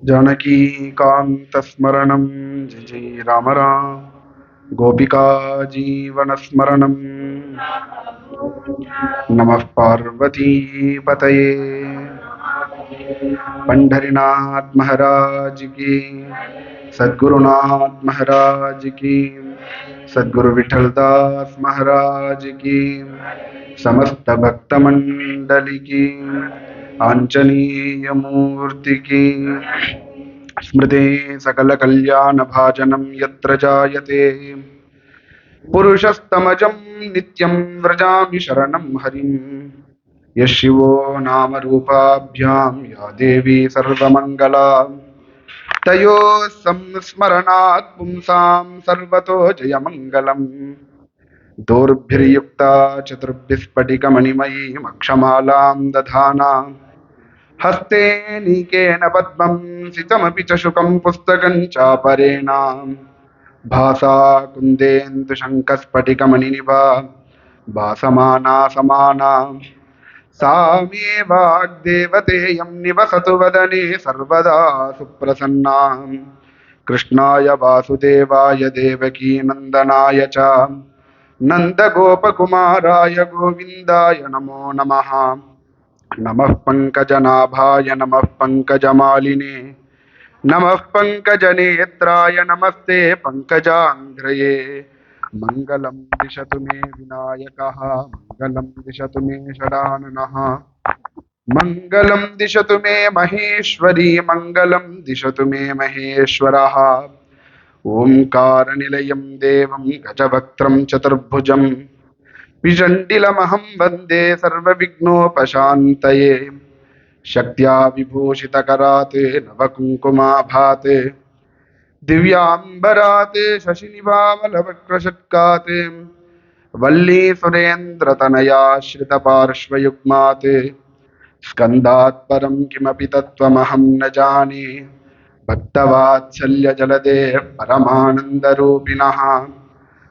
जानकी कांतस्मरणं जय जय राम राम। गोपिका जीवनस्मरणं नमः पार्वती पतये। पंढरीनाथ महाराज की, सद्गुरुनाथ महाराज की, सद्गुरु विठलदास महाराज की, समस्त भक्त मंडली की, आंजनेय मूर्ति की। स्मृते सकल कल्याण भाजनम यत्र जायते पुरुषस्तमजं नित्यं व्रजामि शरणं हरिं। यः शिवो नाम रूपाभ्यां या देवी सर्वमङ्गला तयोः संस्मरणात् पुंसां सर्वतो जयमङ्गलम्। दोर्भिर्युक्ता चतुर्भिस्फटिकमणिमयीमक्षमालां दधाना हस्ते नीकेन पद्मं सितमपि च शुकं पुस्तकं चापरेण भासा कुन्देन्दुशङ्खस्फटिकमणिनिभा भासमाना समाना सा मे वाग्देवतेयं निवसतु वदने सर्वदा सुप्रसन्ना। कृष्णाय वासुदेवाय देवकी नन्दनाय च नन्दगोपकुमाराय गोविन्दाय नमो नमः। नमः पंकजनाभाय नमः पंकजमालिने नमः पंकजनेत्राय नमस्ते पंकजांघ्रये। मंगलम दिशतु मे विनायकः मंगलम दिशतु मे षडाननः मंगलम दिशतु मे महेश्वरी मंगलम दिशतु मे महेश्वरः। ओंकारनिलयं देवं गजवक्त्रं चतुर्भुजं विचण्डिलमहं वन्दे सर्वविघ्नोपशान्तये। शक्त्या विभूषितकरात् नवकुङ्कुमाभात् दिव्याम्बरात् शशिनिभामलवक्रषट्कात् वल्लीसुरेन्द्रतनयाश्रितपार्श्वयुग्मात् स्कन्दात् परं किमपि तत्त्वमहं न जाने। भक्तवात्सल्यजलदे परमानन्दरूपिणः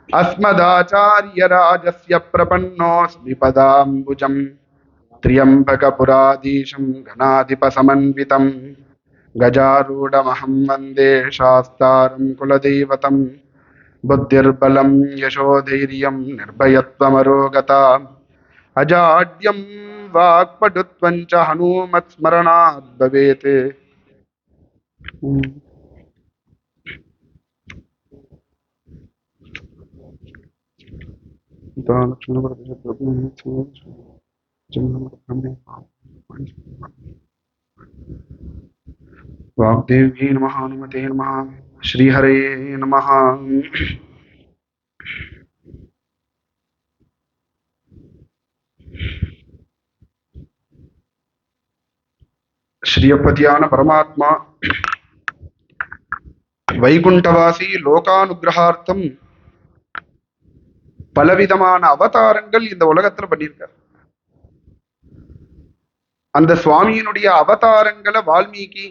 अस्मदाचार्यराजस्य प्रपन्नोऽस्मि पदाम्बुजम्। त्र्यम्बकपुराधीशं गणाधिपसमन्वितं गजारूढमहं वन्दे शास्तारं कुलदैवतं। बुद्धिर्बलं यशोधैर्यं निर्भयत्वमरोगता अजाड्यं वाक्पटुत्वं च हनूमत्स्मरणात् भवेत्। वाग्देव्यै नमः हनुमते नमः श्रीहरे नमः। श्रीयपतिயான பரமாத்மா வைகுண்டவாசி லோகானுகிரகார்த்தம் பலவிதமான அவதாரங்கள் இந்த உலகத்துல பண்ணியிருக்கார். அந்த சுவாமியினுடைய அவதாரங்களை வால்மீகி,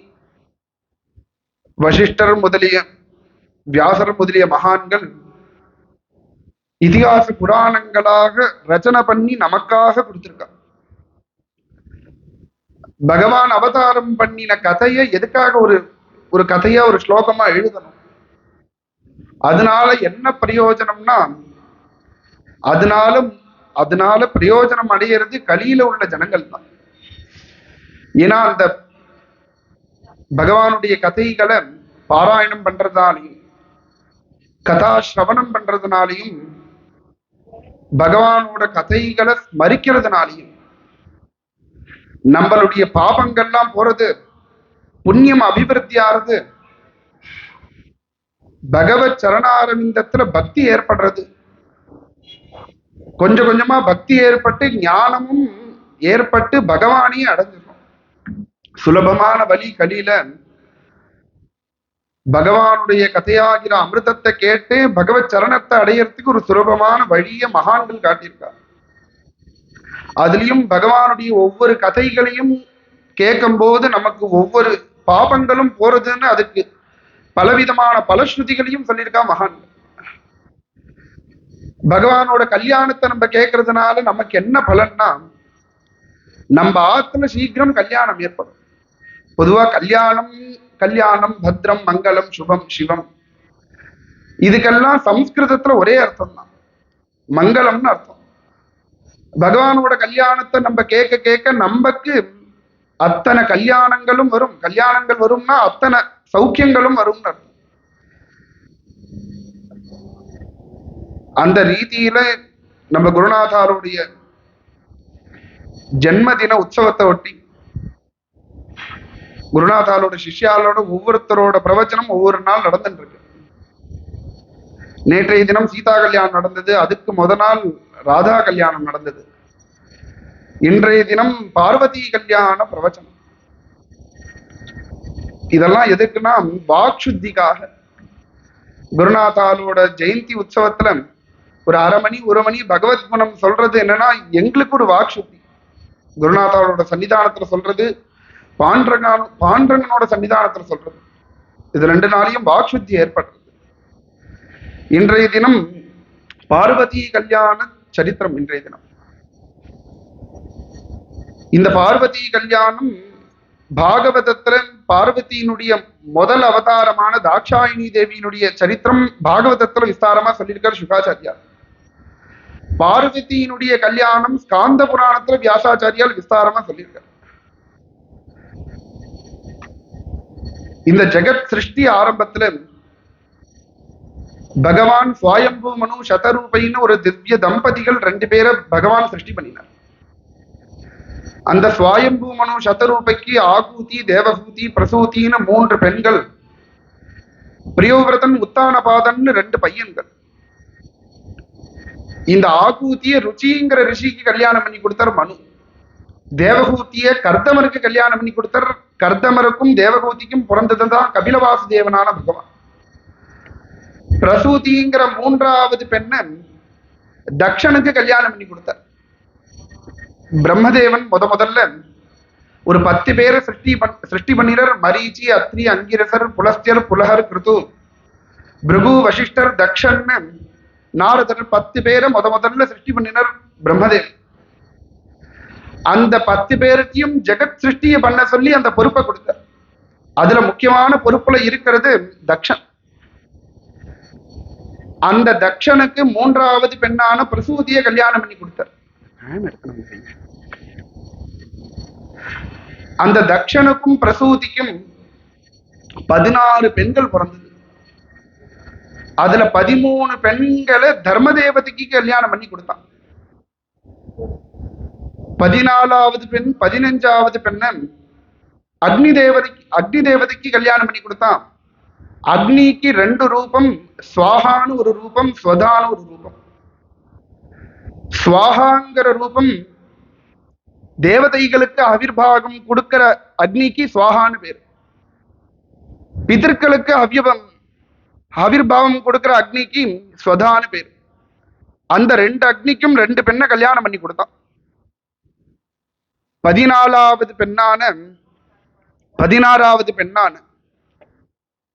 வசிஷ்டர் முதலிய வியாசர் முதலிய மகான்கள் இதிகாச புராணங்களாக ரச்சனை பண்ணி நமக்காக கொடுத்திருக்கார். பகவான் அவதாரம் பண்ணின கதையை எதுக்காக ஒரு கதையா ஒரு ஸ்லோகமா எழுதணும்? அதனால என்ன பிரயோஜனம்னா, அதனால பிரயோஜனம் அடையிறது கலியில உள்ள ஜனங்கள் தான். ஏன்னா அந்த பகவானுடைய கதைகளை பாராயணம் பண்றதுனாலையும் கதா சிரவணம் பண்றதுனாலையும் பகவானோட கதைகளை ஸ்மரிக்கிறதுனாலையும் நம்மளுடைய பாபங்கள்லாம் போறது, புண்ணியம் அபிவிருத்தி ஆறது, பகவத் சரணாரவிந்தத்துல பக்தி ஏற்படுறது, கொஞ்சம் கொஞ்சமா பக்தி ஏற்பட்டு ஞானமும் ஏற்பட்டு பகவானையும் அடைஞ்சிடும். சுலபமான வழி கலியில பகவானுடைய கதையாகிற அமிர்தத்தை கேட்டு பகவத் சரணத்தை அடையறதுக்கு ஒரு சுலபமான வழிய மகான்கள் காட்டியிருக்கார். அதுலயும் பகவானுடைய ஒவ்வொரு கதைகளையும் கேட்கும் போது நமக்கு ஒவ்வொரு பாபங்களும் போறதுன்னு அதுக்கு பலவிதமான பலஸ்ருதிகளையும் சொல்லியிருக்கா மகான்கள். பகவானோட கல்யாணத்தை நம்ம கேட்கறதுனால நமக்கு என்ன பலன்னா, நம்ம ஆத்துல சீக்கிரம் கல்யாணம் ஏற்படும். பொதுவா கல்யாணம், பத்ரம், மங்களம், சுபம், சிவம், இதுக்கெல்லாம் சம்ஸ்கிருதத்துல ஒரே அர்த்தம் தான், மங்களம்னு அர்த்தம். பகவானோட கல்யாணத்தை நம்ம கேட்க கேட்க நமக்கு அத்தனை கல்யாணங்களும் வரும். கல்யாணங்கள் வரும்னா அத்தனை சௌக்கியங்களும் வரும்னு அர்த்தம். அந்த ரீதியில நம்ம குருநாதாருடைய ஜென்மதின உற்சவத்தை ஒட்டி குருநாதாரோட சிஷ்யாலோட ஒவ்வொருத்தரோட பிரவச்சனம் ஒவ்வொரு நாள் நடந்துட்டு இருக்கு. நேற்றைய தினம் சீதா கல்யாணம் நடந்தது, அதுக்கு முத நாள் ராதா கல்யாணம் நடந்தது, இன்றைய தினம் பார்வதி கல்யாண பிரவச்சனம். இதெல்லாம் எதுக்குன்னா வாக் சுத்திக்காக. குருநாதாலோட ஜெயந்தி உற்சவத்துல ஒரு அரை மணி ஒரு மணி பகவத் குணம் சொல்றது என்னன்னா எங்களுக்கு ஒரு வாக் சுத்தி. குருநாதாலோட சன்னிதானத்துல சொல்றது, பாண்டரங்கனோட சன்னிதானத்துல சொல்றது, இது ரெண்டு நாளையும் வாக் சுத்தி ஏற்படுறது. இன்றைய தினம் பார்வதி கல்யாண சரித்திரம். இன்றைய தினம் இந்த பார்வதி கல்யாணம் பாகவதத்துல பார்வதியினுடைய முதல் அவதாரமான தாட்சாயினி தேவியினுடைய சரித்திரம் பாகவதத்துல விஸ்தாரமா சொல்லியிருக்கார் சுகாச்சாரியார். பார்வதியினுடைய கல்யாணம் ஸ்காந்த புராணத்துல வியாசாச்சாரியால் விஸ்தாரமா சொல்லியிருக்கார். இந்த ஜெகத் சிருஷ்டி ஆரம்பத்துல பகவான் சுவாயம்பு மனு சதரூபைன்னு ஒரு திவ்ய தம்பதிகள் ரெண்டு பேரை பகவான் சிருஷ்டி பண்ணினார். அந்த சுவாயம்பு மனு சதரூபைக்கு ஆகூதி, தேவகூதி, பிரசூதின்னு மூன்று பெண்கள், பிரியோவிரதன், உத்தானபாதன் ரெண்டு பையன்கள். இந்த ஆகூத்திய ருச்சிங்கிற ரிஷிக்கு கல்யாணம் பண்ணி கொடுத்தார் மனு. தேவகூத்திய கர்தமருக்கு கல்யாணம் பண்ணி கொடுத்தார். கர்தமருக்கும் தேவகூதிக்கும் பிறந்ததுதான் கபிலவாசுதேவனான பகவான். பிரசூதிங்கிற மூன்றாவது பெண்ணன் தக்ஷனுக்கு கல்யாணம் பண்ணி கொடுத்தார். பிரம்மதேவன் முதல்ல ஒரு 10 பேரை சிருஷ்டி பண்ணினர். மரீச்சி, அத்ரி, அங்கிரசர், புலஸ்தியர், புலகர், கிருது, பிருகு, வசிஷ்டர், தக்ஷன், நாரதர் 10 பேரை முதல்ல சிருஷ்டி பண்ணினர் பிரம்மதேவன். அந்த 10 பேருக்கையும் ஜெகத் சிருஷ்டியை பண்ண சொல்லி அந்த பொறுப்பை கொடுத்தார். அதுல முக்கியமான பொறுப்புல இருக்கிறது தக்ஷன். அந்த தக்ஷனுக்கு மூன்றாவது பெண்ணான பிரசூதியை கல்யாணம் பண்ணி கொடுத்தார். அந்த தக்ஷனுக்கும் பிரசூதிக்கும் 16 பெண்கள் பிறந்தது. அதுல 13 பெண்களை தர்மதேவதைக்கு கல்யாணம் பண்ணி கொடுத்தான். 14வது பெண் 15வது பெண்ண அக்னி தேவதைக்கு கல்யாணம் பண்ணி கொடுத்தான். அக்னிக்கு 2 ரூபம், ஸ்வாகான்னு ஒரு ரூபம், ஸ்வதான்னு ஒரு ரூபம். ஸ்வாகாங்கிற ரூபம் தேவதைகளுக்கு அவிர்வாகம் கொடுக்கிற அக்னிக்கு ஸ்வாகான்னு பேர். பிதர்களுக்கு அவிர்வாவம் கொடுக்கிற அக்னிக்கு ஸ்வதான்னு பேர். அந்த 2 அக்னிக்கும் 2 பெண்ணை கல்யாணம் பண்ணி கொடுத்தான். 16வது பெண்ணான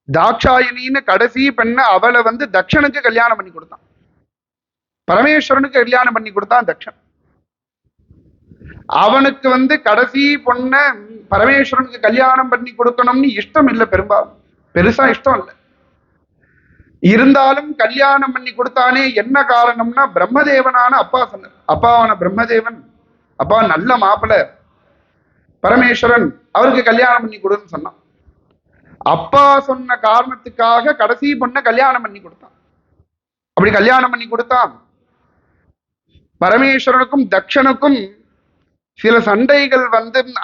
தாட்சாயணின்னு கடைசி பெண்ண அவளை தக்ஷனுக்கு கல்யாணம் பண்ணி கொடுத்தான். பரமேஸ்வரனுக்கு கல்யாணம் பண்ணி கொடுத்தான் தக்ஷன். அவனுக்கு கடைசி பொண்ண பரமேஸ்வரனுக்கு கல்யாணம் பண்ணி கொடுக்கணும்னு இஷ்டம் இல்லை, பெருசா இஷ்டம் இல்லை. இருந்தாலும் கல்யாணம் பண்ணி கொடுத்தானே. என்ன காரணம்னா பிரம்மதேவனான அப்பா சொன்னார். அப்பாவான பிரம்மதேவன், அப்பா நல்ல மாப்பிள்ளை பரமேஸ்வரன், அவருக்கு கல்யாணம் பண்ணி கொடுன்னு சொன்னான். அப்பா சொன்ன காரணத்துக்காக கடைசி பொண்ண கல்யாணம் பண்ணி கொடுத்தான். அப்படி கல்யாணம் பண்ணி கொடுத்தான். பரமேஸ்வரனுக்கும் தக்ஷனுக்கும் சில சண்டைகள்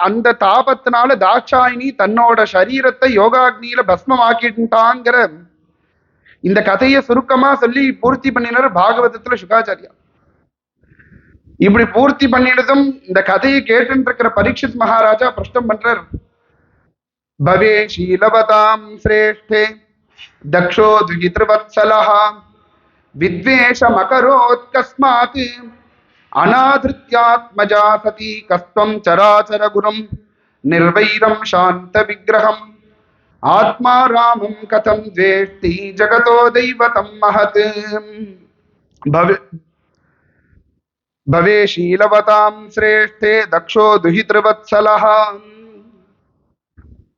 அந்த தாபத்தினால தாட்சாயினி தன்னோட சரீரத்தை யோகாக்னியில பஸ்மமாக்கிட்டாங்கிற இந்த கதையை சுருக்கமா சொல்லி பூர்த்தி பண்ணினார் பாகவதத்துல சுகாச்சாரியா. இப்படி பூர்த்தி பண்ணினதும் இந்த கதையை கேட்டு இருக்கிற பரீட்சித் மகாராஜா பிரஷ்னம் பண்றார். பவே ஷீலவதாம் சிரேஷ்டே தக்ஷோ துகித்ருவத்சலஹ வித்வேஷமகரோத் கஸ்மாத் அநாதிருத்யாத்மஜா சதி கஸ்வம் சராச்சர குரும் நிர்வைரம் சாந்த விக்கிரகம் ஆத்மா ராமம் கதம் ஜேஷ்டி ஜகதோ தெய்வதம் மஹத் பவே ஷீலவதாம் சிரேஷ்டே தக்ஷோ துஹித்ருவத்சலஹ.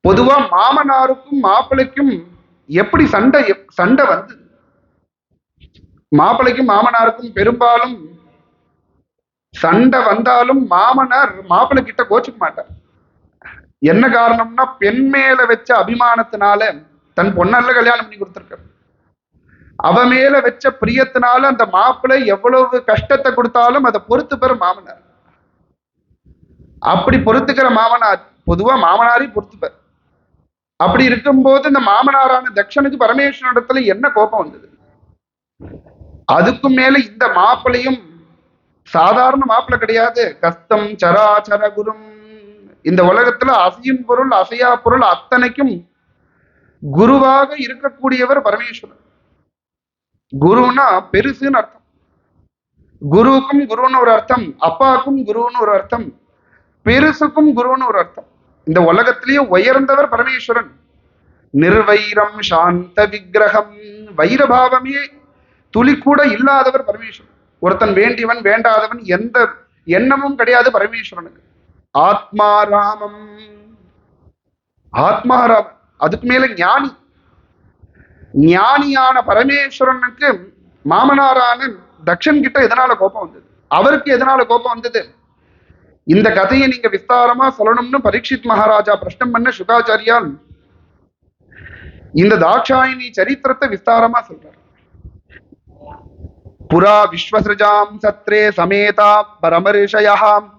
பொதுவா மாமனாருக்கும் மாப்பிள்ளைக்கும் எப்படி சண்டை சண்டை வந்து மாப்பிள்ளைக்கும் மாமனாருக்கும் பெரும்பாலும் சண்டை வந்தாலும் மாமனார் மாப்பிள்ளை கிட்ட கோச்சுக்க மாட்டார். என்ன காரணம்னா பெண் மேல வச்ச அபிமானத்தினால தன் பொண்ணல்ல கல்யாணம் பண்ணி கொடுத்திருக்காரு. அவ மேல வச்ச பிரியத்தினால அந்த மாப்பிள்ளை எவ்வளவு கஷ்டத்தை கொடுத்தாலும் அதை பொறுத்து பெற மாமனார். அப்படி பொறுத்துக்கிற மாமனார் பொதுவா மாமனாரையும் பொறுத்துப்பார். அப்படி இருக்கும்போது இந்த மாமனாரான தக்ஷனுக்கு பரமேஸ்வரனிடத்துல என்ன கோபம் வந்தது? அதுக்கும் மேல இந்த மாப்பிளையும் சாதாரண மாப்பிள்ளை கிடையாது. கஸ்தம் சராச்சர குரும், இந்த உலகத்துல அசையும் பொருள் அசையா பொருள் அத்தனைக்கும் குருவாக இருக்கக்கூடியவர் பரமேஸ்வரன். குருன்னா பெருசுன்னு அர்த்தம். குருவுக்கும் குருன்னு ஒரு அர்த்தம், அப்பாவுக்கும் குருன்னு ஒரு அர்த்தம், பெருசுக்கும் குருன்னு ஒரு அர்த்தம். இந்த உலகத்திலேயே உயர்ந்தவர் பரமேஸ்வரன். நிர்வைரம் சாந்த விக்கிரகம், வைரபாவமே துளி கூட இல்லாதவர் பரமேஸ்வரன். ஒருத்தன் வேண்டியவன் வேண்டாதவன் எந்த எண்ணமும் கிடையாது பரமேஸ்வரனுக்கு. ஆத்மாராமம், ஆத்மாராமன், அதுக்கு மேல ஞானி. ஞானியான பரமேஸ்வரனுக்கு மாமனாரான தக்ஷன் கிட்ட எதனால கோபம் வந்தது? அவருக்கு எதனால கோபம் வந்தது? இந்த கதையை நீங்க விஸ்தாரமா சொல்லணும்னு பரீட்சித் மகாராஜா பிரஷ்னம் பண்ண சுகாச்சாரியால் இந்த தாட்சாயினி சரித்திரத்தை விஸ்தாரமா சொல்றார். புரா விஸ்வசிருஜாம் சத்ரே சமேதா பரமரிஷயாம்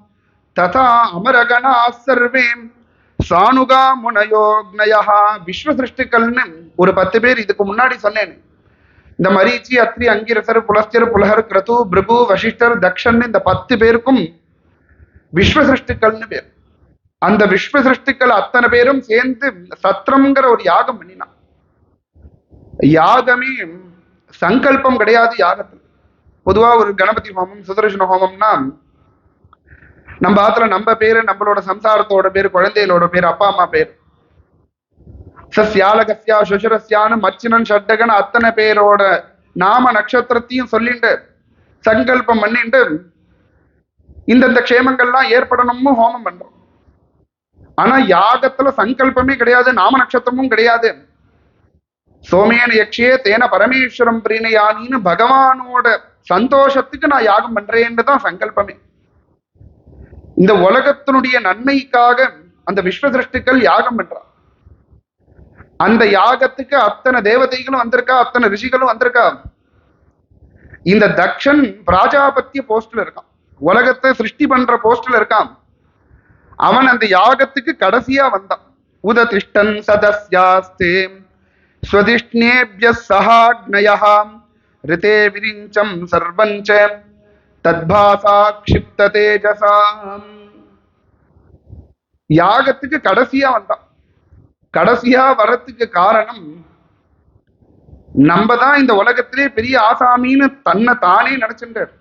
ததா அமரகணா சர்வே சானுகா முனயோக்னயா. விஸ்வ சிருஷ்டிகள்னு ஒரு 10 பேர் இதுக்கு முன்னாடி சொன்னேன். இந்த மரீச்சி அத்ரி அங்கிரசர் புலஸ்தியர் புலகர் கிரது பிருகு வசிஷ்டர் தக்ஷன் இந்த 10 பேருக்கும் விஸ்வ சிருஷ்டிகள்னு பேர். அந்த விஸ்வ சிருஷ்டிகள் அத்தனை பேரும் சேர்ந்து சத்திரம்ங்கிற ஒரு யாகம் பண்ணினான். யாகமே சங்கல்பம் கிடையாது யாகத்துல. பொதுவா ஒரு கணபதி ஹோமம் சுதர்சன ஹோமம்னா நம்ம ஆத்துல நம்ம பேரு, நம்மளோட சம்சாரத்தோட பேரு, குழந்தைகளோட பேரு, அப்பா அம்மா பேர், சஸ்யாலகஸ்யா சுஷரஸ்யான்னு மச்சினன் ஷட்டகன் அத்தனை பேரோட நாம நட்சத்திரத்தையும் சொல்லிட்டு சங்கல்பம் பண்ணிட்டு இந்தந்த க்ஷேமங்கள்லாம் ஏற்படணும்னு ஹோமம் பண்றோம். ஆனா யாகத்துல சங்கல்பமே கிடையாது, நாம நட்சத்திரமும் கிடையாது. சோமேன யக்ஷே தேன பரமேஸ்வரம் பிரீனயானின்னு பகவானோட சந்தோஷத்துக்கு நான் யாகம் பண்றேன்னு தான் சங்கல்பமே. இந்த உலகத்தினுடைய நன்மைக்காக அந்த விஸ்வ சிருஷ்டிகள் யாகம் பண்றான். அந்த யாகத்துக்கு அத்தனை தேவதைகளும் வந்திருக்கா, அத்தனை ரிஷிகளும் வந்திருக்கா. இந்த தக்ஷன் பிராஜாபத்திய போஸ்ட்ல இருக்கான், உலகத்தை சிருஷ்டி பண்ற போஸ்ட்ல இருக்கான். அவன் அந்த யாகத்துக்கு கடைசியா வந்தான். உததிஷ்டன் சதஸ்யாஸ்தே ஸ்வதிஷ்ணேப்ய சஹாக்னயஹாம் ரிதே விரிஞ்சம் சர்வஞ்ச தத்பாசா க்ஷிப்த தேஜசாம். யாகத்துக்கு கடைசியா வந்தான். கடைசியா வரத்துக்கு காரணம் நம்ம தான் இந்த உலகத்திலே பெரிய ஆசாமின்னு தன்னை தானே நினைச்சுட்டார்.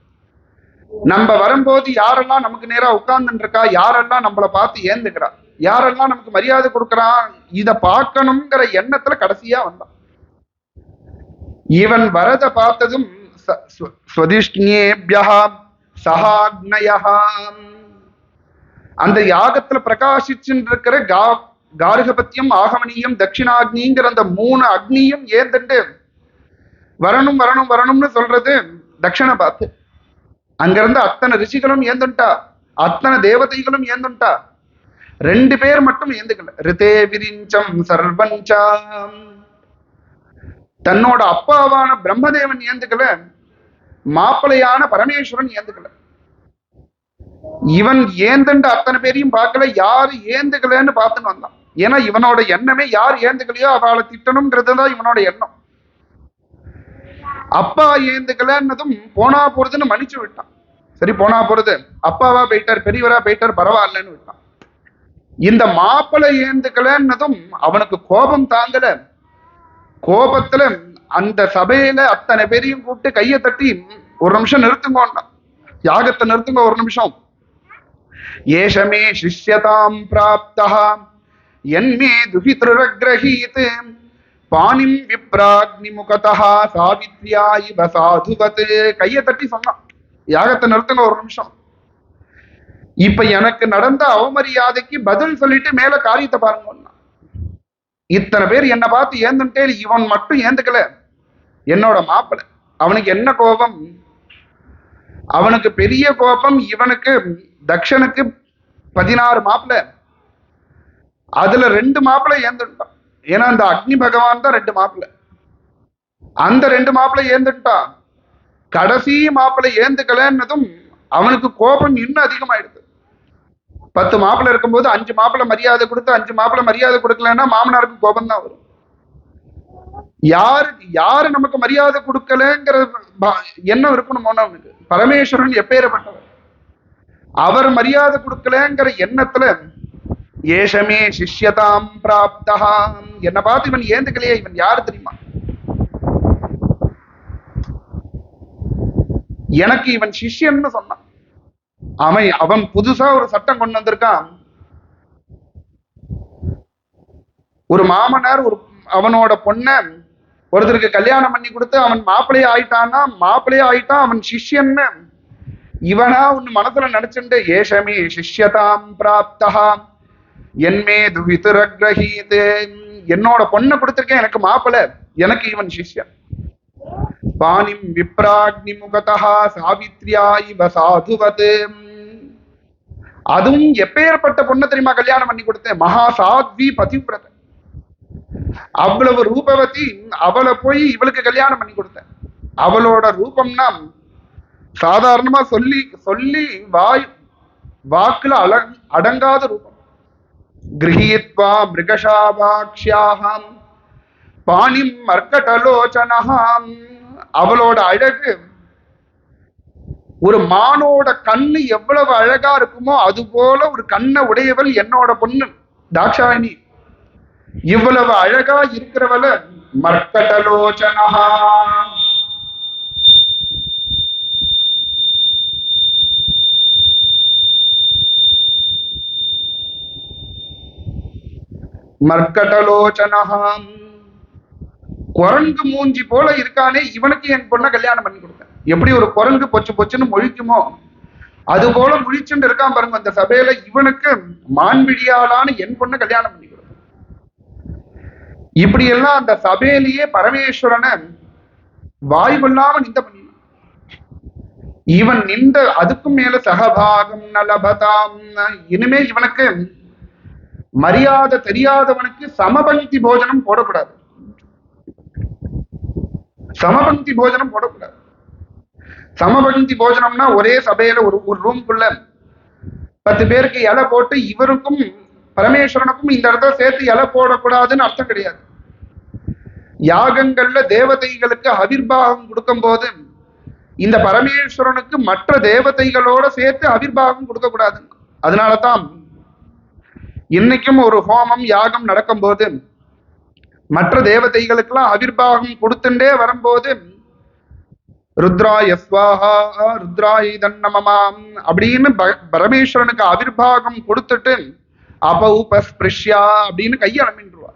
நம்ம வரும்போது யாரெல்லாம் நமக்கு நேரா உட்கார்ந்துட்டு இருக்கா, யாரெல்லாம் நம்மளை பார்த்து ஏந்துக்கிறா, யாரெல்லாம் நமக்கு மரியாதை கொடுக்கறான், இத பார்க்கணுங்கிற எண்ணத்துல கடைசியா வந்தான். இவன் வரத பார்த்ததும் ஸ்வதிஷ்ணேப்யஹாம் சஹாக்னயஹாம், அந்த யாகத்துல பிரகாசிச்சுட்டு இருக்கிற கார்கபத்தியம் ஆகமனியம் தட்சிணாக்னிங்கிற அந்த 3 அக்னியும் ஏந்துட்டு வரணும் வரணும் வரணும்னு சொல்றது தட்சணை பார்த்து. அங்கிருந்து அத்தனை ரிஷிகளும் ஏந்துட்டா, அத்தனை தேவதைகளும் ஏந்துட்டா. 2 பேர் மட்டும் ஏந்துக்கல. ரிதே விரிஞ்சம் சர்வஞ்சாம், தன்னோட அப்பாவான பிரம்மதேவன் ஏந்துக்கல, மாப்பிளையான பரமேஸ்வரன் ஏந்துக்கல. இவன் ஏந்துண்ட அத்தனை பேரையும் பார்க்கல, யாரு ஏந்துக்கலன்னு பார்த்துன்னு வந்தான். ஏன்னா இவனோட எண்ணமே யார் ஏந்துக்கலையோ அவளை திட்டணும்ங்கிறது தான் இவனோட எண்ணம். அப்பா ஏந்துக்கலன்னதும் போனா போறதுன்னு மன்னிச்சு விட்டான். சரி போனா போறது, அப்பாவா போயிட்டார், பெரியவரா போயிட்டார், பரவாயில்லன்னு விட்டான். இந்த மாப்பிள்ளை ஏந்துக்கலன்னதும் அவனுக்கு கோபம் தாங்கல. கோபத்துல அந்த சபையில அத்தனை பேரையும் கூப்பிட்டு கையை தட்டி, ஒரு நிமிஷம் நிறுத்துங்கோன்னா, யாகத்தை நிறுத்துங்க ஒரு நிமிஷம். ஏஷமே சிஷ்யதாம் பிராப்தா என்மே துஹித்ருரக்ரஹீத் பாணிம் விப்ராக்னி முகதா சாவித்ரியா இவ சாதுவத். கையை தட்டி சொன்னான், யாகத்தை நிறுத்துங்க ஒரு நிமிஷம். இப்ப எனக்கு நடந்த அவமரியாதைக்கு பதில் சொல்லிட்டு மேல காரியத்தை பாருங்க. இத்தனை பேர் என்னை பார்த்து ஏந்துட்டே, இவன் மட்டும் ஏந்துக்கல, என்னோட மாப்பிள்ளை. அவனுக்கு என்ன கோபம்? அவனுக்கு பெரிய கோபம். இவனுக்கு தக்ஷனுக்கு 16 மாப்பிள்ளை, அதுல 2 மாப்பிள்ளை ஏந்துட்டான். ஏன்னா அந்த அக்னி பகவான் தான் 2 மாப்பிள்ளை. அந்த 2 மாப்பிள்ளை ஏந்துட்டான். கடைசி மாப்பிள்ளை ஏந்துக்கலன்னதும் அவனுக்கு கோபம் இன்னும் அதிகமாயிடுது. 10 மாப்பிள்ளை இருக்கும்போது 5 மாப்பிள்ளை மரியாதை கொடுத்து 5 மாப்பிள்ளை மரியாதை கொடுக்கலன்னா மாமனாருக்கு கோபம் தான் வரும். யாரு நமக்கு மரியாதை கொடுக்கலங்கிற எண்ணம் இருக்கணும் அவனுக்கு. பரமேஸ்வரன் எப்பேறப்பட்டவர், அவர் மரியாதை கொடுக்கலங்கிற எண்ணத்துல ஏஷமே சிஷ்யதாம் பிராப்தா, என்ன பார்த்து இவன் ஏந்துக்கலையே, இவன் யாரு தெரியுமா? எனக்கு இவன் சிஷ்யன்னு சொன்னான். அவன் புதுசா ஒரு சட்டம் கொண்டு வந்திருக்கான். ஒரு மாமனார் அவனோட பொண்ண ஒருத்தருக்கு கல்யாணம் பண்ணி கொடுத்து அவன் மாப்பிள்ளையே ஆயிட்டான், அவன் சிஷ்யன்னு இவனா ஒன்னு மனசுல நினைச்சுட்டு ஏஷமே சிஷ்யதாம் பிராப்தா என்மே துவிதுரக்ரஹீதே, என்னோட பொண்ணை கொடுத்திருக்கேன், எனக்கு மாப்பிள்ளை, எனக்கு இவன் சிஷ்யன். பாணிம் விப்ராக்னி முகதா சாவித்ரியா இவ சாதுவத், அதுவும் எப்பேற்பட்ட பொண்ணை தெரியுமா கல்யாணம் பண்ணி கொடுத்தேன்? மகா சாத்வி பதிவிரத, அவ்வளவு ரூபவதி. அவளை போய் இவளுக்கு கல்யாணம் பண்ணி கொடுத்தேன். அவளோட ரூபம்னா சாதாரணமா சொல்லி சொல்லி வாக்குல அடங்காத ரூபம். கிரஹீத்வா மிருகஷாபாக்ஷ்யாஹாம் பாணிம் மர்க்கடலோச்சனஹாம், அவளோட அழகு ஒரு மானோட கண்ணு எவ்வளவு அழகா இருக்குமோ அது போல ஒரு கண்ணை உடையவள் என்னோட பொண்ணு தாக்ஷாயினி. இவ்வளவு அழகா இருக்கிறவள மர்க்கடலோச்சனஹா, மர்க்கடலோச்சனஹாம், குரங்கு மூஞ்சி போல இருக்கானே, இவனுக்கு என் பொண்ணை கல்யாணம் பண்ணி கொடுத்தேன். எப்படி ஒரு குரங்கு பொச்சு பொச்சுன்னு முழிக்குமோ அது போல முழிச்சுட்டு இருக்கான் பாருங்க அந்த சபையில. இவனுக்கு மான்விழியாலான என் பொண்ணை கல்யாணம் பண்ணி கொடுத்தேன். இப்படி எல்லாம் அந்த சபையிலேயே பரமேஸ்வரனை வாய்வில்லாம நிந்த பண்ணினான். இவன் நிந்த அதுக்கும் மேல சகபாகம் நலபதாம், இனிமே இவனுக்கு மரியாதை தெரியாதவனுக்கு சமபந்தி போஜனம் போடக்கூடாது. சமபந்தி போஜனம் போடக்கூடாது. சமபந்தி போஜனம்னா ஒரே சபையில ஒரு ரூம்குள்ள 10 பேருக்கு இலை போட்டு இவருக்கும் பரமேஸ்வரனுக்கும் இந்த இடத்துல சேர்த்து இலை போடக்கூடாதுன்னு அர்த்தம் கிடையாது. யாகங்கள்ல தேவதைகளுக்கு அவிர்வாகம் கொடுக்கும் போது இந்த பரமேஸ்வரனுக்கு மற்ற தேவதைகளோட சேர்த்து அவிர்வாகம் கொடுக்க கூடாது. அதனாலதான் இன்னைக்கும் ஒரு ஹோமம் யாகம் நடக்கும் போது மற்ற தேவதைகளுக்கெல்லாம் அவிர்வாகம் கொடுத்துட்டே வரும்போது ருத்ராய ஸ்வாஹா ருத்ராய தன்னமமாம் அப்படின்னு பரமேஸ்வரனுக்கு அவிர்வாகம் கொடுத்துட்டு அபௌபஸ்பிருஷ்யா அப்படின்னு கையை அலம்பின்றுவா.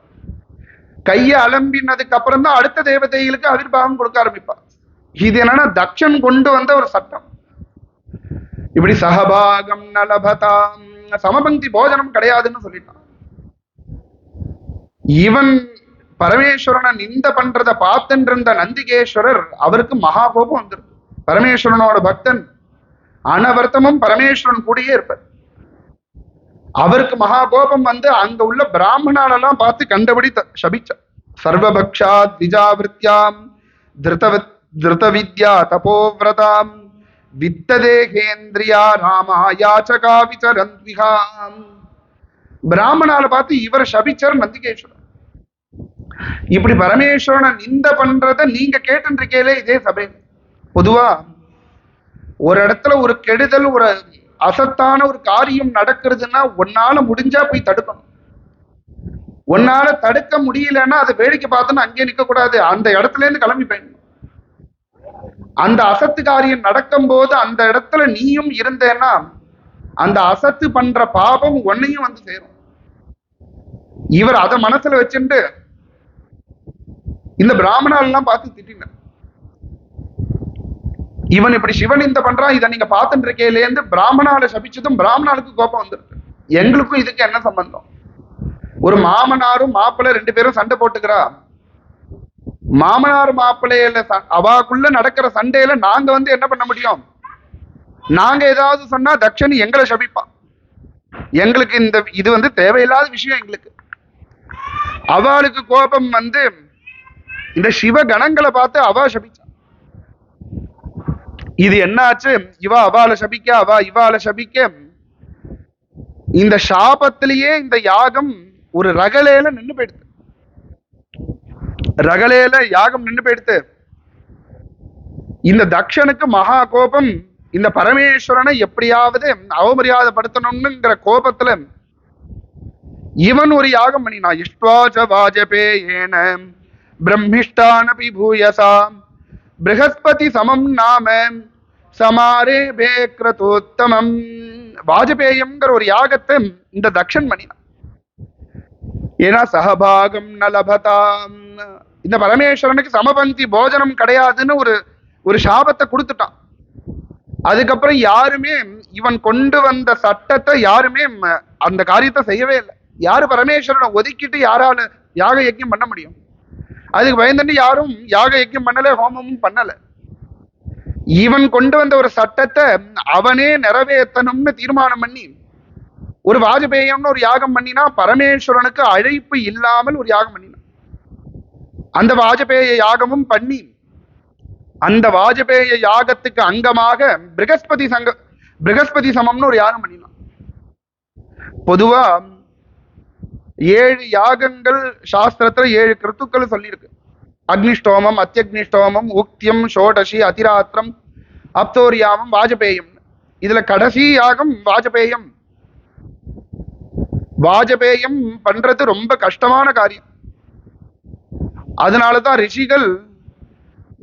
கையை அலம்பினதுக்கு அப்புறம் தான் அடுத்த தேவதைகளுக்கு அவிர்வாகம் கொடுக்க ஆரம்பிப்பா. இது என்னன்னா தக்ஷன் கொண்டு வந்த ஒரு சட்டம். இப்படி சகபாகம் நலபதாம், சமபந்தி போஜனம் கிடையாதுன்னு சொல்லிட்டான். இவன் பரமேஸ்வரனை நிந்த பண்றத பார்த்துட்டு இருந்த நந்திகேஸ்வரர் அவருக்கு மகா கோபம் வந்துருக்கு. பரமேஸ்வரனோட பக்தன் அனவர்த்தமும் பரமேஸ்வரன் கூடயே இருப்பார். அவருக்கு மகா கோபம் வந்து அங்க உள்ள பிராமணாலெல்லாம் பார்த்து கண்டபடி சபிச்சார். சர்வபக்ஷா திஜாவிருத்தியாம் திருத வித்யா தபோவிரதாம் வித்ததேகேந்திரியா ராமா யாச்சகா விசரந்திஹாம். பிராமணால பார்த்து இவர் சபிச்சார் நந்திகேஸ்வரர். இப்படி பரமேஸ்வரனை நிந்த பண்றத நீங்க கேட்டுருக்கீங்களே இதே சபை. பொதுவா ஒரு இடத்துல ஒரு கெடுதல் ஒரு அசத்தான ஒரு காரியம் நடக்கிறதுன்னா உன்னால முடிஞ்சா போய் தடுக்கணும். உன்னால தடுக்க முடியலன்னா அதை வேடிக்கை பார்த்தோன்னா அங்கே நிக்க கூடாது, அந்த இடத்துல இருந்து கிளம்பி போயிடணும். அந்த அசத்து காரியம் நடக்கும் போது அந்த இடத்துல நீயும் இருந்தேன்னா அந்த அசத்து பண்ற பாபம் உன்னையும் வந்து சேரும். இவர் அதை மனசுல வச்சுட்டு இந்த பிராமணால் எல்லாம் பார்த்து திட்டினார். இவன் இப்படி சிவன் இந்த பண்றான், இதை நீங்க பார்த்துட்டு இருக்கேலேருந்து பிராமணால சபிச்சதும் பிராமணாளுக்கு கோபம் வந்துருக்கு. எங்களுக்கும் இதுக்கு என்ன சம்பந்தம்? ஒரு மாமனாரும் மாப்பிள்ளை ரெண்டு பேரும் சண்டை போட்டுக்கிறா. மாமனார் மாப்பிள்ளையில அவாக்குள்ள நடக்கிற சண்டையில நாங்க என்ன பண்ண முடியும்? நாங்க ஏதாவது சொன்னா தக்ஷன் எங்களை சபிப்பான். எங்களுக்கு இது தேவையில்லாத விஷயம். எங்களுக்கு அவளுக்கு கோபம் இந்த சிவ கணங்களை பார்த்து அவா சபிச்சா. இது என்னாச்சு? இவா அவால சபிக்க, அவா இவால சபிக்க, இந்த சாபத்திலேயே இந்த யாகம் ஒரு ரகலையில நின்று போயிடுது. ரகலையில யாகம் நின்று போயிடுத்து. இந்த தக்ஷனுக்கு மகா கோபம். இந்த பரமேஸ்வரனை எப்படியாவது அவமரியாதைப்படுத்தணும்ங்கிற கோபத்துல இவன் ஒரு யாகம் பண்ணினான். இஷ்வாச்ச வாஜபேயேன பிரம்மிஷ்டானபி பூயசாம் ப்ரஹஸ்பதி சமம் நாம சமாரே பேக்ரதோத்தமம். வாஜபேயம்ங்கிற ஒரு யாகத்தை இந்த தக்ஷன் பண்ணினான். ஏன்னா சகபாகம் நலபதாம், இந்த பரமேஸ்வரனுக்கு சமபந்தி போஜனம் கிடையாதுன்னு ஒரு சாபத்தை கொடுத்துட்டான். அதுக்கப்புறம் யாருமே இவன் கொண்டு வந்த சட்டத்தை யாருமே அந்த காரியத்தை செய்யவே இல்லை. யாரு பரமேஸ்வரனை ஒதுக்கிட்டு யாரால யாக யஜ்யம் பண்ண முடியும்? அதுக்கு பயந்துட்டு யாரும் யாக யஜ்யம் பண்ணல, ஹோமமும் பண்ணல. இவன் கொண்டு வந்த ஒரு சட்டத்தை அவனே நிறைவேற்றணும்னு தீர்மானம் பண்ணி ஒரு வாஜபேயம்னு ஒரு யாகம் பண்ணினா, பரமேஸ்வரனுக்கு அழைப்பு இல்லாமல் ஒரு யாகம் பண்ணினான். அந்த வாஜபேய யாகமும் பண்ணி அந்த வாஜபேய யாகத்துக்கு அங்கமாக ப்ரஹஸ்பதி சமம்னு ஒரு யாகம் பண்ணினான். பொதுவா 7 யாகங்கள் சாஸ்திரத்துல 7 கிருத்துக்கள் சொல்லியிருக்கு. அக்னிஷ்டோமம், அத்தியக்னிஷ்டோமம், உக்தியம், ஷோடசி, அதிராத்திரம், அப்தோரியாமம், வாஜபேயம். இதுல கடைசி யாகம் வாஜபேயம். வாஜபேயம் பண்றது ரொம்ப கஷ்டமான காரியம். அதனாலதான் ரிஷிகள்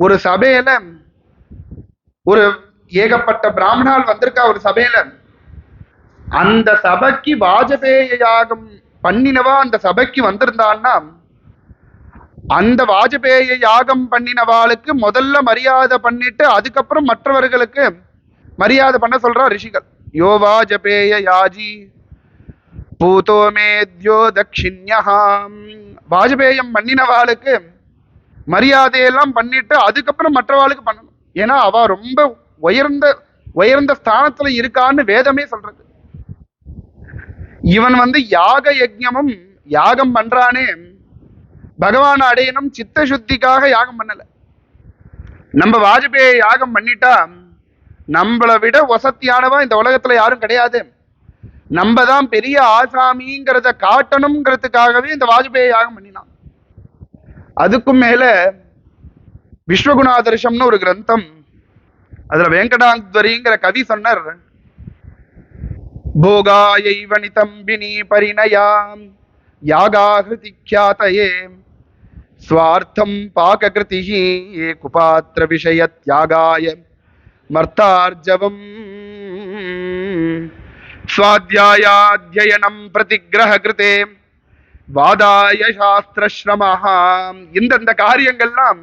ஒரு சபையில ஒரு ஏகப்பட்ட பிராமணால் வந்திருக்கா. ஒரு சபையில அந்த சபைக்கு வாஜபேய யாகம் பண்ணினவா அந்த சபைக்கு வந்திருந்தான்னா, அந்த வாஜபேய யாகம் பண்ணினவாளுக்கு முதல்ல மரியாதை பண்ணிட்டு அதுக்கப்புறம் மற்றவர்களுக்கு மரியாதை பண்ண சொல்றா ரிஷிகள். யோ வாஜபேய யாஜி பூதோ மேத்யோ தக்ஷிண்யஹாம். வாஜபேயம் பண்ணினவாளுக்கு மரியாதையெல்லாம் பண்ணிட்டு அதுக்கப்புறம் மற்றவாளுக்கு பண்ணணும். ஏன்னா அவ ரொம்ப உயர்ந்த ஸ்தானத்துல இருக்கான்னு வேதமே சொல்றது. இவன் யாக யஜ்ஞமும் யாகம் பண்றானே, பகவான் அடையணும் சித்த சுத்திக்காக யாகம் பண்ணல. நம்ம வாஜபேய யாகம் பண்ணிட்டா நம்மளை விட வசத்தியானவா இந்த உலகத்துல யாரும் கிடையாது, நம்ம தான் பெரிய ஆசாமிங்கிறத காட்டணுங்கிறதுக்காகவே இந்த வாஜபேய யாகம் பண்ணினான். அதுக்கும் மேல விஸ்வகுணாதர்ஷம்னு ஒரு கிரந்தம், அதுல வெங்கடாத்வரிங்கிற கவி சொன்னார், போகாயைவ நிதம்பினி பரிணயாம் யாகாஹ்ருதி க்யாதயே ஸ்வார்த்தம் பாகக்ருதிஹி குபாத்ர விஷய தியாகாய மர்த்தார்ஜவம் ஸ்வாத்யாயாத்யயனம் பிரதிக்ரஹ கிருதே வாதாய சாஸ்திரஸ்ரமஹாம். இந்த காரியங்கள்லாம்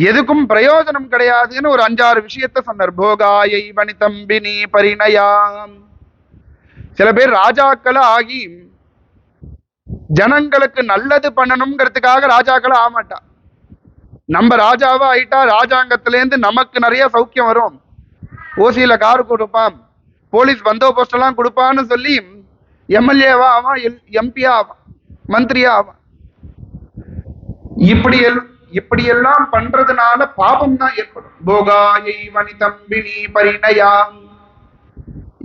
எதுக்கும் பிரயோஜனம் கிடையாதுன்னு ஒரு 5-6 விஷயத்த சொன்னார். போகாயை வனிதம்பினி பரிணயாம். சில பேர் ராஜாக்களை ஆகி ஜனங்களுக்கு நல்லது பண்ணணுங்கிறதுக்காக ராஜாக்களை ஆமாட்டா. நம்ம ராஜாவா ஆயிட்டா ராஜாங்கத்திலேருந்து நமக்கு நிறைய சௌக்கியம் வரும், ஓசியில காரு கொடுப்பான், போலீஸ் பந்தோபஸ்ட் எல்லாம் கொடுப்பான்னு சொல்லி எம்எல்ஏவா ஆவான், எம்பியா ஆவான், மந்திரியா ஆவான். இப்படியெல்லாம் பண்றதுனால பாபம் தான் ஏற்படும். போகாயை வனிதம்பினி பரிணயாம்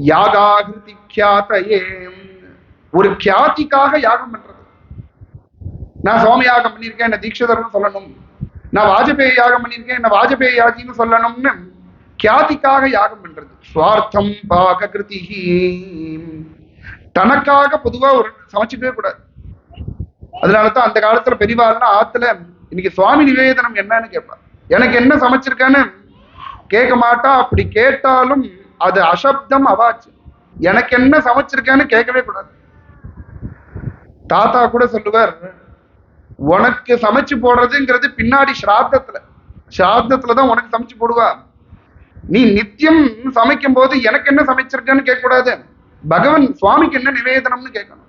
யாகாஹ்ருதி க்யாதயே. ஒரு கியாதிக்காக யாகம் பண்றது. நான் சோம யாகம் பண்ணியிருக்கேன் என்ன தீட்சிதர்னு சொல்லணும், நான் வாஜபேய யாகம் பண்ணியிருக்கேன் என்ன வாஜபேய யாகின்னு சொல்லணும்னு கியாதிக்காக யாகம் பண்றது. சுவார்த்தம் பாகக்ருதிஹி. தனக்காக பொதுவா ஒரு சமைச்சுக்கவே கூடாது. அதனாலதான் அந்த காலத்துல பெரியவாள்னா ஆத்துல இன்னைக்கு சுவாமி நிவேதனம் என்னன்னு கேட்பா. எனக்கு என்ன சமைச்சிருக்கேன்னு கேட்க மாட்டா. அப்படி கேட்டாலும் அது அசப்தம் அவாச்சு. எனக்கு என்ன சமைச்சிருக்கேன்னு கேட்கவே கூடாது. தாத்தா கூட சொல்லுவார், உனக்கு சமைச்சு போடுறதுங்கிறது பின்னாடி ஸ்ராத்தத்துலதான் உனக்கு சமைச்சு போடுவா. நீ நித்தியம் சமைக்கும் போது எனக்கு என்ன சமைச்சிருக்கேன்னு கேட்க கூடாது, பகவான் சுவாமிக்கு என்ன நிவேதனம்னு கேட்கணும்.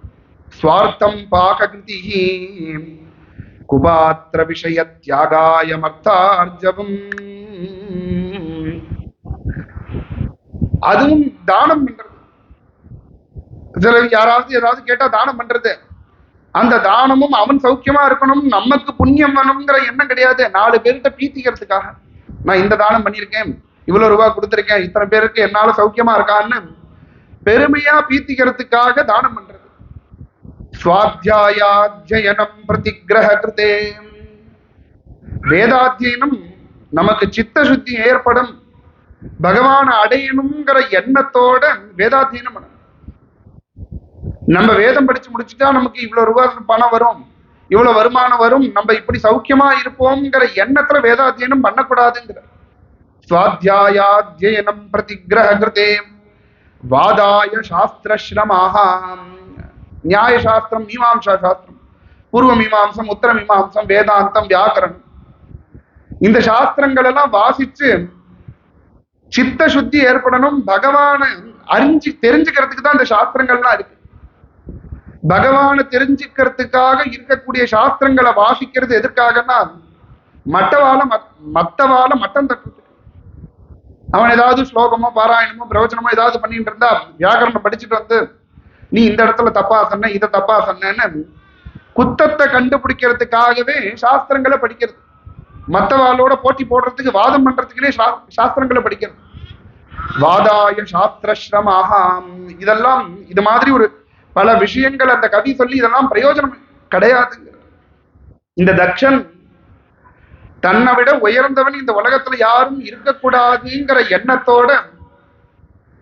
ஸ்வார்த்தம் பாககிருதிஹி குபாத்திர விஷய தியாகாய மர்த்தார்ஜவம். அதுவும் தானம் பண்றது. சில யாராவது ஏதாவது கேட்டா தானம் பண்றது, அந்த தானமும் அவன் சௌக்கியமா இருக்கணும், நமக்கு புண்ணியம் வேணுங்கிற எண்ணம் கிடையாது. 4 பேர்கிட்ட பீத்திக்கிறதுக்காக நான் இந்த தானம் பண்ணியிருக்கேன், இவ்வளவு ரூபாய் கொடுத்துருக்கேன், இத்தனை பேருக்கு என்னால சௌக்கியமா இருக்கான்னு பெருமையா பீத்திக்கிறதுக்காக தானம் பண்றது. ஸ்வாத்தியாயாத்யயனம் பிரதிகிரக கிருதே. வேதாத்தியனம் நமக்கு சித்த சுத்தி ஏற்படும், பகவானை அடையணுங்கிற எண்ணத்தோட வேதாத்தியனம் பண்ணணும். நம்ம வேதம் படிச்சு முடிச்சுட்டா நமக்கு இவ்வளவு ரூபாய் பணம் வரும், இவ்வளவு வருமானம் வரும், நம்ம இப்படி சௌக்கியமா இருப்போம்ங்கிற எண்ணத்துல வேதாத்தியனம் பண்ணக்கூடாதுங்கிற. ஸ்வாத்தியாயாத்யயனம் பிரதிகிரக கிருதே வாதாய சாஸ்திரஸ்ரமாக. நியாய சாஸ்திரம், மீமாம்சா சாஸ்திரம், பூர்வ மீமாம்சம், உத்தர மீமாம்சம், வேதாந்தம், வியாக்கரணம், இந்த சாஸ்திரங்கள் எல்லாம் வாசிச்சு சித்த சுத்தி ஏற்படணும். பகவானை தெரிஞ்சுக்கிறதுக்கு தான் இந்த சாஸ்திரங்கள்லாம் இருக்கு. பகவானை தெரிஞ்சுக்கிறதுக்காக இருக்கக்கூடிய சாஸ்திரங்களை வாசிக்கிறது எதற்காகனா மத்தவால மட்டம் தட்டுறதுக்கு. அவன் ஏதாவது ஸ்லோகமோ பாராயணமோ பிரவச்சனமோ ஏதாவது பண்ணிட்டு இருந்தா வியாக்கரணம் படிச்சுட்டு வந்து நீ இந்த இடத்துல தப்பா சொன்ன, இதை தப்பா சொன்னேன்னு குத்தத்தை கண்டுபிடிக்கிறதுக்காகவே சாஸ்திரங்களை படிக்கிறது. மற்றவாளோட போட்டி போடுறதுக்கு, வாதம் பண்றதுக்குன்னே சாஸ்திரங்களை படிக்கிறது. வாதாய சாஸ்திரஸ்ரமாக. இதெல்லாம் இது மாதிரி ஒரு பல விஷயங்கள் அந்த கவி சொல்லி இதெல்லாம் பிரயோஜனம் கிடையாது. இந்த தக்ஷன் தன்னை விட உயர்ந்தவன் இந்த உலகத்துல யாரும் இருக்கக்கூடாதுங்கிற எண்ணத்தோட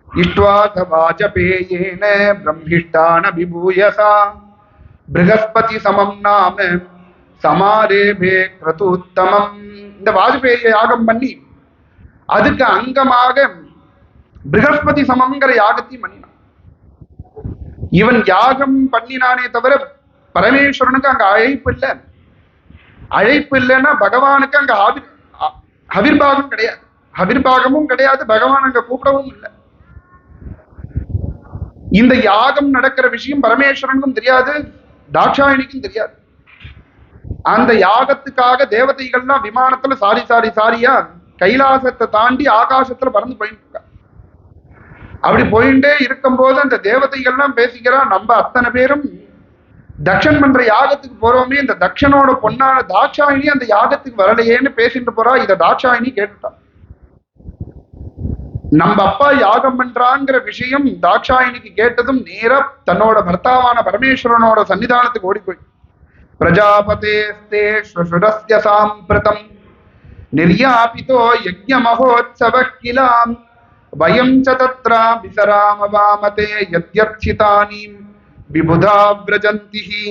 இஷ்ட்வாத வாஜபேயேன பிரம்மிஷ்டான விபூயசா ப்ரஹஸ்பதி சமம் நாம சமாரேபே கிரதுத்தமம். இந்த வாஜபேய யாகம் பண்ணி அதுக்கு அங்கமாக ப்ரஹஸ்பதி சமம்ங்கிற யாகத்தையும் பண்ணினான். இவன் யாகம் பண்ணினானே தவிர பரமேஸ்வரனுக்கு அங்க அழைப்பு இல்லை. அழைப்பு இல்லைன்னா பகவானுக்கு அங்க ஹவிர்பாகம் கிடையாது, ஹவிர்பாகமும் கிடையாது, பகவான் அங்க கூப்பிடவும் இல்லை. இந்த யாகம் நடக்கிற விஷயம் பரமேஸ்வரனுக்கும் தெரியாது, தாட்சாயணிக்கும் தெரியாது. அந்த யாகத்துக்காக தேவதைகள்லாம் விமானத்துல சாரியா கைலாசத்தை தாண்டி ஆகாசத்துல பறந்து போயிட்டு இருக்கா. அப்படி போயிட்டே இருக்கும்போது அந்த தேவதைகள்லாம் பேசிக்கிறா, நம்ம அத்தனை பேரும் தக்ஷன் பண்ற யாகத்துக்கு போறோமே, இந்த தக்ஷனோட பொண்ணான தாட்சாயினி அந்த யாகத்துக்கு வரலையேன்னு பேசிட்டு போறா. இத தாட்சாயினி கேட்டுட்டா. நம்ம அப்பா யாகம் பண்றாங்கிற விஷயம் தாட்சாயினிக்கு கேட்டதும் நேரா தன்னோட பர்த்தாவான பரமேஸ்வரனோட சன்னிதானத்துக்கு ஓடி போய் பிரஜாபதேஸ்தே ஸ்வசுரஸ்ய சாம்பிரதம் நிர்யாபிதோ யஜ்ஞ மகோத்சவ கிலாம் வயம் ச தத்ரா விசராம வாமதே யத்யர்ச்சிதானீம் விபுதா விரஜந்திஹி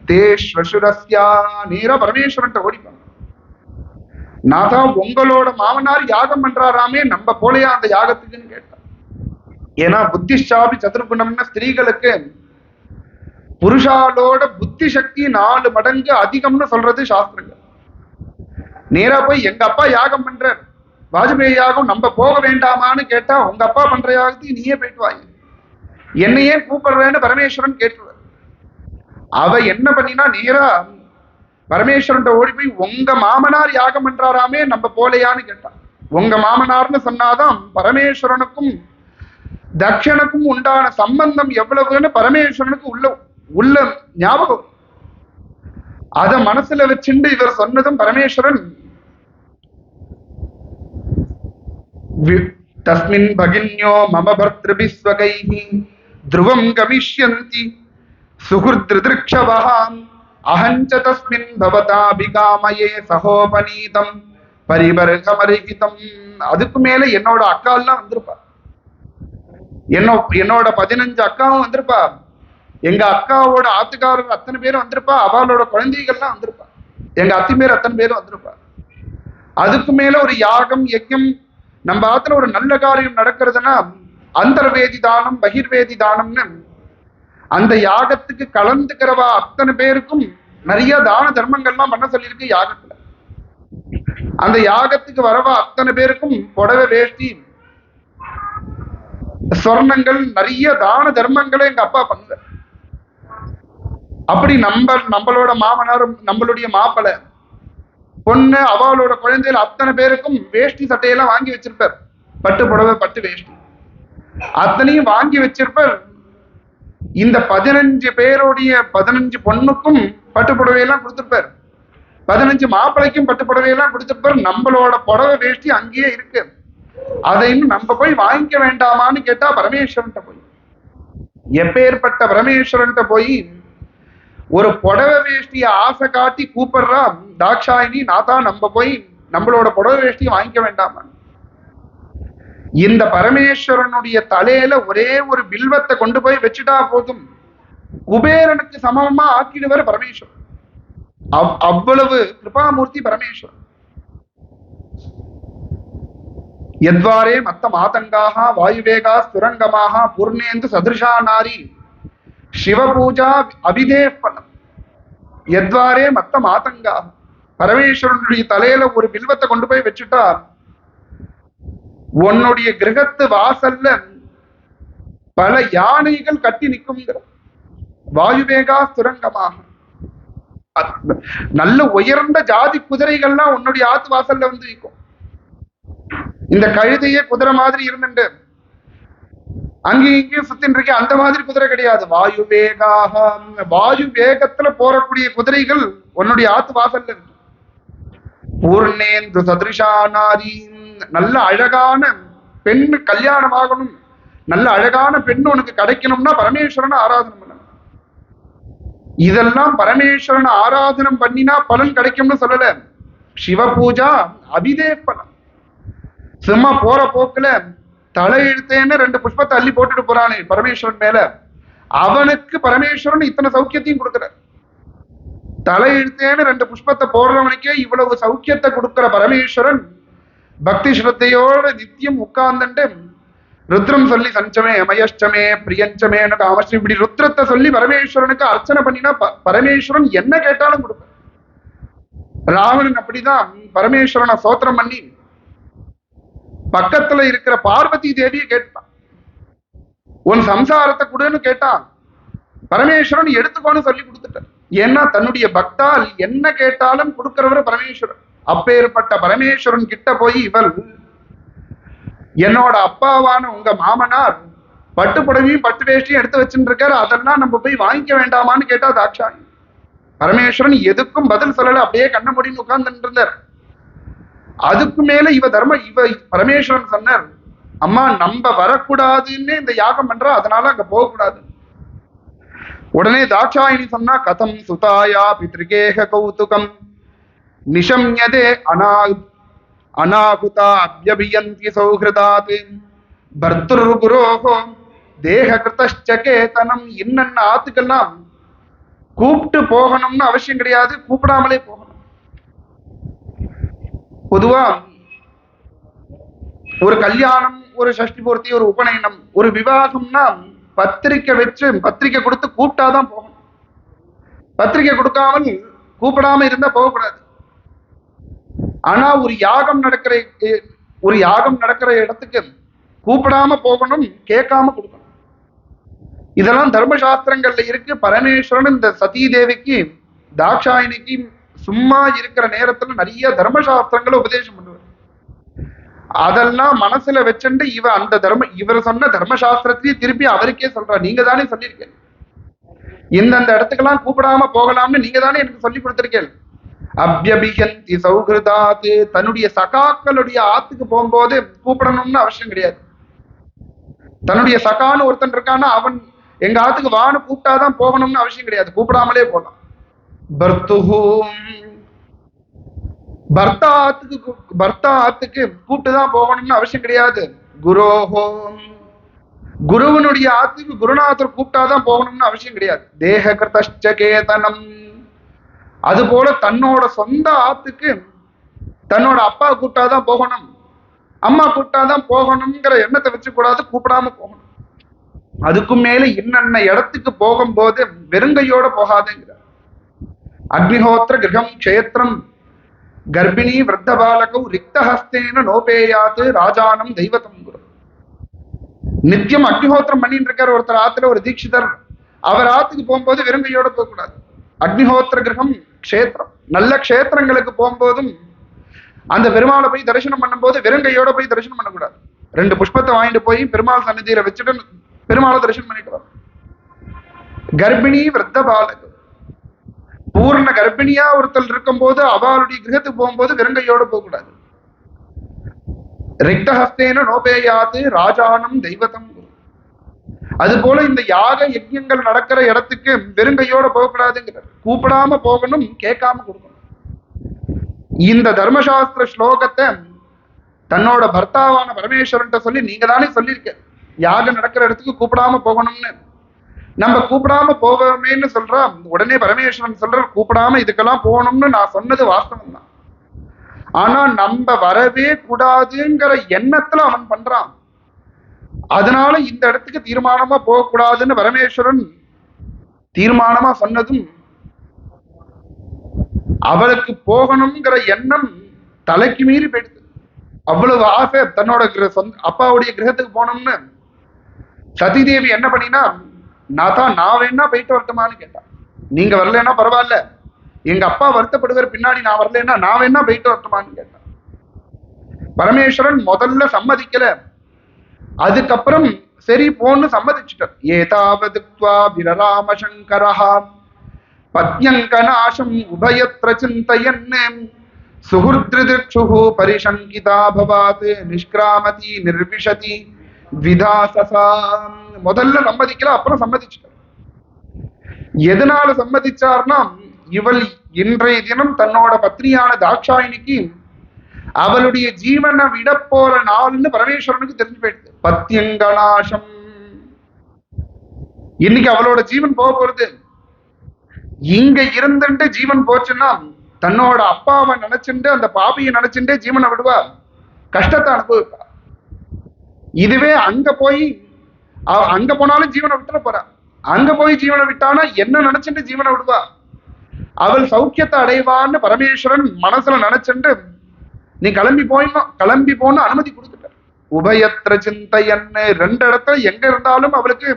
தே ஸ்வசுரஸ்யா. நேரா பரமேஸ்வரன் ஓடிப்பாங்க. நாதா உங்களோட மாமனார் யாகம் பண்றாராமே, நம்ம போலையா அந்த யாகத்துக்குன்னு கேட்டான். ஏன்னா புத்திஷாபி சதுர்குணம்னா ஸ்திரீகளுக்கு புருஷாலோட புத்தி சக்தி 4 மடங்கு அதிகம்னு சொல்றது சாஸ்திரங்கள். நேரா போய் எங்க அப்பா யாகம் பண்ற வாஜ்பேயி யாகம், நம்ம போக வேண்டாமான்னு கேட்டா உங்க அப்பா பண்ற யாகத்துக்கு நீயே போயிட்டு வாங்க, என்னையே கூப்பிடுறேன்னு பரமேஸ்வரன் கேட்டுருவார். அவ என்ன பண்ணினா நேரா பரமேஸ்வரன் ஓடி போய் உங்க மாமனார் யாகம் பண்றாராமே, நம்ம போலையான்னு கேட்டான். உங்க மாமனார்னு சொன்னாதான் பரமேஸ்வரனுக்கும் தக்ஷனுக்கும் உண்டான சம்பந்தம் எவ்வளவுன்னு பரமேஸ்வரனுக்கு உள்ள ஞாபகம். அத மனசுல வச்சுண்டு இவர் சொன்னதும் பரமேஸ்வரன் தஸ்மின் பகின்யோ மம பர்த்ருபிஸ்வகைஹி த்ருவம் கமிஷ்யந்தி சுஹுர்த்ருத்ருக்ஷவஹாம் அஹஞ்ச தஸ்மின் பவதாபிகாமயே சகோபனீதம் பரிபர்கமரிகிதம். அதுக்கு மேல என்னோட அக்கா எல்லாம் வந்திருப்பா, என்னோட 15 அக்காவும் வந்திருப்பா, எங்க அக்காவோட ஆத்துக்காரர் அத்தனை பேரும் வந்திருப்பா, அவளோட குழந்தைகள்லாம் வந்திருப்பா, எங்க அத்திமேர் அத்தனை பேரும் வந்திருப்பா. அதுக்கு மேல ஒரு யாகம் யஜ்ஞம் நம்ம ஆத்துல ஒரு நல்ல காரியம் நடக்கிறதுனா அந்தர்வேதி தானம் பகிர்வேதி தானம்னு அந்த யாகத்துக்கு கலந்துக்கிறவா அத்தனை பேருக்கும் நிறைய தான தர்மங்கள்லாம் பண்ண சொல்லியிருக்கு யாகத்துல. அந்த யாகத்துக்கு வரவா அத்தனை பேருக்கும் புடவை வேஷ்டி சொர்ணங்கள் நிறைய தான தர்மங்களை எங்க அப்பா பண்ண. அப்படி நம்மளோட மாமனாரும் நம்மளுடைய மாப்பிள்ளை பொண்ணு அவளோட குழந்தைகள் அத்தனை பேருக்கும் வேஷ்டி சட்டையெல்லாம் வாங்கி வச்சிருப்பார். பட்டு புடவை பட்டு வேஷ்டி அத்தனையும் வாங்கி வச்சிருப்பார். இந்த 15 பேருடைய 15 பொண்ணுக்கும் பட்டு புடவையெல்லாம் கொடுத்திருப்பார். 15 மாப்பிள்ளைக்கும் பட்டு புடவையெல்லாம் கொடுத்திருப்பார். நம்மளோட புடவை வேஷ்டி அங்கேயே இருக்கு. அதை இன்னும் நம்ம போய் வாங்கிக்க வேண்டாமான்னு கேட்டா பரமேஸ்வரன்ட்ட போய், எப்பேற்பட்ட பரமேஸ்வரன்ட்ட போய் ஒரு புடவை வேஷ்டிய ஆசை காட்டி கூப்பிடுறா தாக்ஷாயினி, நாதா நம்ம போய் நம்மளோட புடவை வேஷ்டியை வாங்கிக்க வேண்டாமா? இந்த பரமேஸ்வரனுடைய தலையில ஒரே ஒரு பில்வத்தை கொண்டு போய் வச்சுட்டா போதும், குபேரனுக்கு சமமா ஆக்கிடுவார் பரமேஸ்வரன். அவ்வளவு கிருபாமூர்த்தி பரமேஸ்வரன். யத்வாரே மத்த மாதங்காக வாயுவேகா சுரங்கமாக பூர்ணேந்து சதிருஷா நாரி சிவபூஜா அபிதேபலம். யத்வாரே மத்த மாதங்கா, பரமேஸ்வரனுடைய தலையில ஒரு பில்வத்தை கொண்டு போய் வச்சுட்டா உன்னுடைய கிரகத்து வாசல்ல பல யானைகள் கட்டி நிற்குங்கிற. வாயுவேகா சுரங்கமாக நல்ல உயர்ந்த ஜாதி குதிரைகள்லாம் உன்னுடைய ஆத்து வாசல்ல வந்து நிற்கும். இந்த கழுதையே குதிரை மாதிரி இருந்துட்டு அங்கேயும் இங்கேயும் சுத்தின் இருக்க அந்த மாதிரி குதிரை கிடையாது. வாயு வேகாக, வாயு வேகத்துல போறக்கூடிய குதிரைகள் உன்னுடைய ஆத்து வாசல்ல இருக்கு. பூர்ணேந்து சதிருஷா நாரி, நல்ல அழகான பெண் கல்யாணம் ஆகணும், நல்ல அழகான பெண் உனக்கு கிடைக்கணும்னா பரமேஸ்வரனை ஆராதனை பண்ணணும். இதெல்லாம் பரமேஸ்வரனை ஆராதனம் பண்ணினா பலன் கிடைக்கும்னு சொல்லல. சிவ பூஜா அபிதேபலம். சும்மா போற போக்குல தலை இழுத்தேன்னு 2 புஷ்பத்தை அள்ளி போட்டுட்டு போறானே பரமேஸ்வரன் மேல, அவனுக்கு பரமேஸ்வரன் இத்தனை சௌக்கியத்தையும் கொடுக்கிறார். தலை இழுத்தேன்னு 2 புஷ்பத்தை போடுறவனுக்கே இவ்வளவு சௌக்கியத்தை கொடுக்கிற பரமேஸ்வரன் பக்தி ஸ்ரத்தையோட நித்தியம் உட்கார்ந்துட்டு ருத்ரம் சொல்லி சஞ்சமே மயஷ்டமே பிரியஞ்சமே காமஸ்ரீ இப்படி ருத்ரத்தை சொல்லி பரமேஸ்வரனுக்கு அர்ச்சனை பண்ணினா பரமேஸ்வரன் என்ன கேட்டாலும் கொடுப்பார். ராவணன் அப்படிதான் பரமேஸ்வரனை சோத்திரம் பண்ணி பக்கத்துல இருக்கிற பார்வதி தேவியை கேட்டான், உன் சம்சாரத்தை கொடுன்னு கேட்டான். பரமேஸ்வரன் எடுத்துக்கோன்னு சொல்லி கொடுத்துட்டார். ஏன்னா தன்னுடைய பக்தால் என்ன கேட்டாலும் கொடுக்கிறவர் பரமேஸ்வரன். அப்பேற்பட்ட பரமேஸ்வரன் கிட்ட போய் இவள், என்னோட அப்பாவான உங்க மாமனார் பட்டு புடவையும் பட்டு வேஷ்டியும் எடுத்து வச்சுட்டு இருக்காரு, அதெல்லாம் நம்ம போய் வாங்கிக்க வேண்டாமான்னு கேட்டா தாக்ஷாயி. பரமேஸ்வரன் எதுக்கும் பதில் சொல்லல, அப்படியே கண்ண முடின்னு உட்கார்ந்துட்டு இருந்தார். அதுக்கு மேல இவ பரமேஸ்வரன் சொன்னார், அம்மா நம்ம வரக்கூடாதுன்னு இந்த யாகம் பண்றா, அதனால அங்க போகக்கூடாது. உடனே தாட்சாயினி சொன்னா, கதம் சுதாயா பித்ருகேக கௌதுகம் நிஷம்யதே அநாகுதா அப்யபியந்தி சௌஹிருதாத் பர்துர் குரோஹோ தேக கிருதச்சகேதனம். என்னென்ன ஆத்துக்கெல்லாம் கூப்பிட்டு போகணும்னு அவசியம் கிடையாது, கூப்பிடாமலே போகணும். பொதுவா ஒரு கல்யாணம், ஒரு சஷ்டி பூர்த்தி, ஒரு உபநயனம், ஒரு விவாகம்னா பத்திரிக்கை வச்சு பத்திரிக்கை கொடுத்து கூப்பிட்டாதான் போகணும். பத்திரிக்கை கொடுக்காமல் கூப்பிடாம இருந்தா போகக்கூடாது. ஆனா ஒரு யாகம் நடக்கிற இடத்துக்கு கூப்பிடாம போகணும், கேட்காம கொடுக்கணும். இதெல்லாம் தர்மசாஸ்திரங்கள்ல இருக்கு. பரமேஸ்வரன் இந்த சதீ தேவிக்கு தாக்ஷாயினிக்கு சும்மா இருக்கிற நேரத்துல நிறைய தர்மசாஸ்திரங்களை உபதேசம் பண்ணுவார். அதெல்லாம் மனசுல வச்சுட்டு இவர் சொன்ன தர்மசாஸ்திரத்தையே திருப்பி அவருக்கே சொல்றா, நீங்க தானே சொல்லியிருக்கேன் இந்தந்த இடத்துக்கெல்லாம் கூப்பிடாம போகலாம்னு, நீங்க தானே எனக்கு சொல்லி கொடுத்திருக்கேன். அப்யபிகந்தி சௌஹிருதாத், தன்னுடைய சகாக்களுடைய ஆத்துக்கு போகும்போது கூப்பிடணும்னு அவசியம் கிடையாது. தன்னுடைய சகான்னு ஒருத்தன் இருக்கான்னா அவன் எங்க ஆத்துக்கு வான்னு கூப்பிட்டாதான் போகணும்னு அவசியம் கிடையாது, கூப்பிடாமலே போகலாம். பர்த்தா ஆத்துக்கு கூப்பிட்டுதான் போகணும்னு அவசியம் கிடையாது. குருவனுடைய ஆத்துக்கு குருநாதர் கூப்பிட்டாதான் போகணும்னு அவசியம் கிடையாது. தேக கிருதச்சகேதனம். அது போல தன்னோட சொந்த ஆத்துக்கு தன்னோட அப்பா கூப்பிட்டாதான் போகணும், அம்மா கூப்பிட்டாதான் போகணுங்கிற எண்ணத்தை வச்சு கூடாது, கூப்பிடாம போகணும். அதுக்கும் மேல என்னென்ன இடத்துக்கு போகும்போது வெறுங்கையோட போகாதுங்கிறார். அக்னிஹோத்திர கிரகம் க்ஷேத்திரம் கர்ப்பிணி விருத்த பாலகம் ரிக்தஹஸ்தேன நோபேயாத்து ராஜானம் தெய்வத்தம். நித்தியம் அக்னிஹோத்திரம் பண்ணிட்டு இருக்கார் ஒருத்தர் ஆத்துல, ஒரு தீட்சிதர். அவர் ஆத்துக்கு போகும்போது வெறுங்கையோட போகக்கூடாது. அக்னிஹோத்திர கிரகம் க்ஷேத்திரம். நல்ல க்ஷேத்திரங்களுக்கு போகும்போதும் அந்த பெருமாளை போய் தரிசனம் பண்ணும்போது வெறுங்கையோட போய் தரிசனம் பண்ணக்கூடாது. 2 புஷ்பத்தை வாங்கிட்டு போய் பெருமாள் சன்னதியில வச்சுட்டு பெருமாளை தரிசனம் பண்ணிட்டு வரும். கர்ப்பிணி விருத்த பாலகு, பூர்ண கர்ப்பிணியா ஒருத்தல் இருக்கும் போது அவளுடைய கிரகத்துக்கு போகும்போது வெறுங்கையோட போகக்கூடாது. ரிக்தஹஸ்தேன நோபேயாது ராஜானம் தெய்வதம். அது போல இந்த யாக யஜ்யங்கள் நடக்கிற இடத்துக்கு வெறுங்கையோட போகக்கூடாதுங்கிறார். கூப்பிடாம போகணும், கேட்காம கொடுக்கணும். இந்த தர்மசாஸ்திர ஸ்லோகத்தை தன்னோட பர்த்தாவான பரமேஸ்வரன் சொல்லி, நீங்க தானே சொல்லியிருக்க யாகம் நடக்கிற இடத்துக்கு கூப்பிடாம போகணும்னு. நம்ம கூப்பிடாம போவோமேன்னு சொல்றா. உடனே பரமேஸ்வரன் சொல்ற, கூப்பிடாம இதுக்கெல்லாம் போகணும்னு நான் சொன்னது வாஸ்தவம் தான். ஆனா நம்ம வரவே கூடாதுங்கிற எண்ணத்துல அவன் பண்றான். அதனால இந்த இடத்துக்கு தீர்மானமா போகக்கூடாதுன்னு பரமேஸ்வரன் தீர்மானமா சொன்னதும் அவளுக்கு போகணுங்கிற எண்ணம் தலைக்கு மீறி போயிடுது. அவ்வளவு ஆசை தன்னோட அப்பாவுடைய கிரகத்துக்கு போகணும்னு. சதிதேவி என்ன பண்ணினா, நான் வேணா போயிட்டு வரட்டுமான்னு கேட்டான். நீங்க வரலன்னா பரவாயில்ல, எங்க அப்பா வருத்தப்படுவார் பின்னாடி, நான் வரலன்னா நான் வேணா போயிட்டு வரட்டுமான்னு கேட்டான். பரமேஸ்வரன் முதல்ல சம்மதிக்கல. அதுக்கப்புறம் சரி போன்னு சம்மதிச்சுட்டார். ஏதாவதுக்வா விரராம சங்கரஹா பத்யங்கநாசம் உபயத்ர சிந்தயன்னே சுஹுத்ருதிக்ஷுஹு பரிசங்கிதா பவாத் நிஷ்கிராமதி நிர்விஷதி விதாசசாம். முதல்ல சம்மதிக்கல, அப்புறம் சம்மதிச்சுட்டார். எதனால சம்மதிச்சார்னா, இவள் இன்றைய தினம் தன்னோட பத்னியான தாக்ஷாயினிக்கு அவளுடைய ஜீவனை விட போற நாள்னு பரமேஸ்வரனுக்கு தெரிஞ்சு போயிடுது. பத்யங்கநாசம், இன்னைக்கு அவளோட ஜீவன் போக போறது. இங்க இருந்துட்டு ஜீவன் போச்சுன்னா தன்னோட அப்பாவை நினைச்சுட்டு அந்த பாபியை நினைச்சுட்டே ஜீவனை விடுவா, கஷ்டத்தை அனுபவிப்பா. இதுவே அங்க போனாலும் ஜீவனை விட்டுற போறா. அங்க போய் ஜீவனை விட்டானா என்ன நினைச்சுட்டு ஜீவனை விடுவா. அவள் சௌக்கியத்தை அடைவான்னு பரமேஸ்வரன் மனசுல நினைச்சுட்டு நீ கிளம்பி போன்னு அனுமதி கொடுத்துட்டார். உபயத்ர சிந்தையன்னு 2 இடத்துல எங்க இருந்தாலும் அவளுக்கு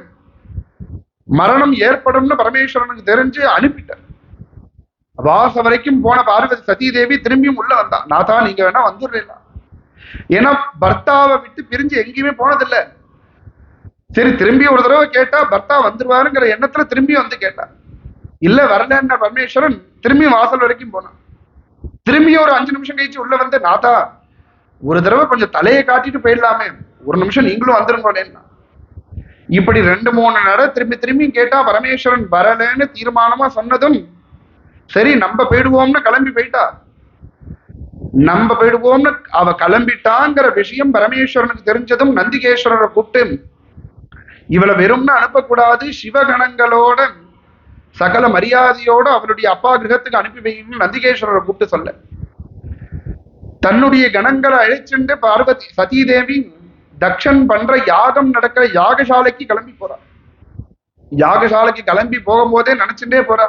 மரணம் ஏற்படும்னு பரமேஸ்வரனுக்கு தெரிஞ்சு அனுப்பிட்டார். வாச வரைக்கும் போன பார்வதி சதீதேவி திரும்பியும் உள்ள வந்தா. நாதா நீங்க வேணா வந்துடுறீங்களா? ஏன்னா பர்த்தாவை விட்டு பிரிஞ்சு எங்கேயுமே போனதில்லை. சரி திரும்பி ஒரு தடவை கேட்டா பர்த்தா வந்துருவாருங்கிற எண்ணத்துல திரும்பி வந்து கேட்டா. இல்ல வரலன்ற பரமேஸ்வரன் திரும்பி வாசல் வரைக்கும் போனான். திரும்பி ஒரு 5 நிமிஷம் கழிச்சு உள்ள வந்து, நாதா ஒரு தடவை கொஞ்சம் தலையை காட்டிட்டு போயிடலாமே, ஒரு நிமிஷம் நீங்களும் வந்துருங்களேன்னா. இப்படி 2-3 நட திரும்பி கேட்டா பரமேஸ்வரன் வரலன்னு தீர்மானமா சொன்னதும் சரி நம்ம போயிடுவோம்னு கிளம்பி போயிட்டா. நம்ம போயிடுவோம்னு அவ கிளம்பிட்டாங்கிற விஷயம் பரமேஸ்வரனுக்கு தெரிஞ்சதும் நந்திகேஸ்வரரை கூப்பிட்டு, இவளை வெறும்னு அனுப்பக்கூடாது, சிவகணங்களோட சகல மரியாதையோட அவளுடைய அப்பா கிரகத்துக்கு அனுப்பி வைக்கணும்னு நந்திகேஸ்வரரை கூப்பிட்டு சொல்ல, தன்னுடைய கணங்களை அழைச்சுட்டு பார்வதி சதீதேவி தக்ஷன் பண்ற யாகம் நடக்கிற யாகசாலைக்கு கிளம்பி போறா. யாகசாலைக்கு கிளம்பி போகும்போதே நினைச்சுட்டே போறா.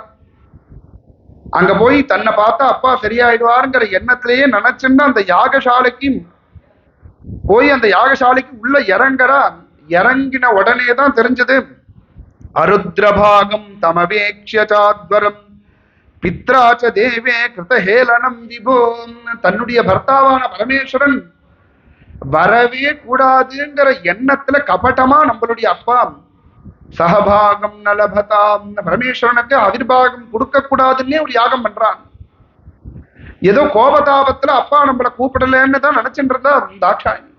அங்க போய் தன்னை பார்த்தா அப்பா சரியாயிடுவாருங்கிற எண்ணத்திலேயே நினைச்சுட்டு அந்த யாகசாலைக்கு போய் அந்த யாகசாலைக்கு உள்ள இறங்குறா. இறங்கின உடனே தான் தெரிஞ்சது, அருத்ரபாகம் தமவேக்ஷாத்வரம் பித்ராச்ச தேவே கிருதஹேலனம் விபோம். தன்னுடைய பர்த்தாவான பரமேஸ்வரன் வரவே கூடாதுங்கிற எண்ணத்துல கபட்டமா நம்மளுடைய அப்பா சகபாகம் நலபதாம் பரமேஸ்வரனுக்கு ஆவிர்வாகம் கொடுக்க கூடாதுன்னே ஒரு யாகம் பண்றான். ஏதோ கோபதாபத்துல அப்பா நம்மளை கூப்பிடலன்னு தான் நினைச்சுட்டு இருந்தா தாட்சாயணி.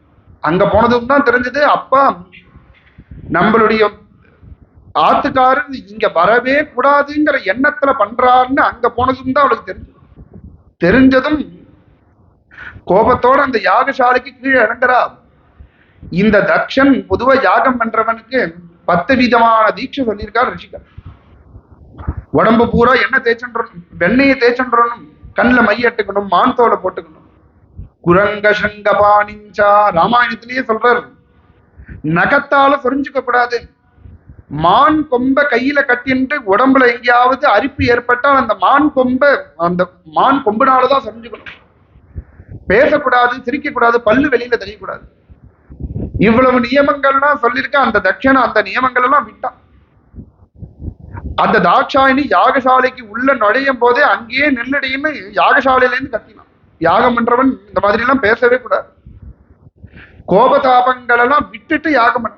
அங்க போனதும் தான் தெரிஞ்சது அப்பா நம்மளுடைய ஆத்துக்காரர் இங்க வரவே கூடாதுங்கிற எண்ணத்துல பண்றாருன்னு அங்க போனதும் தான் அவளுக்கு தெரிஞ்சதும் கோபத்தோட அந்த யாகசாலைக்கு கீழே இறங்குறா. இந்த தக்ஷன் பொதுவா யாகம் பண்றவனுக்கு 10 விதமான தீட்சை சொல்லியிருக்கார் ரிஷிகர். உடம்பு பூரா எண்ணெய் தேய்ச்சன்றணும், வெண்ணையை தேய்ச்சன்றணும், கண்ணில் மையட்டுக்கணும், மான் தோலை போட்டுக்கணும். குரங்க சங்க பாணிஞ்சா ராமாயணத்திலேயே சொல்றாரு, நகத்தால சொரிஞ்சுக்க கூடாது. மான் கொம்ப கையில கட்டின்ட்டு உடம்புல எங்கேயாவது அரிப்பு ஏற்பட்டால் அந்த மான் கொம்புனாலதான் சொரிஞ்சுக்கணும். பேசக்கூடாது, சிரிக்க கூடாது, பல்லு வெளியில தெரியக்கூடாது. இவ்வளவு நியமங்கள்லாம் சொல்லியிருக்க அந்த தட்சணை அந்த நியமங்கள் எல்லாம் விட்டான். அந்த தாட்சாயினி யாகசாலைக்கு உள்ள நுழையும் போதே அங்கேயே நெல்லடின்னு யாகசாலையில இருந்து கத்தினான். யாகம் பண்றவன் இந்த மாதிரி எல்லாம் பேசவே கூடாது, கோபதாபங்கள் எல்லாம் விட்டுட்டு யாகம் பண்ண.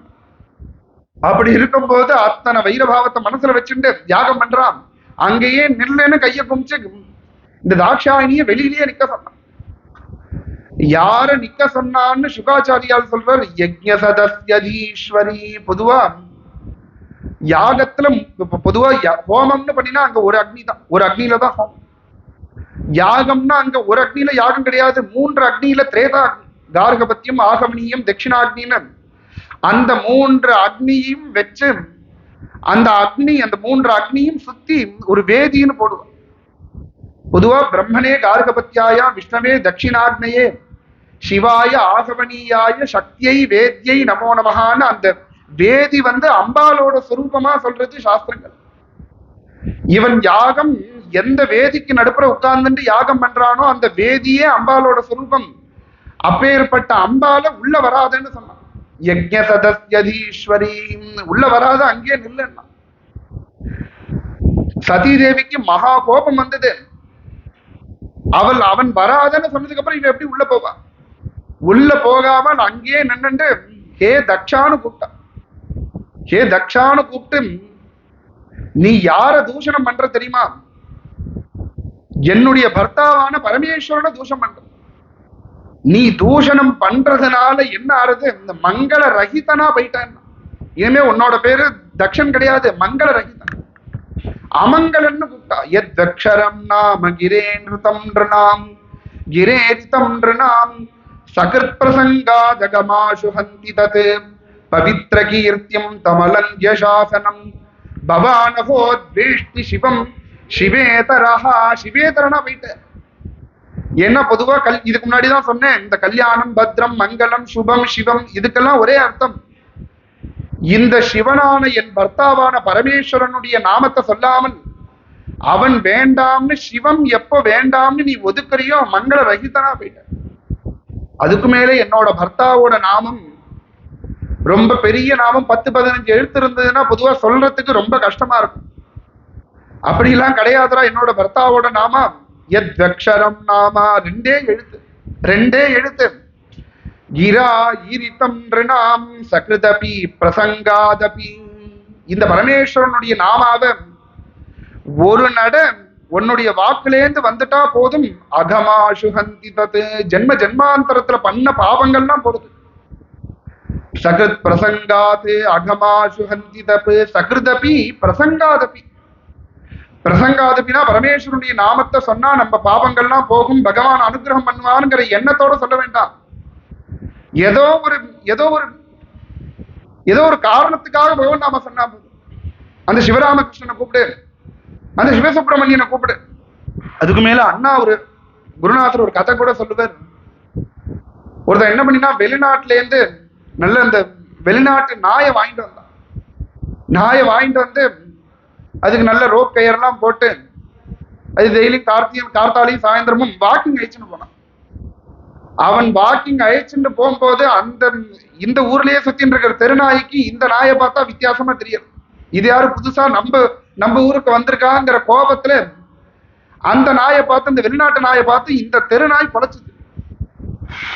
அப்படி இருக்கும்போது அத்தனை வைரபாவத்தை மனசுல வச்சுட்டு யாகம் பண்றான். அங்கேயே நெல்லுன்னு கைய குமிச்சு இந்த தாட்சாயினிய வெளியிலேயே நிக்க சொன்னான். யார நிக்க சொன்னான்னு சுகாச்சாரியால் சொல்றார், யஜ்ஞ சதஸ்யதீஸ்வரி. பொதுவா யாகத்துல பொதுவா ஹோமம்னு பண்ணினா அங்க ஒரு அக்னி தான், ஒரு அக்னியில தான் ஹோமம். யாகம்னா அங்க ஒரு அக்னியில யாகம் கிடையாது, 3 அக்னியில திரேதா அக்னி, கார்கபத்தியம், ஆகமனியம், தட்சிணாக்னின்னு அந்த 3 அக்னியும் வச்சு அந்த அக்னி அந்த 3 அக்னியும் சுத்தி ஒரு வேதின்னு போடுவார். பொதுவா பிரம்மனே கார்கபத்தியாய, விஷ்ணவே தட்சிணாக்னையே, சிவாய ஆகவனீயாய, சக்தியை வேத்யை நமோ நமகான்னு அந்த வேதி அம்பாலோட சுரூபமா சொல்றது சாஸ்திரங்கள். இவன் யாகம் எந்த வேதிக்கு நடுப்புற உட்கார்ந்துட்டு யாகம் பண்றானோ அந்த வேதியே அம்பாலோட சுரூபம். அப்பேற்பட்ட அம்பால உள்ள வராதுன்னு சொன்னான். யஜ்ஞ சதஸ்யதீஸ்வரி, உள்ள வராத அங்கே நில்லுன்னா. சதி தேவிக்கு மகா கோபம் வந்தது. அவன் வராதன்னு சொன்னதுக்கு அப்புறம் இவன் எப்படி உள்ள போவா? உள்ள போகாமல் அங்கேயே நின்னுட்டு ஹே தக்ஷான்னு கூப்பிட்டான். ஹே தக்ஷான்னு கூப்பிட்டு, நீ யார தூஷணம் பண்ற தெரியுமா? என்னுடைய பர்த்தாவான பரமேஸ்வரனை தூஷணம் பண்ற. நீ தூஷணம் பண்றதுனால என்ன ஆறுது? இந்த மங்கள ரஹிதனா போயிட்டான். இனிமே உன்னோட பேரு தக்ஷன் கிடையாது, மங்கள ரஹிதன். அமங்கலன்னு கூப்பிட்டா. எத் தக்ஷரம் நாம கிரேன்ருதம் நிருணாம் கிரேரிதம் நிருணாம் சகிருத் பிரசங்கா ஜகமாஷு ஹந்தி தத் பவித்ர கீர்த்தியம் தமலஞ்ய சாசனம் பவானகோ த்வேஷ்டி சிவம் சிவேதரஹா. சிவேதரனா போயிட்ட. ஏன்னா பொதுவா இதுக்கு முன்னாடிதான் சொன்னேன், இந்த கல்யாணம், பத்ரம், மங்களம், சுபம், சிவம் இதுக்கெல்லாம் ஒரே அர்த்தம். இந்த சிவனான என் பர்த்தாவான பரமேஸ்வரனுடைய நாமத்தை சொல்லாமல் அவன் வேண்டாம்னு, சிவம் எப்ப வேண்டாம்னு நீ ஒதுக்குறியோ மங்கள ரஹிதனா போயிட்ட. அதுக்கு மேலே என்னோட பர்த்தாவோட நாமம் ரொம்ப பெரிய நாமம், 10-15 எழுத்து இருந்ததுன்னா பொதுவா சொல்றதுக்கு ரொம்ப கஷ்டமா இருக்கும். அப்படிலாம் கிடையாதுரா. என்னோட பர்த்தாவோட நாமம் எத் அக்ஷரம் நாமா, 2 எழுத்து, 2 எழுத்து. கிரா ஈரித்தம் நிருணாம் சக்ருதபி பிரசங்காதபி. இந்த பரமேஸ்வரனுடைய நாமாவ ஒரு நட உன்னுடைய வாக்குலேந்து வந்துட்டா போதும். அகமாஷு ஹந்தி தத், ஜென்ம ஜென்மாந்தரத்துல பண்ண பாவங்கள்லாம் போடுது. சகிருத் பிரசங்காத் அகமாஷு ஹந்தி தப், சகிருதபி பிரசங்காதபி. பிரசங்காதபினா பரமேஸ்வரனுடைய நாமத்தை சொன்னா நம்ம பாவங்கள்லாம் போகும், பகவான் அனுகிரகம் பண்ணுவாருங்கிற எண்ணத்தோட சொல்ல வேண்டாம். ஏதோ ஒரு காரணத்துக்காக பகவான் நாம சொன்னா போதும். அந்த சிவராமகிருஷ்ணனை கூப்பிடு, அந்த சிவசுப்பிரமணியனை கூப்பிடு. அதுக்கு மேல அண்ணா ஒரு குருநாதர் ஒரு கதை கூட சொல்லுவார். ஒருத்தர் என்ன பண்ணினா, வெளிநாட்டுல இருந்து நல்ல இந்த வெளிநாட்டு நாயை வாங்கிட்டு வந்தான். நாயை வாங்கிட்டு வந்து அதுக்கு நல்ல ரோப் கயிறெல்லாம் போட்டு அது டெய்லி கார்த்தாலையும் சாயந்தரமும் வாக்கிங் அழிச்சுன்னு போனான். அவன் வாக்கிங் அழிச்சுட்டு போகும்போது இந்த ஊர்லயே சுத்தின்னு இருக்கிற தெருநாய்க்கு இந்த நாயை பார்த்தா வித்தியாசமா தெரியும். இது யாரு புதுசா நம்ம ஊருக்கு வந்திருக்காங்கிற கோபத்துல அந்த நாயை பார்த்து, இந்த வெளிநாட்டு நாயை பார்த்து இந்த தெருநாய்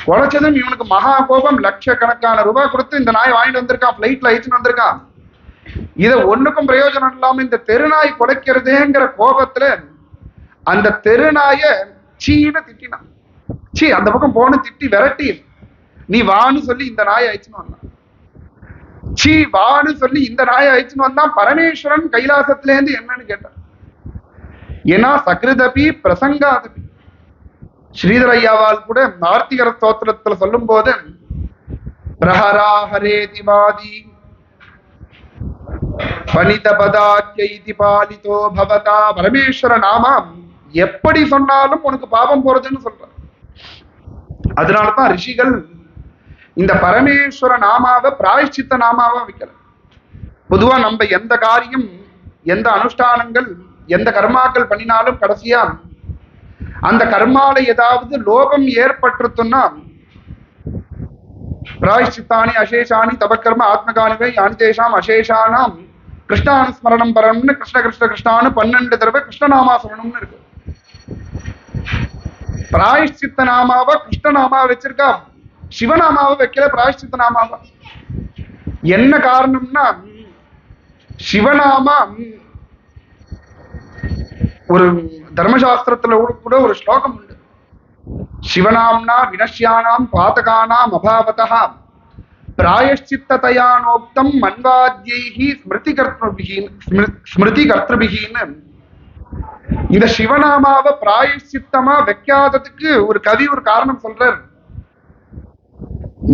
குலைச்சதும் இவனுக்கு மகா கோபம். லட்சக்கணக்கான ரூபாய் கொடுத்து இந்த நாயை வாங்கிட்டு வந்திருக்கான், பிளைட்ல அழிச்சுன்னு வந்திருக்கான். இதை ஒண்ணுக்கும் பிரயோஜனம் இல்லாம இந்த தெருநாய் குலைக்கிறதேங்கிற கோபத்துல அந்த தெருநாய சீன திட்டினான். சீ, அந்த பக்கம் போன திட்டி விரட்டி, நீ வான்னு சொல்லி இந்த நாயை அழிச்சுன்னு வந்தான். சீ, வான்னு சொல்லி இந்த நாயை அழிச்சுன்னு வந்தான். பரமேஸ்வரன் கைலாசத்திலேருந்து என்னன்னு கேட்டான். ஏன்னா சக்ருதபி பிரசங்காதபி. ஸ்ரீதர ஐயாவால் கூட நார்த்திகர ஸ்தோத்திரத்துல சொல்லும் போது பிரஹரா ஹரே திவாதி பனித பதாத்யைதி பாலிதோ பவதா. பரமேஸ்வர நாமம் எப்படி சொன்னாலும் உனக்கு பாவம் போறதுன்னு சொல்ற. அதனாலதான் ரிஷிகள் இந்த பரமேஸ்வர நாமாவை பிராயஷ்சித்த நாமாவா வைக்கல. பொதுவா நம்ம எந்த காரியம், எந்த அனுஷ்டானங்கள், எந்த கர்மாக்கள் பண்ணினாலும் கடைசியா அந்த கர்மால ஏதாவது லோபம் ஏற்பட்டுன்னா பிராயஷ்சித்தானி அசேஷானி தபக்கர்ம ஆத்மகானிவை யானி தேஷாம் அசேஷானாம் கிருஷ்ணானுஸ்மரணம் பரம்னு கிருஷ்ண கிருஷ்ண கிருஷ்ணான்னு 12 தடவை கிருஷ்ணநாமா சொல்லணும்னு இருக்கு. பிராயஷ்சித்த நாமாவா கிருஷ்ணநாமாவை வச்சிருக்கா, சிவநாமாவை வைக்கல, பிராயஷ்சித்த நாமாவா. என்ன காரணம்னா சிவநாமா ஒரு தர்மசாஸ்திரத்துல கூட ஒரு ஸ்லோகம் உண்டு. சிவநாம்னா வினஷ்யானாம் பாதகானாம் அபாவதா பிராயஷ்சித்ததயானோக்தம் மன்வாத்யைஹி ஸ்மிருதி கர்த்திருபிகின்னு. இந்த சிவநாமாவை பிராயஷ்சித்தமா வைக்காததுக்கு ஒரு கவி ஒரு காரணம் சொல்றார்.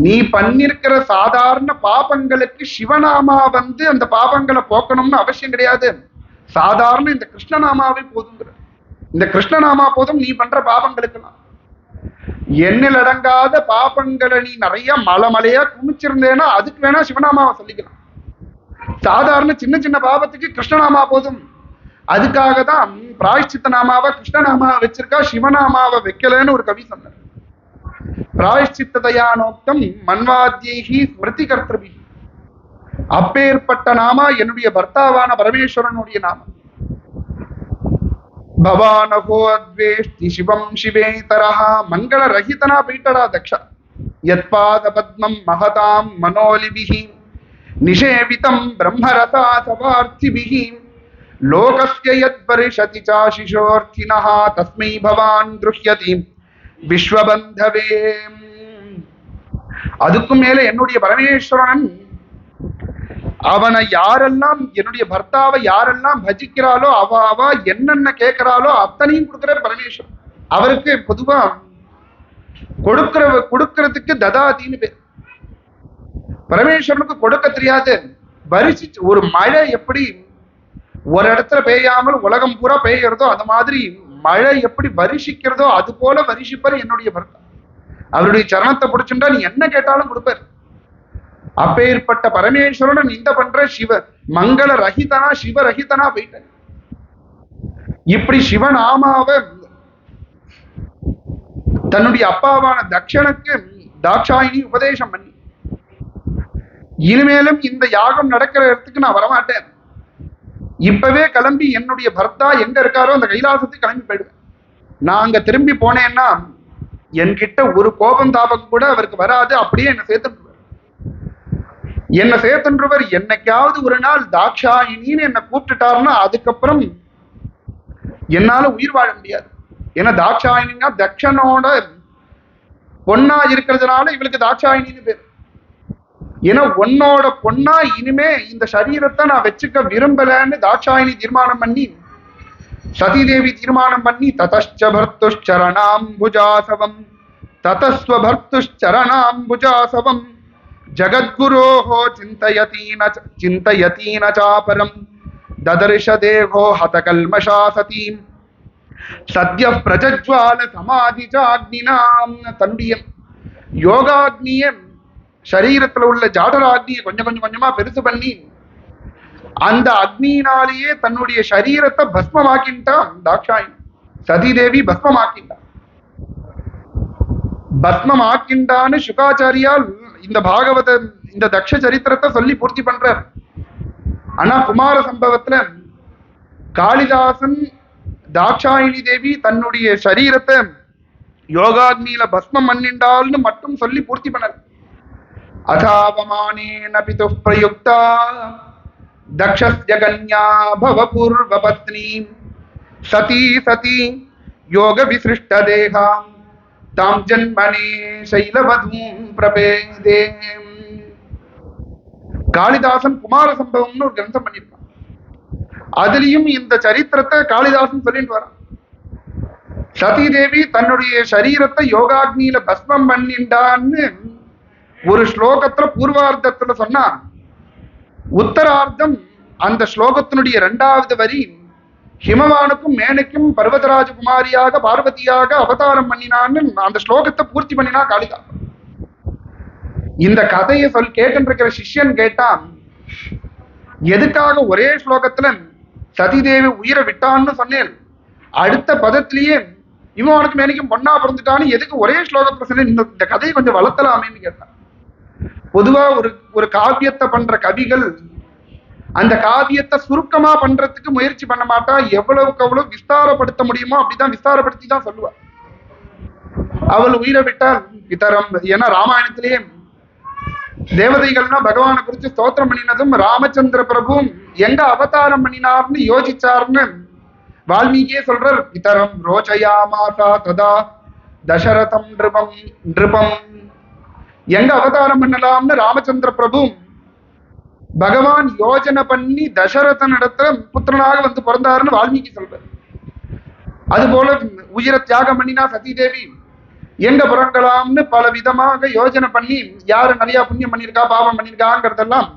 நீ பண்ணிருக்கிற சாதாரண பாபங்களுக்கு சிவநாமா அந்த பாபங்களை போக்கணும்னு அவசியம் கிடையாது. சாதாரண இந்த கிருஷ்ணநாமாவே போதுங்கிற, இந்த கிருஷ்ணநாமா போதும் நீ பண்ற பாபங்களுக்கெல்லாம். எண்ணில் அடங்காத பாபங்களை நீ நிறைய மலையா குமிச்சிருந்தேன்னா அதுக்கு வேணா சிவநாமாவை சொல்லிக்கலாம். சாதாரண சின்ன சின்ன பாபத்துக்கு கிருஷ்ணநாமா போதும். அதுக்காக தான் பிராயஷ்சித்த நாமாவை கிருஷ்ணநாமாவை வச்சிருக்கா, சிவநாமாவை வைக்கலன்னு ஒரு கவி சொன்னார். பிராயஷ்சித்ததயானோக்தம் மன்வாத்யைஹி ஸ்மிருதி கர்த்திருபிஹி. அப்பேற்பட்ட நாமா என்னுடைய பர்த்தாவான பரமேஸ்வரனுடைய நாமம். பவானகோ அத்வேஷ்டி சிவம் சிவேதரஹ. மங்கள ரஹிதனா போயிட்டடா தக்ஷா. யத்பாத பத்மம் மகதாம் மனோலிபிஹி நிஷேவிதம் பிரம்மரசா சவார்த்திபிஹி லோகஸ்ய யத்பரிஷதி சாசிஷோர்த்தினஹ தஸ்மை பவான் துருஹ்யதி விஸ்வபந்தவே. அதுக்கும் மேல என்னுடைய பரமேஸ்வரன் அவனை யாரெல்லாம் என்னுடைய பர்த்தாவை யாரெல்லாம் பஜிக்கிறாளோ அவ என்னென்ன கேட்கிறாளோ அத்தனையும் கொடுக்கிறார் பரமேஸ்வரன். அவருக்கு பொதுவா கொடுக்கறதுக்கு ததாதின்னு பேர். பரமேஸ்வரனுக்கு கொடுக்க தெரியாது. வரிசி ஒரு மழை எப்படி ஒரு இடத்துல பெய்யாமல் உலகம் பூரா பெய்கிறதோ அது மாதிரி மழை எப்படி வருஷிக்கிறதோ அது போல வருஷிப்பார் என்னுடைய பர்த்தா. அவருடைய சரணத்தை பிடிச்சுட்டா நீ என்ன கேட்டாலும் கொடுப்பார். அப்பேற்பட்ட பரமேஸ்வரன் இந்த பண்ற சிவ மங்கள ரஹிதனா சிவரஹிதனா போயிட்ட. இப்படி சிவநாமாவை தன்னுடைய அப்பாவான தக்ஷனுக்கு தாட்சாயினி உபதேசம் பண்ணி, இனிமேலும் இந்த யாகம் நடக்கிற இடத்துக்கு நான் வரமாட்டேன், இப்பவே கிளம்பி என்னுடைய பர்த்தா எங்க இருக்காரோ அந்த கைலாசத்துக்கு கிளம்பி போயிடுவேன். நான் அங்க திரும்பி போனேன்னா என்கிட்ட ஒரு கோபம் தாபம் கூட அவருக்கு வராது. அப்படியே என்ன சேர்த்துன்றவர் என்னைக்காவது ஒரு நாள் தாட்சாயினின்னு என்னை கூப்பிட்டுட்டாருன்னா அதுக்கப்புறம் என்னால உயிர் வாழ முடியாது. ஏன்னா தாட்சாயினா தக்ஷனோட பொண்ணா இருக்கிறதுனால இவளுக்கு தாட்சாயினின்னு பேர். ஏன்னா உன்னோட பொண்ணா இனிமே இந்த சரீரத்தை நான் வச்சுக்க விரும்பலன்னு தாட்சாயினி தீர்மானம் பண்ணி, சதிதேவி தீர்மானம் பண்ணி, ததஸ்ச பர்த்துச்சரணாம்புஜாசவம் ததஸ்வ பர்த்துச்சரணாம்புஜாசவம் ஜகத்குரோஹோ சிந்தயதீன சாபரம் ததர்ஷ தேவோ ஹதகல்மஷா சதீம் சத்ய பிரஜஜ்வால சமாதி சாக்னினாம். தன்னுடைய யோகாக்னிய சரீரத்துல உள்ள ஜாடராக்னியை கொஞ்சம் கொஞ்சமா பெருசு பண்ணி அந்த அக்னியினாலேயே தன்னுடைய சரீரத்தை பஸ்மமாக்கின்ட்டான் தாட்சாயணி. சதிதேவி பஸ்மமாக்கின்றான். பஸ்மமாக்கின்றான்னு சுகாச்சாரியால் இந்த பாகவத இந்த தக்ஷ சரித்திரத்தை சொல்லி பூர்த்தி பண்றார். ஆனா குமார சம்பவத்துல காளிதாசன் தாட்சாயினி தேவி தன்னுடைய சரீரத்தை யோகாக்னியில பஸ்மம் பண்ணிண்டாள்னு மட்டும் சொல்லி பூர்த்தி பண்ணல. அதாபமானேன பிதுः பிரயுக்தா தக்ஷஸ்ய கன்யா பவ பூர்வ பத்னி சதி சதி யோக விசிருஷ்ட தேகாம் தாம் ஜன்மனே சைலவதூம் பிரபேதே. காளிதாசன் குமார சம்பவம்னு ஒரு கிரந்தம் பண்ணியிருக்கான். அதுலயும் இந்த சரித்திரத்தை காளிதாசன் சொல்லிட்டு வரான். சதிதேவி தன்னுடைய சரீரத்தை யோகாக்னியில பஸ்மம் பண்ணிண்டான்னு ஒரு ஸ்லோகத்துல பூர்வார்த்தத்துல சொன்னா, உத்தரார்த்தம் அந்த ஸ்லோகத்தினுடைய 2வது வரி ஹிமவானுக்கும் மேனைக்கும் பர்வதராஜகுமாரியாக பார்வதியாக அவதாரம் பண்ணினான்னு அந்த ஸ்லோகத்தை பூர்த்தி பண்ணினா காளிதாசன். இந்த கதையை கேட்டுருக்கிற சிஷ்யன் கேட்டான், எதுக்காக ஒரே ஸ்லோகத்துல சதிதேவி உயிரை விட்டான்னு சொன்னேன், அடுத்த பதத்திலேயே இவனுக்கு மேனைக்கும் பொண்ணா பிறந்துட்டான்னு எதுக்கு ஒரே ஸ்லோகத்துல சொன்ன, இந்த கதையை கொஞ்சம் வளர்த்தலாமேன்னு கேட்டான். பொதுவா ஒரு காவியத்தை பண்ற கவிகள் அந்த காவியத்தை சுருக்கமா பண்றதுக்கு முயற்சி பண்ண மாட்டா. எவ்வளவுக்கு அவ்வளவு விஸ்தாரப்படுத்த முடியுமோ அப்படிதான் விஸ்தாரப்படுத்தி தான் சொல்லுவா. அவள் உயிரை விட்டால் பிதரம். ஏன்னா ராமாயணத்திலேயே தேவதைகள்னா பகவானை குறிச்சு ஸ்தோத்திரம் பண்ணினதும் ராமச்சந்திர பிரபுவும் எங்க அவதாரம் பண்ணினார்னு யோசிச்சார்னு வால்மீகியே சொல்றார். பிதரம் ரோச்சயாமாசா ததா தசரதம் நிருபம் நிருபம். எங்க அவதாரம் பண்ணலாம்னு ராமச்சந்திர பிரபு பகவான் யோஜனை பண்ணி தசரதன் இடத்துல புத்திரனாக வந்து பிறந்தாருன்னு வால்மீகி சொல்றார். அது போல உயிரை தியாகம் பண்ணினா சதி தேவி எங்க பிறக்கலாம்னு பல விதமாக யோஜனை பண்ணி யாரு நிறைய புண்ணியம் பண்ணியிருக்கா பாவம் பண்ணியிருக்காங்கிறதெல்லாம்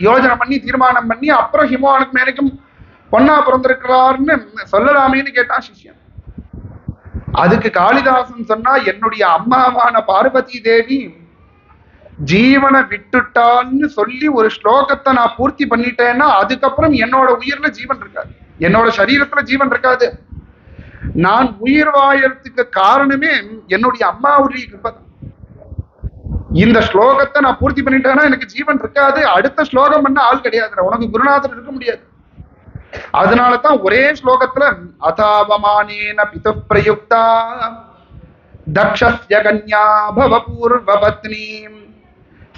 யோஜனை பண்ணி தீர்மானம் பண்ணி அப்புறம் ஹிமவானுக்கு மேலைக்கும் பொண்ணா பிறந்திருக்கிறார்னு சொல்லலாமேன்னு கேட்டான் சிஷ்யன். அதுக்கு காளிதாசன் சொன்னா, என்னுடைய அம்மாவான பார்வதி தேவி ஜீவனை விட்டுட்டான்னு சொல்லி ஒரு ஸ்லோகத்தை நான் பூர்த்தி பண்ணிட்டேன்னா அதுக்கப்புறம் என்னோட உயிர்ல ஜீவன் இருக்காது, என்னோட சரீரத்துல ஜீவன் இருக்காது. நான் உயிர் வாயறதுக்கு காரணமே என்னுடைய அம்மாவுடைய கிருபை. இந்த ஸ்லோகத்தை நான் பூர்த்தி பண்ணிட்டேன்னா எனக்கு ஜீவன் இருக்காது, அடுத்த ஸ்லோகம் பண்ண ஆள் கிடையாது, உனக்கு குருநாதர் இருக்க முடியாது. அதனாலதான் ஒரே ஸ்லோகத்துல அதாவமானேன பிது பிரயுக்தா தக்ஷஸ்ய கன்யா பவ பூர்வ பத்னி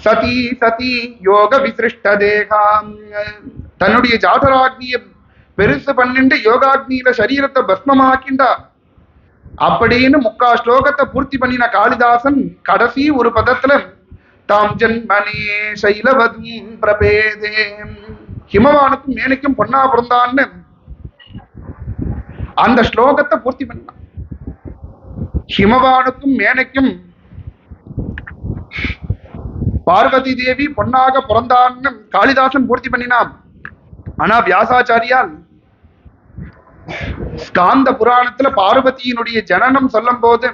சதி சதி யோக விசிருஷ்ட தேகாம். தன்னுடைய ஜாதராக்னிய பெருசு பண்ணிட்டு யோகாக்னியில சரீரத்தை பஸ்மமாக்கிண்டா அப்படின்னு முக்கா ஸ்லோகத்தை பூர்த்தி பண்ணின காளிதாசன் கடைசி ஒரு பதத்துல தாம் ஜன்மனே சைலவதும் பிரபேதே, ஹிமவானுக்கும் மேனைக்கும் பொண்ணா பிறந்தான்னு அந்த ஸ்லோகத்தை பூர்த்தி பண்ணான். ஹிமவானுக்கும் மேனைக்கும் பார்வதி தேவி பொண்ணாக பிறந்தான்னு காளிதாசன் பூர்த்தி பண்ணினான். ஆனா வியாசாச்சாரியால் ஸ்காந்த புராணத்துல பார்வதியினுடைய ஜனனம் சொல்லும் போது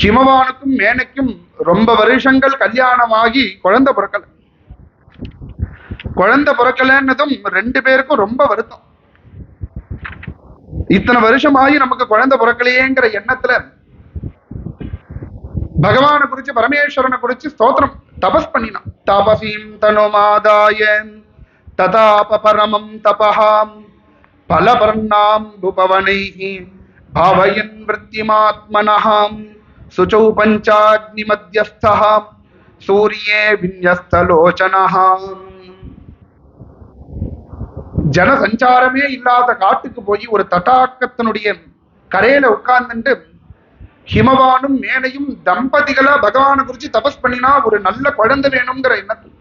ஹிமவானுக்கும் மேனைக்கும் ரொம்ப வருஷங்கள் கல்யாணமாகி குழந்தை பிறக்கல. குழந்தை பிறக்கலன்னதும் ரெண்டு பேருக்கும் ரொம்ப வருத்தம். இத்தனை வருஷமாகி நமக்கு குழந்தை பிறக்கலையேங்கிற எண்ணத்துல பகவானை குறிச்சு பரமேஸ்வரனை குறிச்சு ஸ்தோத்திரம் தபஸ் பண்ணினான். தபசீம் தனுமாதாய ததாப பரமம் தபஹாம் பலபர்ணாம் உபவனைஹி பாவயன் விருத்திமாத்மனஹாம் சுச்சௌ பஞ்சாக்னி மத்யஸ்தஹாம் சூரியே வின்யஸ்தலோச்சனஹாம். ஜனசஞ்சாரமே இல்லாத காட்டுக்கு போய் ஒரு தட்டாக்கத்தினுடைய கரையில உட்கார்ந்துட்டு ஹிமவானும் மேனையும் தம்பதிகளா பகவானை குறிச்சு தபஸ் பண்ணினா ஒரு நல்ல குழந்தை வேணுங்கிற எண்ணத்தில்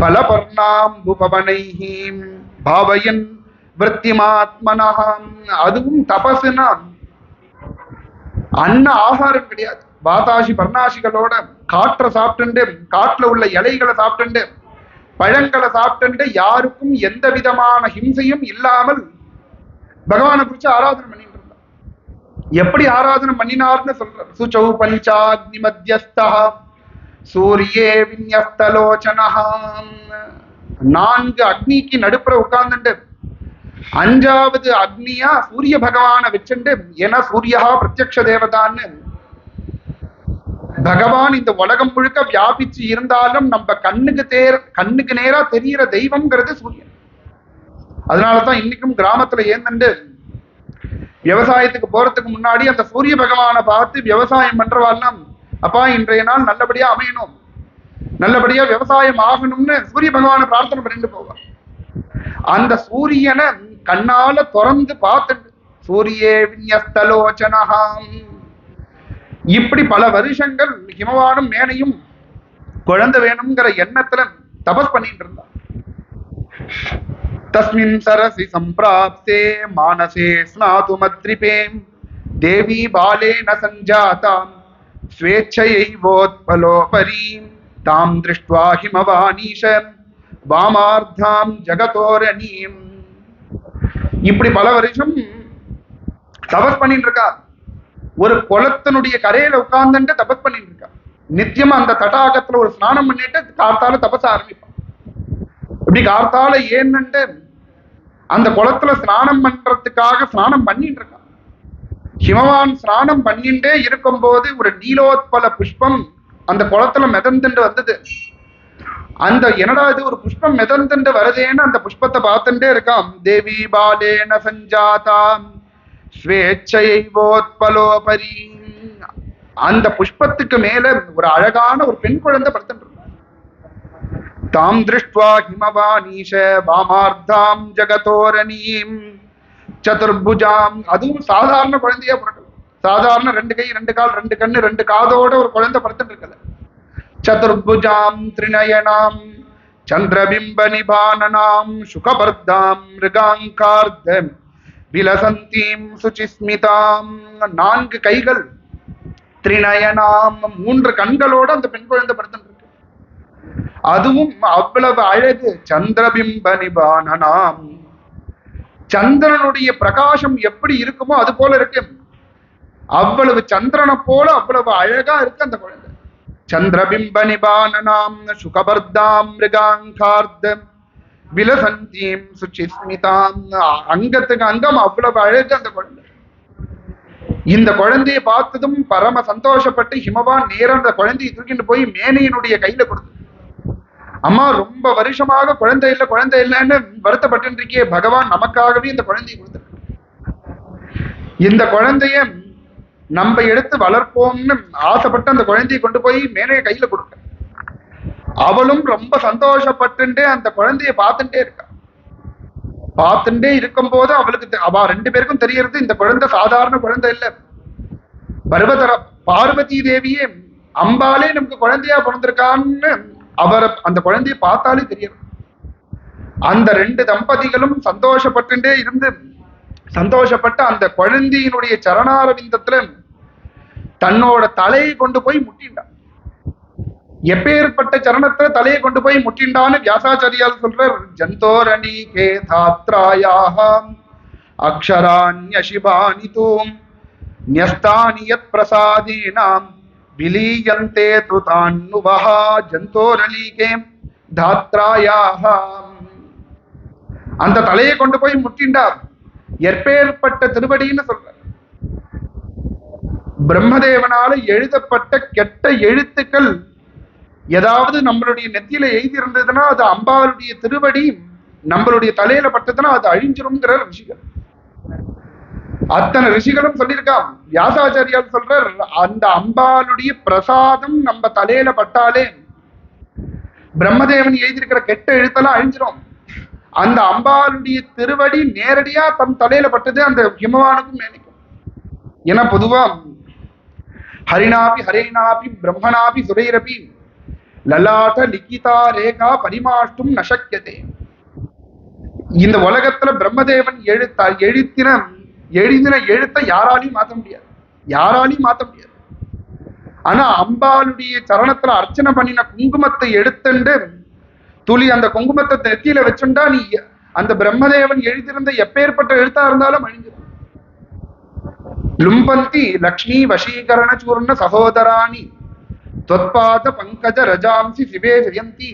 பலபர்ணாம் உபவனைஹீம் பாவயன் விருத்திமாத்மனஹாம். அதுவும் தபசுனா அன்ன ஆகாரம் கிடையாது, வாதாசி பர்ணாசிகளோட காற்றை சாப்பிட்டு காட்டுல உள்ள இலைகளை சாப்பிட்டு பழங்களை சாப்பிட்டு யாருக்கும் எந்த விதமான ஹிம்சையும் இல்லாமல் பகவானை குறிச்சு ஆராதனை பண்ணிட்டு இருந்தார். எப்படி ஆராதனை பண்ணினார்னு சொல்ற. சுச்சௌ பஞ்சாக்னி மத்யஸ்தா சூரியே வின்யஸ்தலோச்சனஹாம். 4 அக்னிக்கு நடுப்புற உட்கார்ந்துட்டு 5வது அக்னியா சூரிய பகவானை வச்சுட்டு, ஏன்னா சூரியா பிரத்யக்ஷ தேவதான்னு பகவான் இந்த உலகம் முழுக்க வியாபிச்சு இருந்தாலும் நம்ம கண்ணுக்கு நேரா தெரிகிற தெய்வம்ங்கிறது சூரியன். அதனாலதான் இன்னைக்கும் கிராமத்துல ஏந்துண்டு விவசாயத்துக்கு போறதுக்கு முன்னாடி அந்த சூரிய பகவானை பார்த்து விவசாயம் பண்றவாள்லாம், அப்பா இன்றைய நாள் நல்லபடியா அமையணும், நல்லபடியா விவசாயம் ஆகணும்னு சூரிய பகவானை பிரார்த்தனை பண்ணிட்டு போவார். அந்த சூரியனை கண்ணால திறந்து பார்த்துட்டு சூரியே வின்யஸ்தலோச்சனஹாம். இப்படி பல வருஷங்கள் ஹிமவானும் மேனையும் குழந்தை வேணுங்கிற எண்ணத்துல தபஸ் பண்ணிட்டு இருந்தான். தஸ்மின் சரசி சம்பிராப்தே மானசே ஸ்நாது மத்ரிபே தேவி பாலேன சஞ்சாதாம் ஸ்வேச்சைவோத்பலோபரீம் தாம் திருஷ்ட்வா ஹிமவானீஷம் வாமார்த்தாம் ஜகதோரணீம். இப்படி பல வருஷம் தபஸ் பண்ணிட்டு இருக்கா. ஒரு குளத்தினுடைய கரையில உட்கார்ந்துட்டு தபஸ் பண்ணிட்டு இருக்கா. நித்தியமா அந்த தடாகத்துல ஒரு ஸ்நானம் பண்ணிட்டு கார்த்தால தபஸ் ஆரம்பிப்பான். இப்படி கார்த்தால ஏன்னுட்டு அந்த குளத்துல ஸ்நானம் பண்றதுக்காக ஸ்நானம் பண்ணிட்டு இருக்கான். ஹிமவான் ஸ்நானம் பண்ணிட்டே இருக்கும் போது ஒரு நீலோத்பல புஷ்பம் அந்த குளத்துல மிதந்துட்டு வந்தது. அந்த என்னடா இது ஒரு புஷ்பம் மிதந்துண்டு வருதேன்னு அந்த புஷ்பத்தை பார்த்துட்டே இருக்கான். தேவி பாலேன சஞ்சாதாம் ஸ்வேச்சைவோத்பலோபரி. அந்த புஷ்பத்துக்கு மேல ஒரு அழகான ஒரு பெண் குழந்தை படுத்துட்டு இருக்கா. தாம் திருஷ்டுவா ஹிமவானீஷ வாமார்த்தாம் ஜகதோரணீம் சதுர்புஜாம். அதுவும் சாதாரண குழந்தையா பிறக்கல. சாதாரண 2 கை 2 கால் 2 கண்ணு 2 காதோட ஒரு குழந்தை படுத்துட்டு இருக்கல. சதுர்புஜாம் திரிநயனாம் சந்திரபிம்ப நிபானனாம் சுகபர்தாம் மிருகாங்கார்த்தம் விலசந்தீம் சுச்சிஸ்மிதாம். 4 கைகள், திரிநயனாம் 3 கண்களோட அந்த பெண் குழந்தை படுத்துட்டு இருக்கு. அதுவும் அவ்வளவு அழகு. சந்திரபிம்ப நிபானனாம், சந்திரனுடைய பிரகாசம் எப்படி இருக்குமோ அது போல இருக்கு. அவ்வளவு சந்திரனை போல அவ்வளவு அழகா இருக்கு அந்த குழந்தை. சந்திரபிம்ப நிபானனாம் சுகபர்தாம் மிருகாங்கார்த்தம் விலசந்தீம் சுச்சிஸ்மிதாம். அங்கத்துக்கு அங்கம் அவ்வளவு அழகு அந்த குழந்தை. இந்த குழந்தையை பார்த்ததும் பரம சந்தோஷப்பட்டு ஹிமவான் நேரம் அந்த குழந்தையை தூக்கிட்டு போய் மேனையினுடைய கையில கொடுத்து, அம்மா ரொம்ப வருஷமாக குழந்தை இல்லைன்னு வருத்தப்பட்டு இருக்கியே, பகவான் நமக்காகவே இந்த குழந்தையை கொடுத்துருக்கு. இந்த குழந்தைய நம்ம எடுத்து வளர்ப்போம்னு ஆசைப்பட்டு அந்த குழந்தையை கொண்டு போய் மேனைய கையில கொடுக்க, அவளும் ரொம்ப சந்தோஷப்பட்டுட்டே அந்த குழந்தைய பார்த்துட்டே இருக்கா. பார்த்துட்டே இருக்கும் போது அவளுக்கு அவ 2 பேருக்கும் தெரியறது இந்த குழந்தை சாதாரண குழந்தை இல்ல. பர்வதர பார்வதி தேவியே அம்பாலே நமக்கு குழந்தையா பிறந்திருக்கான்னு அவர் அந்த குழந்தைய பார்த்தாலே தெரியும். அந்த 2 தம்பதிகளும் சந்தோஷப்பட்டுட்டே இருந்து சந்தோஷப்பட்டு அந்த குழந்தையினுடைய சரணாரவிந்தத்துல தன்னோட தலையை கொண்டு போய் முட்டிண்டான். எப்பேற்பட்ட சரணத்துல தலையை கொண்டு போய் முட்டிண்டான்னு வியாசாச்சாரியால் சொல்றார். ஜந்தோரணி கே தாத்ராயாஹம் அக்ஷராண்யசிபானி தூம் ன்யஸ்தானி யத் பிரசாதீனாம் விலீயந்தே துதான்னுவஹா ஜந்தோரணி கே தாத்ராயாஹம். அந்த தலையை கொண்டு போய் முட்டிண்டார். எப்பேற்பட்ட திருவடின்னு சொல்றார். பிரம்மதேவனால எழுதப்பட்ட கெட்ட எழுத்துக்கள் ஏதாவது நம்மளுடைய நெத்தியில எழுதி இருந்ததுன்னா அது அம்பாளுடைய திருவடி நம்மளுடைய தலையில பட்டதுன்னா அது அழிஞ்சிரும்ங்கிற ரிஷிகள். அத்தனை ரிஷிகளும் சொல்லியிருக்கான். வியாசாச்சாரியால் சொல்றார், அந்த அம்பாளுடைய பிரசாதம் நம்ம தலையில பட்டாலே பிரம்மதேவன் எழுதியிருக்கிற கெட்ட எழுத்தெல்லாம் அழிஞ்சிரும். அந்த அம்பாளுடைய திருவடி நேரடியா தன் தலையில பட்டது அந்த ஹிமவானுக்கும் மேனிக்கும். ஏன்னா பொதுவா ஹரிணாபி ஹரேனாபி பிரம்மனாபி சுரைரபி லலாட்ட லிகிதா ரேகா பரிமாஷ்டும் நசக்கியதே. இந்த உலகத்துல பிரம்மதேவன் எழுதின எழுத்தை யாராலையும் மாற்ற முடியாது, யாராலையும் மாற்ற முடியாது. ஆனா அம்பாளுடைய சரணத்துல அர்ச்சனை பண்ணின குங்குமத்தை எடுத்துண்டு துளி அந்த குங்குமத்தை நெத்தியில வச்சுண்டா நீ அந்த பிரம்மதேவன் எழுதியிருந்த எப்பேற்பட்ட எழுத்தா இருந்தாலும் அழிஞ்சிடும். லும்பந்தி லக்ஷ்மி வசீகரண சூர்ண சகோதராணி त्वत्पाद पंकज रजांसि शिवे जयन्ति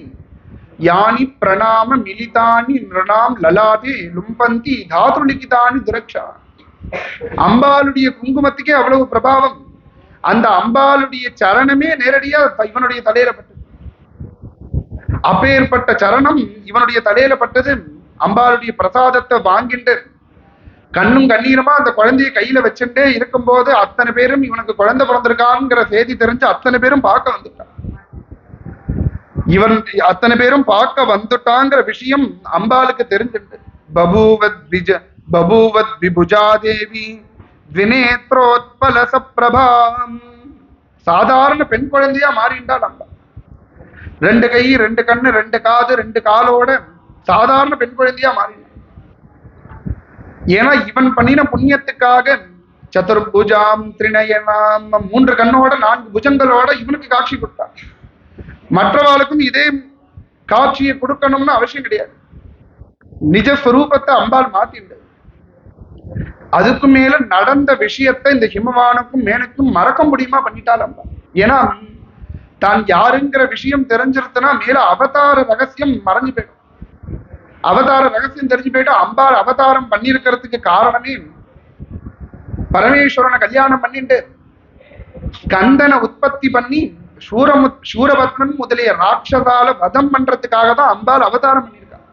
यानि प्रणाम मिलितानि नृणाम ललाटे लुम्पन्ति धातुलिखितानि दुरक्षा. அம்பாளுடைய குங்குமத்துக்கே அவ்வளவு பிரபாவம். அந்த அம்பாளுடைய சரணமே நேரடியா இவனுடைய தலையில பட்டது. அப்பேற்பட்ட சரணம் இவனுடைய தலையில பட்டது. அம்பாளுடைய பிரசாதத்தை வாங்கிட்டு கண்ணும் கண்ணீருமா அந்த குழந்தைய கையில வச்சுட்டே இருக்கும் போது அத்தனை பேரும் இவனுக்கு குழந்தை பிறந்திருக்காங்கிற செய்தி தெரிஞ்சு அத்தனை பேரும் பார்க்க வந்துட்டான். இவன் அத்தனை பேரும் பார்க்க வந்துட்டாங்கிற விஷயம் அம்பாளுக்கு தெரிஞ்சுட்டு பபூவத் விபுஜாதேவி வினேத்ரோத்பல சப்ரபாம். சாதாரண பெண் குழந்தையா மாறிண்டாள் அம்பா. 2 கை 2 கண்ணு 2 காது 2 காலோட சாதாரண பெண் குழந்தையா மாறினான். ஏன்னா இவன் பண்ணின புண்ணியத்துக்காக சதுர்புஜாம் திரிநயனாம் 3 கண்ணோட 4 புஜங்களோட இவனுக்கு காட்சி கொடுத்தான். மற்றவாளுக்கும் இதே காட்சியை கொடுக்கணும்னு அவசியம் கிடையாது. நிஜஸ்வரூபத்தை அம்பாள் மாத்திண்டு அதுக்கு மேல நடந்த விஷயத்தை இந்த ஹிமவானுக்கும் மேனுக்கும் மறக்க முடியுமா பண்ணிட்டாள் அம்பாள். ஏன்னா தான் யாருங்கிற விஷயம் தெரிஞ்சிருச்சுன்னா மேல அவதார ரகசியம் மறைஞ்சு போயிடும். அவதார ரகசியம் தெரிஞ்சு போயிட்டு அம்பாள் அவதாரம் பண்ணிருக்கிறதுக்கு காரணமே பரமேஸ்வரனை கல்யாணம் பண்ணிட்டு கந்தனை உற்பத்தி பண்ணி சூரபத்மன் முதலிய ராட்சசால வதம் பண்றதுக்காக தான் அம்பாள் அவதாரம் பண்ணியிருக்காங்க.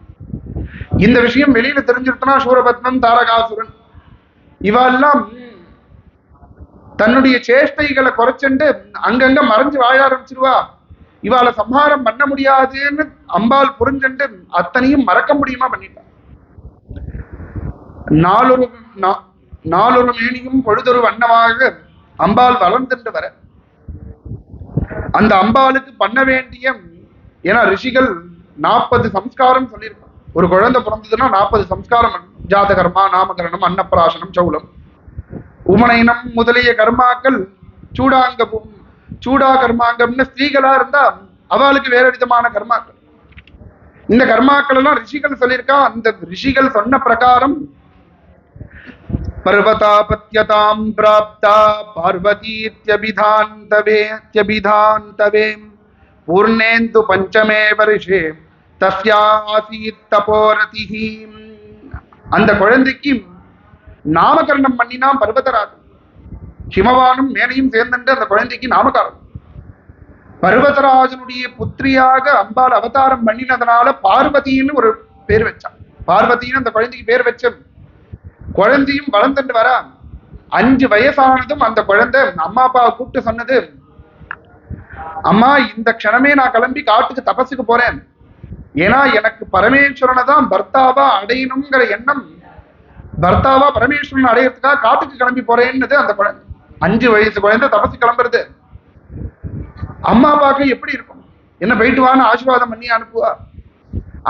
இந்த விஷயம் வெளியில தெரிஞ்சிருத்தனா சூரபத்மன், தாரகாசுரன் இவெல்லாம் தன்னுடைய சேஷ்டைகளை குறைச்சுண்டு அங்கங்க மறைஞ்சு வாழ ஆரம்பிச்சிருவா. இவாளை சம்ஹாரம் பண்ண முடியாதுன்னு அம்பாள் புரிஞ்சுண்டு அத்தனையும் மறக்க முடியுமா பண்ணிட்டான். நாளொரு மேனியும் பொழுதொரு வண்ணமாக அம்பாள் வளர்ந்துட்டு வர அந்த அம்பாளுக்கு பண்ண வேண்டிய, ஏன்னா ரிஷிகள் 40 சம்ஸ்காரம் சொல்லியிருக்காங்க. ஒரு குழந்தை பிறந்ததுன்னா 40 சம்ஸ்காரம், ஜாதகர்மா, நாமகரணம், அன்னப்பிராசனம், சௌலம், உமனைனம் முதலிய கர்மாக்கள். சூடா கர்மாங்கம்னு ஸ்திரீகளா இருந்தா அவளுக்கு வேற விதமான கர்மாக்கள். இந்த கர்மாக்கள் எல்லாம் ரிஷிகள் சொல்லியிருக்கா. அந்த ரிஷிகள் சொன்ன பிரகாரம் பர்வதாபத்யதாம் பிராப்தா பார்வதீத்யபிதாந்தவே பூர்ணேந்து பஞ்சமே வருஷே தஸ்யாசீத் தபோரதிஹி. அந்த குழந்தைக்கு நாமகரணம் பண்ணினான் பர்வதராஜன். ஹிமவானும் மேனையும் சேர்ந்து அந்த குழந்தைக்கு நாமகரணம். பர்வதராஜனுடைய புத்திரியாக அம்பாள் அவதாரம் பண்ணினதுனால பார்வதின்னு ஒரு பேர் வச்சான். பார்வதின்னு அந்த குழந்தைக்கு பேர் வச்ச. குழந்தையும் வளர்ந்துட்டு வர 5 வயசானதும் அந்த குழந்தை அம்மா அப்பாவை கூப்பிட்டு சொன்னது, அம்மா இந்த க்ஷணமே நான் கிளம்பி காட்டுக்கு தபஸுக்கு போறேன். ஏன்னா எனக்கு பரமேஸ்வரனை தான் பர்த்தாவா அடையணுங்கிற எண்ணம். பர்த்தாவா பரமேஸ்வரன் அடையறதுக்காக காட்டுக்கு கிளம்பி போறேன்னு அந்த குழந்தை. 5 வயசு குழந்தை தபசு கிளம்புறது. அம்மா அப்பாவுக்கு எப்படி இருக்கும்? என்ன போயிட்டு வான்னு ஆசீர்வாதம் பண்ணி அனுப்புவா.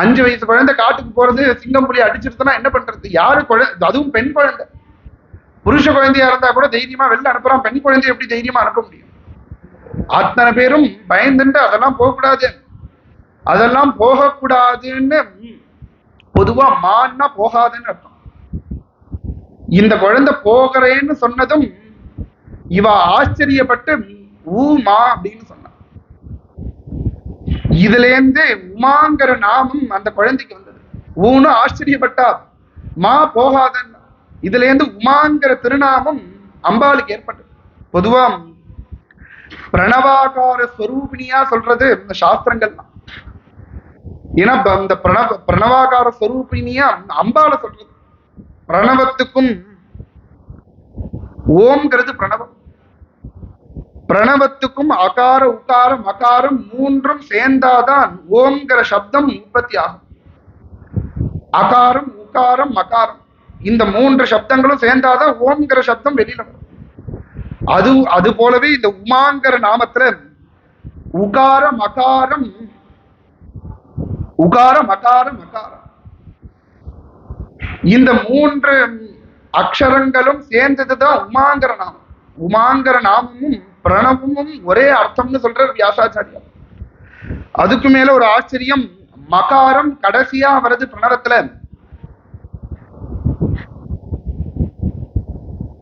5 வயசு குழந்தை காட்டுக்கு போறது, சிங்கம் புலி அடிச்சிருச்சுன்னா என்ன பண்றது? யாரு குழந்தை, அதுவும் பெண் குழந்தை. புருஷ குழந்தையா இருந்தா கூட தைரியமா வெளில அனுப்புறான், பெண் குழந்தைய எப்படி தைரியமா அனுப்ப முடியும்? அத்தனை பேரும் பயந்துட்டு அதெல்லாம் போகக்கூடாது, அதெல்லாம் போகக்கூடாதுன்னு பொதுவா மான்னா போகாதுன்னு அர்த்தம். இந்த குழந்தை போகிறேன்னு சொன்னதும் இவ ஆச்சரியப்பட்டு ஊமா அப்படின்னு சொன்னான். இதுல இருந்து உமாங்கிற நாமம் அந்த குழந்தைக்கு வந்தது. ஊன்னு ஆச்சரியப்பட்டா, மா போகாதன்னு. இதுல இருந்து உமாங்கிற திருநாமம் அம்பாளுக்கு ஏற்பட்டது. பொதுவா பிரணவாகார ஸ்வரூபிணியா சொல்றது இந்த சாஸ்திரங்கள் தான். ஏன்னா இந்த பிரணவாகார ஸ்வரூபிணியா அம்பாளை சொல்றது. பிரணவத்துக்கும் ஓம்ங்கிறது பிரணவம், பிரணவத்துக்கும் அகார உகாரம் மகாரம் 3ம் சேர்ந்தாதான் ஓம்ங்கிற சப்தம் உற்பத்தி ஆகும். அகாரம் உகாரம் மகாரம் இந்த 3 சப்தங்களும் சேர்ந்தாதான் ஓம்ங்கிற சப்தம் வெளியில வரும். அது போலவே இந்த உமாங்கிற நாமத்துல உகாரம் அகாரம் மகாரம் இந்த 3 அக்ஷரங்களும் சேர்ந்ததுதான் உமாங்கிற நாமம். உமாங்கிற நாமமும் பிரணவமும் ஒரே அர்த்தம்னு சொல்ற வியாசாச்சாரியா. அதுக்கு மேல ஒரு ஆச்சரியம், மகாரம் கடைசியா வருது பிரணவத்துல,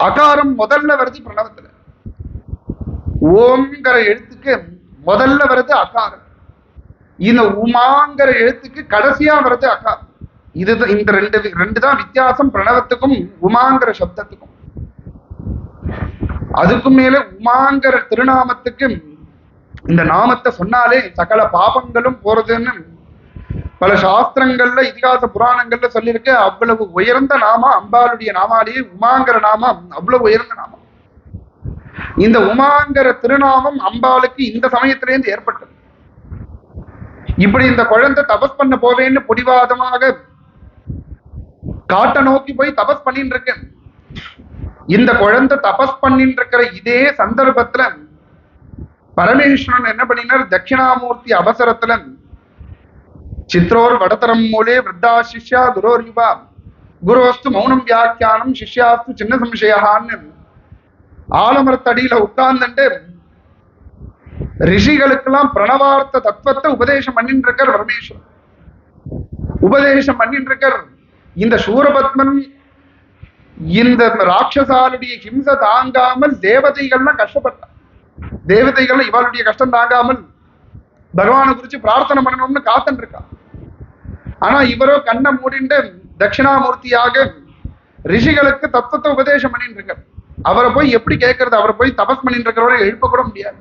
அகாரம் முதல்ல வருது பிரணவத்துல. ஓம்ங்கிற எழுத்துக்கு முதல்ல வருது அகாரம், இந்த உமாங்கிற எழுத்துக்கு கடைசியா வருது அகாரம். இதுதான் இந்த ரெண்டு தான் வித்தியாசம் பிரணவத்துக்கும் உமாங்கிற சப்தத்துக்கும். அதுக்கு மேல உமாங்கிற திருநாமத்துக்கு இந்த நாமத்தை சொன்னாலே சகல பாபங்களும் போறதுன்னு பல சாஸ்திரங்கள்ல இதிகாச புராணங்கள்ல சொல்லியிருக்கு. அவ்வளவு உயர்ந்த நாமம் அம்பாளுடைய நாமாலேயே உமாங்கிற நாமம் அவ்வளவு உயர்ந்த நாமம். இந்த உமாங்கிற திருநாமம் அம்பாளுக்கு இந்த சமயத்திலேருந்து ஏற்பட்டது. இப்படி இந்த குழந்தை தபஸ் பண்ண போவேன்னு பிடிவாதமாக காட்டை நோக்கி போய் தபஸ் பண்ணிட்டு இருக்கேன். இந்த குழந்தை தபஸ் பண்ணிட்டு இருக்கிற இதே சந்தர்ப்பத்துல பரமேஸ்வரன் என்ன பண்ணினார், தட்சிணாமூர்த்தி அவசரத்துல சித்ரோர் வடதரம் மூலே விருத்தா சிஷ்யா குரோர் யுவா குரோஸ்து மௌனம் வியாக்கியானம் சிஷ்யாஸ்து சின்ன சம்சயான்னு ஆலமரத்தடியில உட்கார்ந்துட்டு ரிஷிகளுக்கெல்லாம் பிரணவார்த்த தத்துவத்தை உபதேசம் பண்ணிட்டு இருக்கார் பரமேஸ்வரன். உபதேசம் பண்ணிட்டு இருக்கார். இந்த சூரபத்மன் இந்த ராட்சசாலுடைய ஹிம்சை தாங்காமல் தேவதைகள்லாம் கஷ்டப்பட்டான். தேவதைகள் இவளுடைய கஷ்டம் தாங்காமல் பகவானை குறிச்சு பிரார்த்தனை பண்ணணும்னு காத்துட்டு இருக்கா. ஆனா இவரோ கண்ணை மூடிண்டு தட்சிணாமூர்த்தியாக ரிஷிகளுக்கு தத்துவத்தை உபதேசம் பண்ணிட்டு இருக்கார். அவரை போய் எப்படி கேட்கறது? அவரை போய் தபஸ் பண்ணிட்டு இருக்கிறவரை எழுப்ப கூட முடியாது.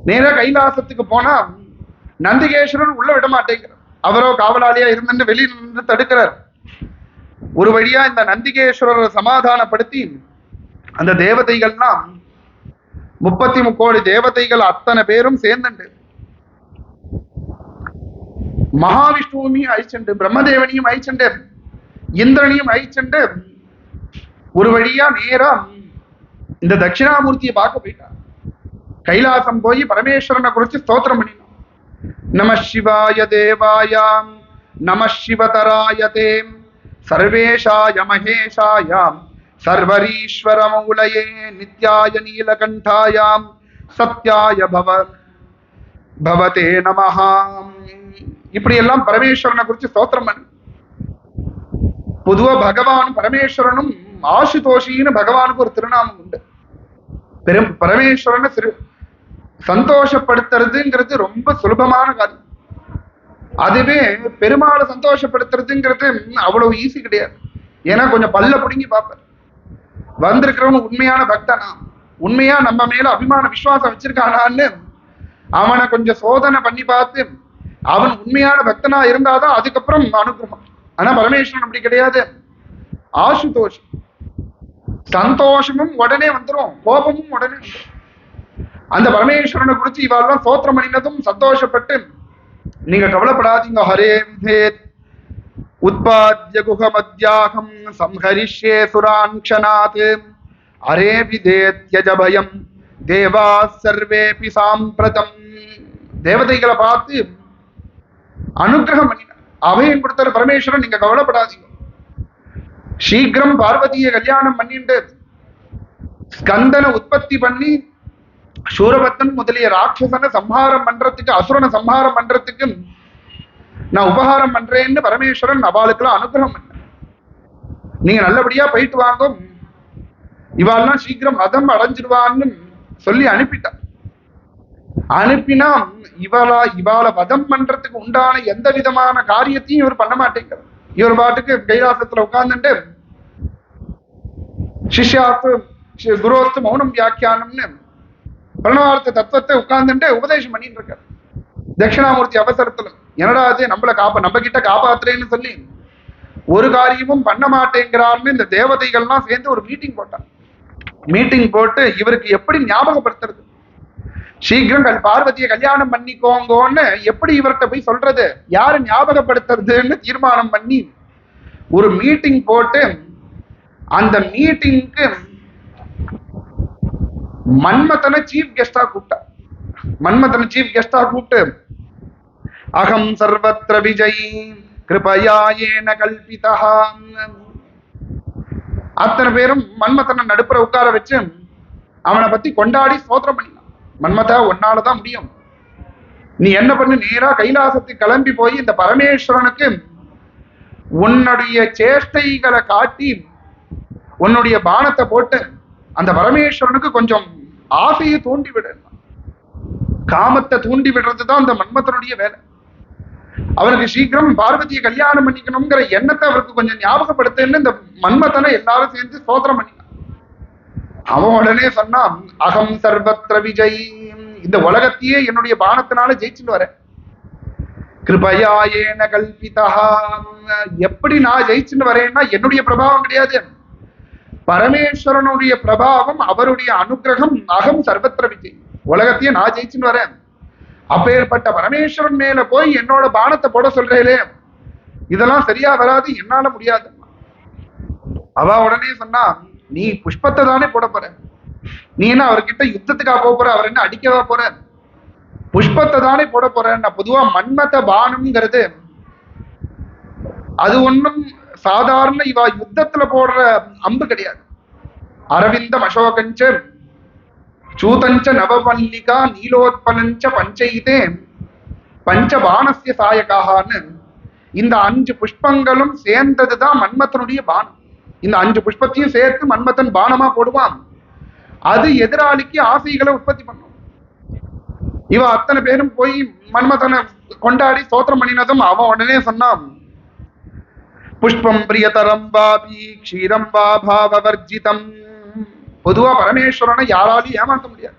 நேரா கைலாசத்துக்கு போனா நந்திகேஸ்வரன் உள்ள விட மாட்டேங்கிறார். அவரோ காவலாளியா இருந்துட்டு வெளியில நின்று தடுக்கிறார். ஒரு வழியா இந்த நந்திகேஸ்வரரை சமாதானப்படுத்தி அந்த தேவதைகள்லாம் 33 கோடி தேவதைகள் அத்தனை பேரும் சேர்ந்துண்டு மகாவிஷ்ணுவையும் அழிச்சுண்டு பிரம்மதேவனையும் அழிச்சுண்டு இந்திரனையும் அழிச்சுண்டு ஒரு வழியா நேரா இந்த தட்சிணாமூர்த்தியை பார்க்க போயிட்டார். கைலாசம் போய் பரமேஸ்வரனை குறிச்சு ஸ்தோத்திரம் பண்ணினான். நம சிவாய தேவாயாம் நம சிவதராயதே சர்வேஷாய மகேஷாயாம் சர்வரீஸ்வரமௌலயே நித்யாய நீலகண்டாயாம் சத்யாய பவதே நமஹாம். இப்படி எல்லாம் பரமேஸ்வரனை குறிச்சு ஸ்தோத்திரம் பண்ணு. பொதுவா பகவான் பரமேஸ்வரனும் ஆசுதோஷின்னு பகவானுக்கு ஒரு திருநாமம் உண்டு. பரமேஸ்வரனை சந்தோஷப்படுத்துறதுங்கிறது ரொம்ப சுலபமான காரியம். அதுவே பெருமாளை சந்தோஷப்படுத்துறதுங்கிறது அவ்வளவு ஈஸி கிடையாது. ஏன்னா கொஞ்சம் பல்ல பிடுங்கி பார்ப்பார். வந்திருக்கிறவன் உண்மையான பக்தனா, உண்மையா நம்ம மேல அபிமான விசுவாசம் வச்சிருக்கானான்னு அவனை கொஞ்சம் சோதனை பண்ணி பார்த்து அவன் உண்மையான பக்தனா இருந்தாதான் அதுக்கப்புறம் அனுகிரகம். ஆனா பரமேஸ்வரன் அப்படி கிடையாது. ஆசுதோஷம், சந்தோஷமும் உடனே வந்துடும், கோபமும் உடனே வந்துடும். அந்த பரமேஸ்வரனை குறிச்சு இவாள்லாம் சோத்திரம் பண்ணினதும் சந்தோஷப்பட்டு நீங்க கவலைப்படாதீங்க. ஹரே விதேத் உத்பாத்ய குஹமத்யாகம் சம்ஹரிஷ்யே சுரான் க்ஷணாத் ஹரே விதேத்யஜ பயம் தேவா சர்வேபி சாம்பிரதம். தேவதைகளை பார்த்து அனுகிரகம் பண்ணினார், அபயம் கொடுத்தார் பரமேஸ்வரன். நீங்க கவலைப்படாதீங்க, சீக்கிரம் பார்வதியை கல்யாணம் பண்ணிட்டு ஸ்கந்தனை உற்பத்தி பண்ணி சூரபத்தன் முதலிய ராட்சசனை சம்ஹாரம் பண்றதுக்கு, அசுரனை சம்ஹாரம் பண்றதுக்கு நான் உபகாரம் பண்றேன்னு பரமேஸ்வரன் அவளுக்கெல்லாம் அனுகிரகம் பண்ண. நீங்க நல்லபடியா போயிட்டு வாங்க, இவாள்லாம் சீக்கிரம் மதம் அடைஞ்சிடுவான்னு சொல்லி அனுப்பிட்டான். அனுப்பினா இவாளை வதம் பண்றதுக்கு உண்டான எந்த விதமான காரியத்தையும் இவர் பண்ண மாட்டேங்கிறார். இவர் பாட்டுக்கு கைலாசத்துல உட்கார்ந்துட்டு சிஷ்யார்த்து குருவஸ்து மௌனம் வியாக்கியானம்னு பிரணவார்த்த தத்துவத்தை உட்கார்ந்துட்டு உபதேசம் பண்ணிட்டு இருக்காரு. தட்சிணாமூர்த்தி அவசரத்துல என்னடா அது நம்ம கிட்ட காப்பாத்துறேன்னு சொல்லி ஒரு காரியமும் பண்ண மாட்டேங்கிறார்னு இந்த தேவதைகள்லாம் சேர்ந்து ஒரு மீட்டிங் போட்டாங்க. மீட்டிங் போட்டு இவருக்கு எப்படி ஞாபகப்படுத்துறது, சீக்கிரம் பார்வதியை கல்யாணம் பண்ணிக்கோங்கன்னு எப்படி இவர்கிட்ட போய் சொல்றது, யாரு ஞாபகப்படுத்துறதுன்னு தீர்மானம் பண்ணி ஒரு மீட்டிங் போட்டு அந்த மீட்டிங்க்கு மன்மதனை சீஃப் கெஸ்டா கூப்பிட்டார். மன்மதனை சீஃப் கெஸ்டா கூப்பிட்டு அகம் சர்வத்ர விஜய் கிருபயா ஏன கல்பிதா, அத்தனை பேரும் மன்மதனை நடுப்புற உட்கார வச்சு அவனை பத்தி கொண்டாடி ஸ்தோத்திரம் பண்ணினான். மன்மதா, உன்னாலதான் முடியும், நீ என்ன பண்ணு, நேரா கைலாசத்துக்கு கிளம்பி போய் இந்த பரமேஸ்வரனுக்கு உன்னுடைய சேஷ்டைகளை காட்டி உன்னுடைய பானத்தை போட்டு அந்த பரமேஸ்வரனுக்கு கொஞ்சம் ஆசையை தூண்டி விட, காமத்தை தூண்டி விடுறதுதான் அந்த மன்மதனுடைய வேலை. அவனுக்கு சீக்கிரம் பார்வதியை கல்யாணம் பண்ணிக்கணுங்கிற எண்ணத்தை அவருக்கு கொஞ்சம் ஞாபகப்படுத்துன்னு இந்த மன்மதனை எல்லாரும் சேர்ந்து ஸ்தோத்திரம் பண்ணினான். அவன் உடனே சொன்னான், அகம் சர்வத்ர விஜய், இந்த உலகத்தையே என்னுடைய பானத்தினால ஜெயிச்சுட்டு வரேன். கிருபயா ஏன கல்பிதா, எப்படி நான் ஜெயிச்சுட்டு வரேன்னா என்னுடைய பிரபாவம் கிடையாது, பரமேஸ்வரனுடைய பிரபாவம், அவருடைய அனுகிரகம். அகம் சர்வத்ர விஜய், உலகத்தையே நான் ஜெயிச்சுட்டு வரேன். அப்பேற்பட்ட பரமேஸ்வரன் மேல போய் என்னோட பானத்தை போட சொல்றேலே, இதெல்லாம் சரியா வராது, என்னால முடியாது. அவ உடனே சொன்னா, நீ புஷ்பத்தை தானே போட போற, நீ என்ன அவர்கிட்ட யுத்தத்துக்கா போற, அவர் என்ன அடிக்கவா போற, புஷ்பத்தை தானே போட போறேன். பொதுவா மன்மத பானம்ங்கிறது அது ஒண்ணும் சாதாரண இவ யுத்தத்துல போடுற அம்பு கிடையாது. அரவிந்தம் அசோகஞ்ச சூதஞ்ச நவவல்லிகா நீலோத்பலஞ்ச பஞ்சைதே பஞ்சபானசிய சாயகான்னு இந்த 5 புஷ்பங்களும் சேர்ந்ததுதான் மன்மதனுடைய பானம். இந்த 5 புஷ்பத்தையும் சேர்த்து மன்மதன் பானமா போடுவான். அது எதிராளிக்கு ஆசைகளை உற்பத்தி பண்ணும். இவ அத்தனை பேரும் போய் மன்மதனை கொண்டாடி ஸ்தோத்திரம் பண்ணினதும் அவன் உடனே சொன்னான், புஷ்பம் பிரியதரம் வாபி க்ஷீரம் வா பாவவர்ஜிதம். பொதுவா பரமேஸ்வரனை யாராலையும் ஏமாற்ற முடியாது.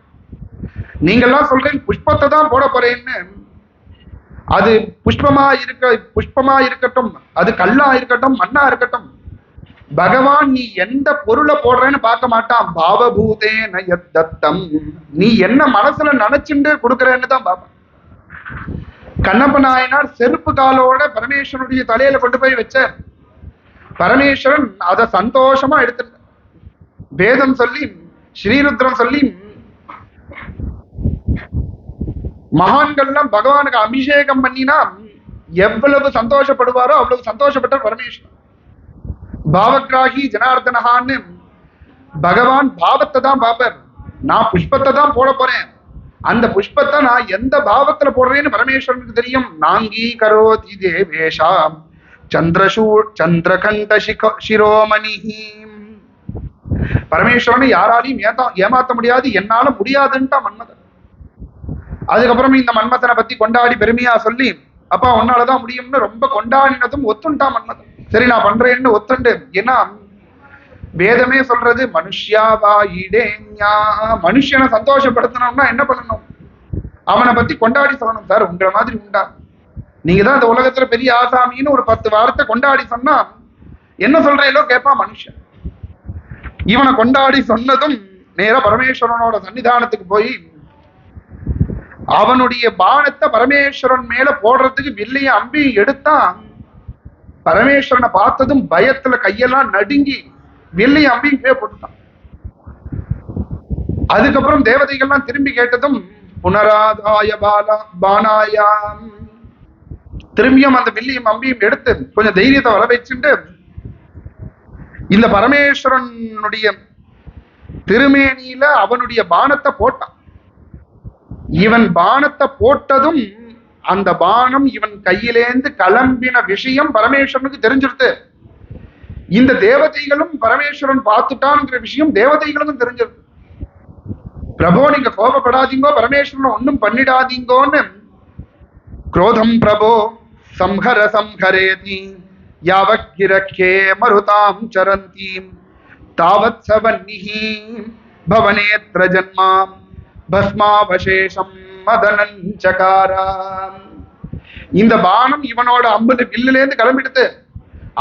நீங்கெல்லாம் சொல்றேன் புஷ்பத்தை தான் போட போறேன்னு. அது புஷ்பமா இருக்கட்டும், அது கல்லா இருக்கட்டும், மண்ணா இருக்கட்டும், பகவான் நீ எந்த பொருளை போடுறேன்னு பார்க்க மாட்டான். பாவபூதே நயத்தம், நீ என்ன மனசுல நினைச்சுட்டு கொடுக்கறேன்னு தான் பாப்பான். கண்ணப்ப நாயனார் செருப்பு காலோட பரமேஸ்வரனுடைய தலையில கொண்டு போய் வச்சார். பரமேஸ்வரன் அதை சந்தோஷமா எடுத்து வேதம் சொல்லி ஸ்ரீருத்ரம் சொல்லி மகான்கள்லாம் பகவானுக்கு அபிஷேகம் பண்ணினா எவ்வளவு சந்தோஷப்படுவாரோ அவ்வளவு சந்தோஷப்பட்ட பரமேஸ்வரன். பாவகிராகி ஜனார்தனஹான்னு பகவான் பாவத்தை தான் பார்ப்பார். நான் புஷ்பத்தை தான் போட போறேன், அந்த புஷ்பத்தை நான் எந்த பாவத்துல போடுறேன்னு பரமேஸ்வரனுக்கு தெரியும். நாங்கி கரோதி தேவேஷா சந்திரகண்ட சிரோமணி. பரமேஸ்வரனை யாராலையும் ஏமாத்த முடியாது, என்னால முடியாதுன்ட்டா மன்மதன். அதுக்கப்புறம் இந்த மன்மதனை பத்தி கொண்டாடி பெருமையா சொல்லி அப்பா உன்னாலதான் முடியும்னு ரொம்ப கொண்டாடினதும் ஒத்துண்டா மன்மதன். சரி நான் பண்றேன்னு ஒத்துண்டு. ஏன்னா வேதமே சொல்றது மனுஷனை சந்தோஷப்படுத்தணும்னா என்ன பண்ணணும், அவனை பத்தி கொண்டாடி சொல்லணும். சார் உங்களை மாதிரி உண்டா, நீங்க தான் இந்த உலகத்துல பெரிய ஆசாமின்னு ஒரு 10 வார்த்தை கொண்டாடி சொன்னா என்ன சொல்றீங்களோ கேட்பான் மனுஷன். இவனை கொண்டாடி சொன்னதும் நேர பரமேஸ்வரனோட சன்னிதானத்துக்கு போய் அவனுடைய பானத்தை பரமேஸ்வரன் மேல போடுறதுக்கு வில்லைய அம்பி எடுத்தான். பரமேஸ்வரனை பார்த்ததும் பயத்துல கையெல்லாம் நடுங்கி வில்லைய அம்பியும் கீழே போட்டுட்டான். அதுக்கப்புறம் தேவதைகள்லாம் திரும்பி கேட்டதும் புனராதாய பானாயாம், திரும்பியும் அந்த வில்லியும் அம்பியும் எடுத்து கொஞ்சம் தைரியத்தை வர வச்சுட்டு இந்த பரமேஸ்வரனுடைய திருமேனியில அவனுடைய பானத்தை போட்டான். இவன் பானத்தை போட்டதும் அந்த பானம் இவன் கையிலேந்து கிளம்பின விஷயம் பரமேஸ்வரனுக்கு தெரிஞ்சிருது. இந்த தேவதைகளும் பரமேஸ்வரன் பார்த்துட்டான்ங்கிற விஷயம் தேவதைகளுக்கும் தெரிஞ்சிருது. பிரபோ நீங்க கோபப்படாதீங்கோ, பரமேஸ்வரன் ஒன்னும் பண்ணிடாதீங்கோன்னு குரோதம் பிரபோ சம்ஹரேதி யாவக்கிரக்கே மருதாம் சரந்தீம் தாவத் சவன்னிஹி பவனேத்ர ஜன்மாம் பஸ்மாவசேஷம் மதனஞ்சகாராம். இந்த பானம் இவனோட அம்புல வில்லுலேருந்து கிளம்பிடுது.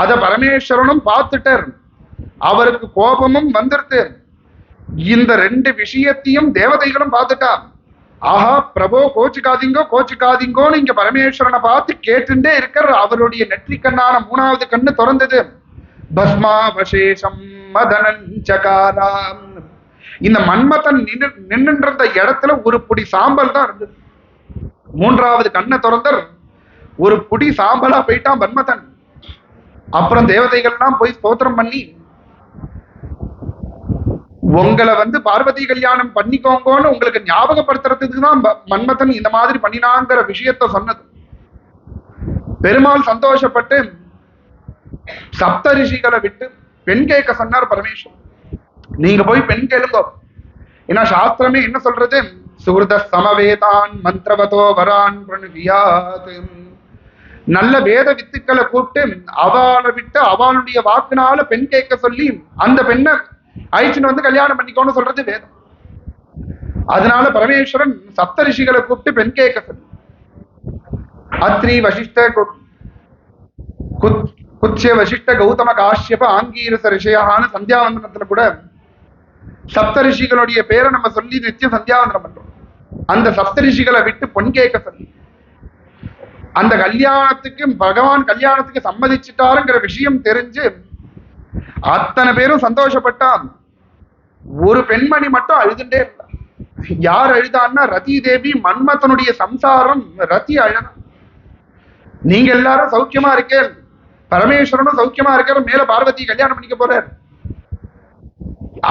அத பரமேஸ்வரனும் பார்த்துட்டார், அவருக்கு கோபமும் வந்துருது. இந்த 2 விஷயத்தையும் தேவதைகளும் பார்த்துட்டா. ஆஹா பிரபோ கோச்சுக்காதீங்கோன்னு இங்க பரமேஸ்வரனை பார்த்து கேட்டுட்டே இருக்கிற அவருடைய நெற்றிக்கண்ணான 3வது கண்ணு திறந்தது. பஸ்மாவசேஷம் மதனஞ்சகாராம். இந்த மன்மதன் நின்றுன்ற இடத்துல ஒரு புடி சாம்பல் தான் இருந்தது. 3வது கண்ணை திறந்தர் ஒரு புடி சாம்பலா போயிட்டான் மன்மதன். அப்புறம் தேவதைகள்லாம் போய் ஸ்தோத்திரம் பண்ணி உங்களை பார்வதி கல்யாணம் பண்ணிக்கோங்கன்னு உங்களுக்கு ஞாபகப்படுத்துறதுக்கு தான் மன்மதன் இந்த மாதிரி பண்ணினாங்கிற விஷயத்த சொன்னது. பெருமாள் சந்தோஷப்பட்டு சப்த ரிஷிகளை விட்டு பெண் கேட்க சொன்னார் பரமேஸ்வரன். நீங்க போய் பெண் கேளுங்க. ஏன்னா சாஸ்திரமே என்ன சொல்றது, சுகிருத சமவேதான் மந்திரவதோ வரான் பிரணவியாத். நல்ல வேத வித்துக்களை கூப்பிட்டு அவளை விட்டு அவளுடைய வாக்குனால பெண் கேட்க சொல்லி அந்த பெண்ணை அழிச்சுன்னு கல்யாணம் பண்ணிக்கோன்னு சொல்றது வேதம். அதனால பரமேஸ்வரன் சப்த ரிஷிகளை கூப்பிட்டு பெண் கேட்க சொல்லி அத்ரி வசிஷ்ட குத்ய வசிஷ்ட கௌதம காஷ்யப ஆங்கீரச ரிஷயான்னு சந்தியாவந்தனத்துல கூட சப்த ரிஷிகளுடைய பேரை நம்ம சொல்லி நித்தியம் சந்தியாவந்தனம் பண்றோம். அந்த சப்த ரிஷிகளை விட்டு பொன் கேட்க சொல்லி அந்த கல்யாணத்துக்கு பகவான் கல்யாணத்துக்கு சம்மதிச்சுட்டாருங்கிற விஷயம் தெரிஞ்சு அத்தனை பேரும் சந்தோஷப்பட்டான். ஒரு பெண்மணி மட்டும் அழுதுண்டே இருந்தா. யார் அழுதான்னா ரதி தேவி. மன்மதனுடைய சம்சாரம் ரதி அழனா. நீங்க எல்லாரும் சௌக்கியமா இருக்கேன், பரமேஸ்வரனும் சௌக்கியமா இருக்க, மேல பார்வதி கல்யாணம் பண்ணிக்க போறார்.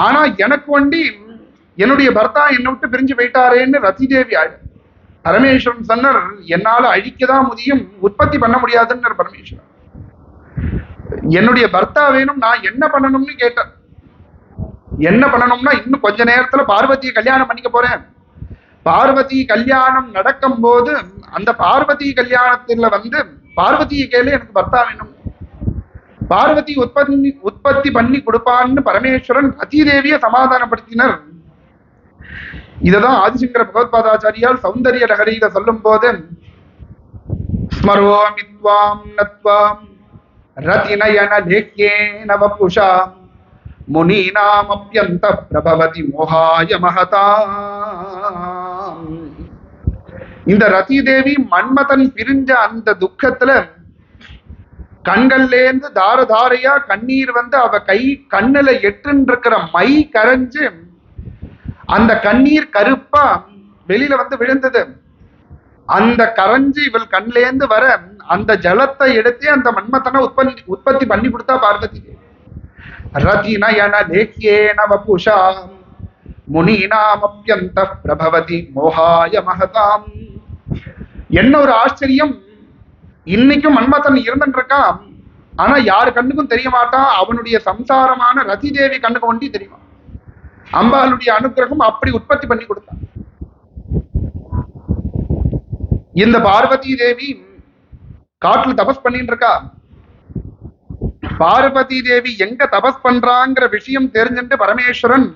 ஆனா எனக்கு என்னுடைய பர்த்தா என்னை விட்டு பிரிஞ்சு போயிட்டாரேன்னு ரதி தேவி அழ. பரமேஸ்வரன் சொன்னார் என்னால அழிக்கதான் முடியும், உற்பத்தி பண்ண முடியாதுன்னு. பரமேஸ்வரன் என்னுடைய பர்த்தா வேணும், நான் என்ன பண்ணணும்னு கேட்டேன். என்ன பண்ணணும்னா இன்னும் கொஞ்ச நேரத்துல பார்வதியை கல்யாணம் பண்ணிக்க போறேன். பார்வதி கல்யாணம் நடக்கும் போது அந்த பார்வதி கல்யாணத்துல பார்வதியை கேளு, எனக்கு பர்த்தா வேணும், பார்வதி உற்பத்தி பண்ணி கொடுப்பான்னு பரமேஸ்வரன் ரதி தேவியை சமாதானப்படுத்தினர். இததான் ஆதிசங்கர பகவத்பாதாச்சாரியால் சௌந்தரிய லகரியில சொல்லும் போது ஸ்மரோமித்வாம் நத்வாம் ரதிநயன லேஹ்யேன வபுஷா முனீனாமப்யந்த பிரபவதி மோகாய மகதாம். இந்த ரதி தேவி மன்மதன் பிரிஞ்ச அந்த துக்கத்துல கண்கள்லேருந்து தார தாரையா கண்ணீர் வந்து அவ கை கண்ணுல எட்டுன்னு இருக்கிற மை கரைஞ்சு அந்த கண்ணீர் கருப்பா வெளியில வந்து விழுந்தது. அந்த கரைஞ்சு இவள் கண்லேருந்து வர அந்த ஜலத்தை எடுத்து அந்த மன்மதனை உற்பத்தி பண்ணி கொடுத்தா பார்வதி. ரதி நயன லேஹ்யேன வபுஷா முனீனாமப்யந்த பிரபவதி மோகாய மகதாம். என்ன ஒரு ஆச்சரியம்! இன்னைக்கும் மன்மதன் இருந்துட்டு இருக்கான். ஆனா யாரு கண்ணுக்கும் தெரிய மாட்டான். அவனுடைய சம்சாரமான ரதி தேவி கண்ணுக்கு ஒண்டி தெரியுமா. அம்பாளுடைய அனுகிரகம் அப்படி உற்பத்தி பண்ணி கொடுத்தான். இந்த பார்வதி தேவி காட்டுல தபஸ் பண்ணிட்டு இருக்கா. பார்வதி தேவி எங்க தபஸ் பண்றாங்கிற விஷயம் தெரிஞ்சுட்டு பரமேஸ்வரன்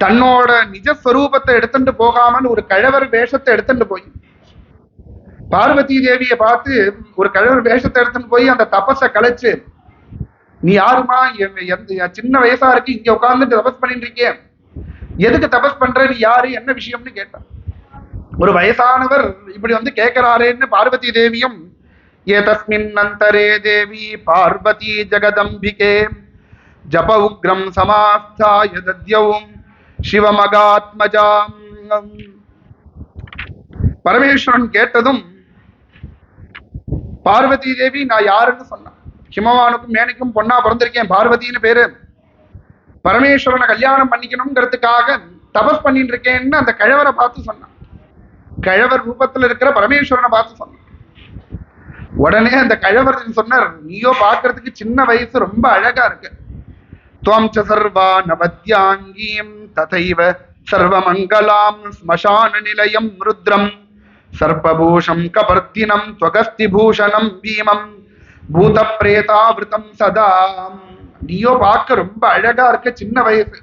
தன்னோட நிஜஸ்வரூபத்தை எடுத்துட்டு போகாமல் ஒரு கழவர் வேஷத்தை எடுத்துட்டு போய் பார்வதி தேவியை பார்த்து ஒரு கழவர் வேஷத்தை எடுத்துட்டு போய் அந்த தபஸை கலைச்சு, நீ யாருமா, சின்ன வயசா இருக்கு, இங்க உட்கார்ந்துட்டு தபஸ் பண்ணிட்டு இருக்கேன், எதுக்கு தபஸ் பண்ற, நீ யாரு, என்ன விஷயம்னு கேட்டான். ஒரு வயசானவர் இப்படி வந்து கேட்கிறாரேன்னு பார்வதி தேவியும் ஏதஸ்மின் அந்தரே தேவி பார்வதி ஜெகதம்பிகே ஜப உக்ரம் சமாஸ்தாய தத்யவும் சிவமகாத்மஜாம். பரமேஸ்வரன் கேட்டதும் பார்வதி தேவி நான் யாருன்னு சொன்னான். ஹிமவானுக்கும் மேனிக்கும் பொண்ணா பிறந்திருக்கேன், பார்வதின்னு பேரு. பரமேஸ்வரனை கல்யாணம் பண்ணிக்கணுங்கிறதுக்காக தபஸ் பண்ணிட்டு இருக்கேன்னு அந்த கழவரை பார்த்து சொன்னான். கழவர் ரூபத்துல இருக்கிற பரமேஸ்வரனை பார்த்து சொன்னான். உடனே அந்த கழவர் சொன்னார், நீயோ பார்க்கறதுக்கு சின்ன வயசு, ரொம்ப அழகா இருக்கு. துவம் ச சர்வா நவத்யாங்கீம் ததைவ சர்வமங்கலாம் ஸ்மசான நிலையம் ருத்ரம் சர்ப்பபூஷம் கபர்த்தினம் துவகஸ்தி பூஷணம் பீமம் பூத பிரேதாவிருத்தம் சதா. நீயோ பார்க்க ரொம்ப அழகா இருக்க, சின்ன வயசு.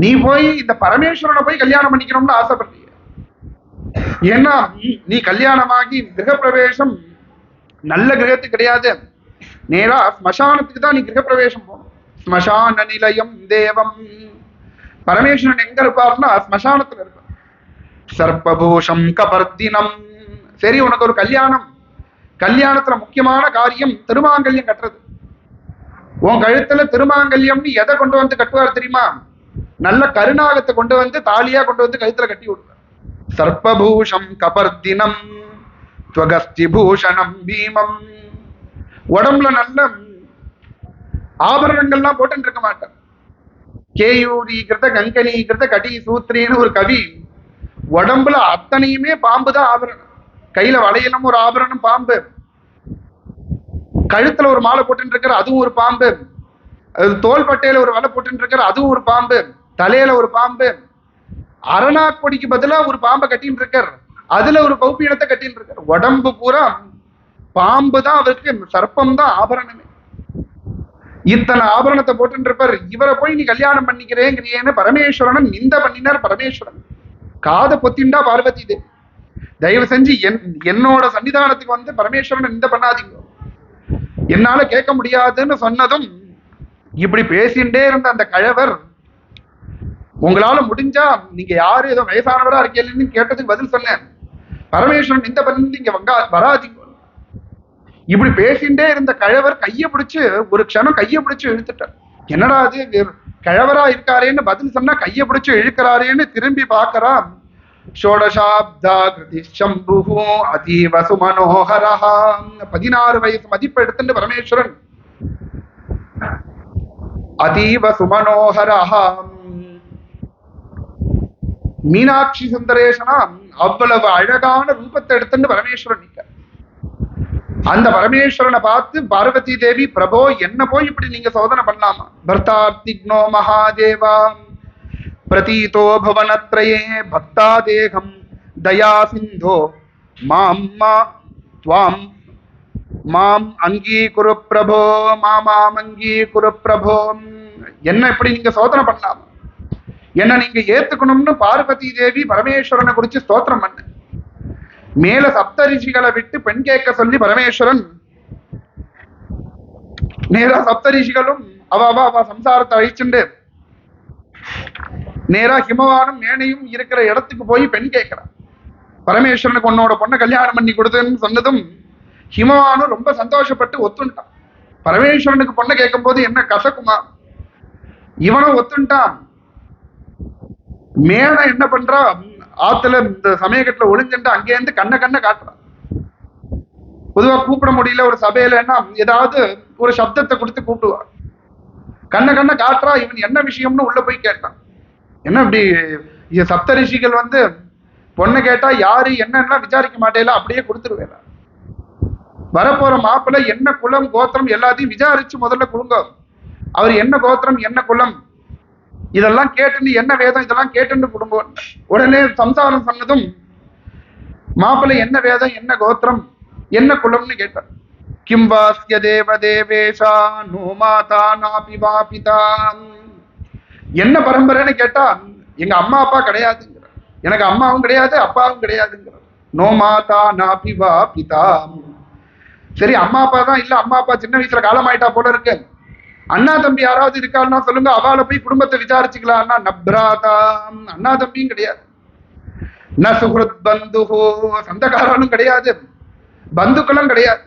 நீ போய் இந்த பரமேஸ்வரனை போய் கல்யாணம் பண்ணிக்கணும்னு ஆசைப்படுறீங்க. ஏன்னா நீ கல்யாணமாகி கிரகப்பிரவேசம் நல்ல கிரகத்துக்கு கிடையாது, நேரா ஸ்மசானத்துக்கு தான் நீ கிரகப்பிரவேசம் போகணும். ஸ்மசான நிலையம் தேவம். பரமேஸ்வரன் எங்க இருப்பார்னா ஸ்மசானத்துல இருப்பார். சர்ப்பபூஷம் கபர்த்தினம். சரி, உனக்கு ஒரு கல்யாணம், கல்யாணத்துல முக்கியமான காரியம் திருமாங்கல்யம் கட்டுறது. உன் கழுத்துல திருமாங்கல்யம்னு எதை கொண்டு வந்து கட்டுவார் தெரியுமா? நல்ல கருநாகத்தை கொண்டு வந்து தாலியா கொண்டு வந்து கழுத்துல கட்டி விடுவார். சர்ப்பபூஷம் கபர்த்தினம் துவகஸ்தி பூஷணம் பீமம். உடம்புல நல்ல ஆபரணங்கள்லாம் போட்டு இருக்க மாட்டார். கேயூரீகிருத கங்கனீகிருத கடி சூத்திரின்னு ஒரு கவி. உடம்புல அத்தனையுமே பாம்பு தான் ஆபரணம். கையில வளையலும் ஒரு ஆபரணம் பாம்பு, கழுத்துல ஒரு மாலை போட்டு இருக்கிற அதுவும் ஒரு பாம்பு, தோள்பட்டையில ஒரு வலை போட்டு இருக்கிற அதுவும் ஒரு பாம்பு, தலையில ஒரு பாம்பு, அரணாக்கொடிக்கு பதிலா ஒரு பாம்பை கட்டின்னு இருக்கார், அதுல ஒரு பௌப்பீனத்தை கட்டின்னு இருக்கார். உடம்பு பூரா பாம்பு தான் அவருக்கு, சர்ப்பம் தான் ஆபரணமே. இத்தனை ஆபரணத்தை போட்டு இருப்பார். இவரை போய் நீ கல்யாணம் பண்ணிக்கிறேங்கிறேன்னு பரமேஸ்வரன் நிந்த பண்ணினார். பரமேஸ்வரன் காதை பொத்திண்டா பார்வதி தேவி, தயவு செஞ்சு என்னோட சன்னிதானத்துக்கு வந்து பரமேஸ்வரனை நிந்த பண்ணாதீங்க, என்னால கேட்க முடியாதுன்னு சொன்னதும் இப்படி பேசிண்டே இருந்த அந்த கழவர், உங்களால முடிஞ்சா நீங்க யாரு ஏதோ வயசானவரா இருக்கீங்கன்னு கேட்டதுக்கு பதில் சொன்னேன், பரமேஸ்வரன் நிந்த பண்ணி இங்க வராதீங்க. இப்படி பேசிண்டே இருந்த கழவர் கையை பிடிச்சு ஒரு க்ஷணம் கையை பிடிச்சு இழுத்துட்டார். என்னடா அது கழவரா இருக்காரேன்னு பதில் சொன்னா கையை பிடிச்சு இழுக்கிறாரேன்னு திரும்பி பார்க்கறா. ஷோடசாப்தா கிருதி சம்பு அதீவ சுமனோகரஹா. 16 வயசு மதிப்பு எடுத்துட்டு பரமேஸ்வரன் அதீவ சுமனோகரஹா. மீனாட்சி சுந்தரேசனா அவ்வளவு அழகான ரூபத்தை எடுத்துட்டு பரமேஸ்வரன் நிற்க. அந்த பரமேஸ்வரனை பார்த்து பார்வதி தேவி, பிரபோ என்ன போய் இப்படி நீங்க சோதனை பண்ணலாமா? பர்த்தார்த்திக்னோ மகாதேவா பிரதீதோ பவனத்ரயே பக்தா தேகம் தயா சிந்தோ மாம் அங்கீகுரு பிரபோ மாமாம் அங்கீகுரு பிரபோ. என்ன இப்படி நீங்க சோதனை பண்ணலாமா? என்ன நீங்க ஏத்துக்கணும்னு பார்வதி தேவி பரமேஸ்வரனை குறிச்சு ஸ்தோத்திரம் பண்ண. மேல சப்தரிஷிகளை விட்டு பெண் கேட்க சொல்லி பரமேஸ்வரன் நேரா சப்தரிஷிகளும் அவ சம்சாரத்தை அழிச்சுண்டு நேரா ஹிமவானும் மேனையும் இருக்கிற இடத்துக்கு போய் பெண் கேட்கிறான். பரமேஸ்வரனுக்கு உன்னோட பொண்ணை கல்யாணம் பண்ணி கொடுத்தேன்னு சொன்னதும் ஹிமவானும் ரொம்ப சந்தோஷப்பட்டு ஒத்துண்டான். பரமேஸ்வரனுக்கு பொண்ணை கேட்கும் போது என்ன கசக்குமா, இவனும் ஒத்துண்டான். மேனை என்ன பண்றா, ஆத்துல இந்த சமயக்கட்டுல ஒளிஞ்சுட்டு அங்கேருந்து கண்ண காட்டுறான். பொதுவா கூப்பிட முடியல ஒரு சபையிலன்னா ஏதாவது ஒரு சப்தத்தை கொடுத்து கூப்பிடுவா. கண்ண காட்டுறா. இவன் என்ன விஷயம்னு உள்ள போய் கேட்டான். என்ன இப்படி சப்தரிஷிகள் பொண்ணை கேட்டா யாரு என்னன்னா விசாரிக்க மாட்டேல, அப்படியே கொடுத்துருவேல. வரப்போற மாப்பிள்ளை என்ன குலம் கோத்திரம் எல்லாத்தையும் விசாரிச்சு முதல்ல கொடுங்க. அவர் என்ன கோத்திரம் என்ன குலம் இதெல்லாம் கேட்டுன்னு என்ன வேதம் இதெல்லாம் கேட்டுன்னு கொடுங்க. உடனே சம்சாரம் சொன்னதும் மாப்பிள்ளை என்ன வேதம் என்ன கோத்திரம் என்ன குலம்னு கேட்டார். கிம் வாஸ்ய தேவ தேவேஷா நோ மாதா நாபி வாபிதா, என்ன பரம்பரைன்னு கேட்டா எங்க அம்மா அப்பா கிடையாதுங்கிற, எனக்கு அம்மாவும் கிடையாது அப்பாவும் கிடையாதுங்கிற. நோ மாதா நாபி வாபிதா. சரி அம்மா அப்பா தான் இல்ல, அம்மா அப்பா சின்ன வயசுல காலமாயிட்டா போல இருக்கு, அண்ணா தம்பி யாராவது இருக்காருன்னா சொல்லுங்க, அவளை போய் குடும்பத்தை விசாரிச்சுக்கலாம்னா நப்ராதா, அண்ணா தம்பியும் கிடையாது. ந சுஹ்ருத் பந்து, சொந்தக்காரனும் கிடையாது பந்துக்களும் கிடையாது.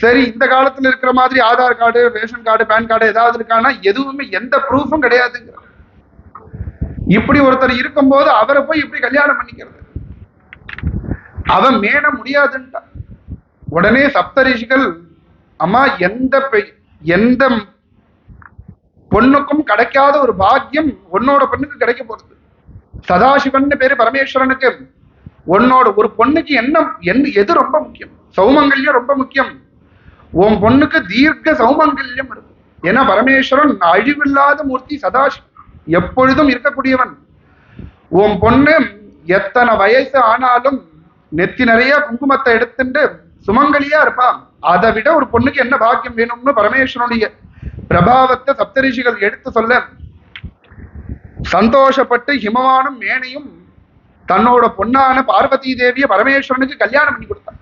சரி இந்த காலத்துல இருக்கிற மாதிரி Aadhaar card ration card PAN card ஏதாவது இருக்கான்னா எதுவுமே எந்த ப்ரூஃபும் கிடையாதுங்கிற. இப்படி ஒருத்தர் இருக்கும்போது அவரை போய் இப்படி கல்யாணம் பண்ணிக்கிறது, அவன் மேன முடியாதுன்ட்டா. உடனே சப்தரிஷிகள் அம்மா எந்த பொண்ணுக்கும் கிடைக்காத ஒரு பாக்கியம் உன்னோட பொண்ணுக்கு கிடைக்க போறது. சதாசிவன் பேரு பரமேஸ்வரனுக்கு. உன்னோட ஒரு பொண்ணுக்கு என்ன எது ரொம்ப முக்கியம், சௌமங்கல்யம் ரொம்ப முக்கியம். உன் பொண்ணுக்கு தீர்க்க சௌமங்கல்யம் இருக்கும். ஏன்னா பரமேஸ்வரன் அழிவில்லாத மூர்த்தி, சதாசிவன் எப்பொழுதும் இருக்கக்கூடியவன். உன் பொண்ணு எத்தனை வயசு ஆனாலும் நெத்தி நிறைய குங்குமத்தை எடுத்துட்டு சுமங்கலியா இருப்பான். அதை விட ஒரு பொண்ணுக்கு என்ன பாக்கியம் வேணும்னு பரமேஸ்வரனுடைய பிரபாவத்தை சப்தரிஷிகள் எடுத்து சொல்ல சந்தோஷப்பட்டு ஹிமவானும் மேனையும் தன்னோட பொண்ணான பார்வதி தேவிய பரமேஸ்வரனுக்கு கல்யாணம் பண்ணி கொடுத்தான்.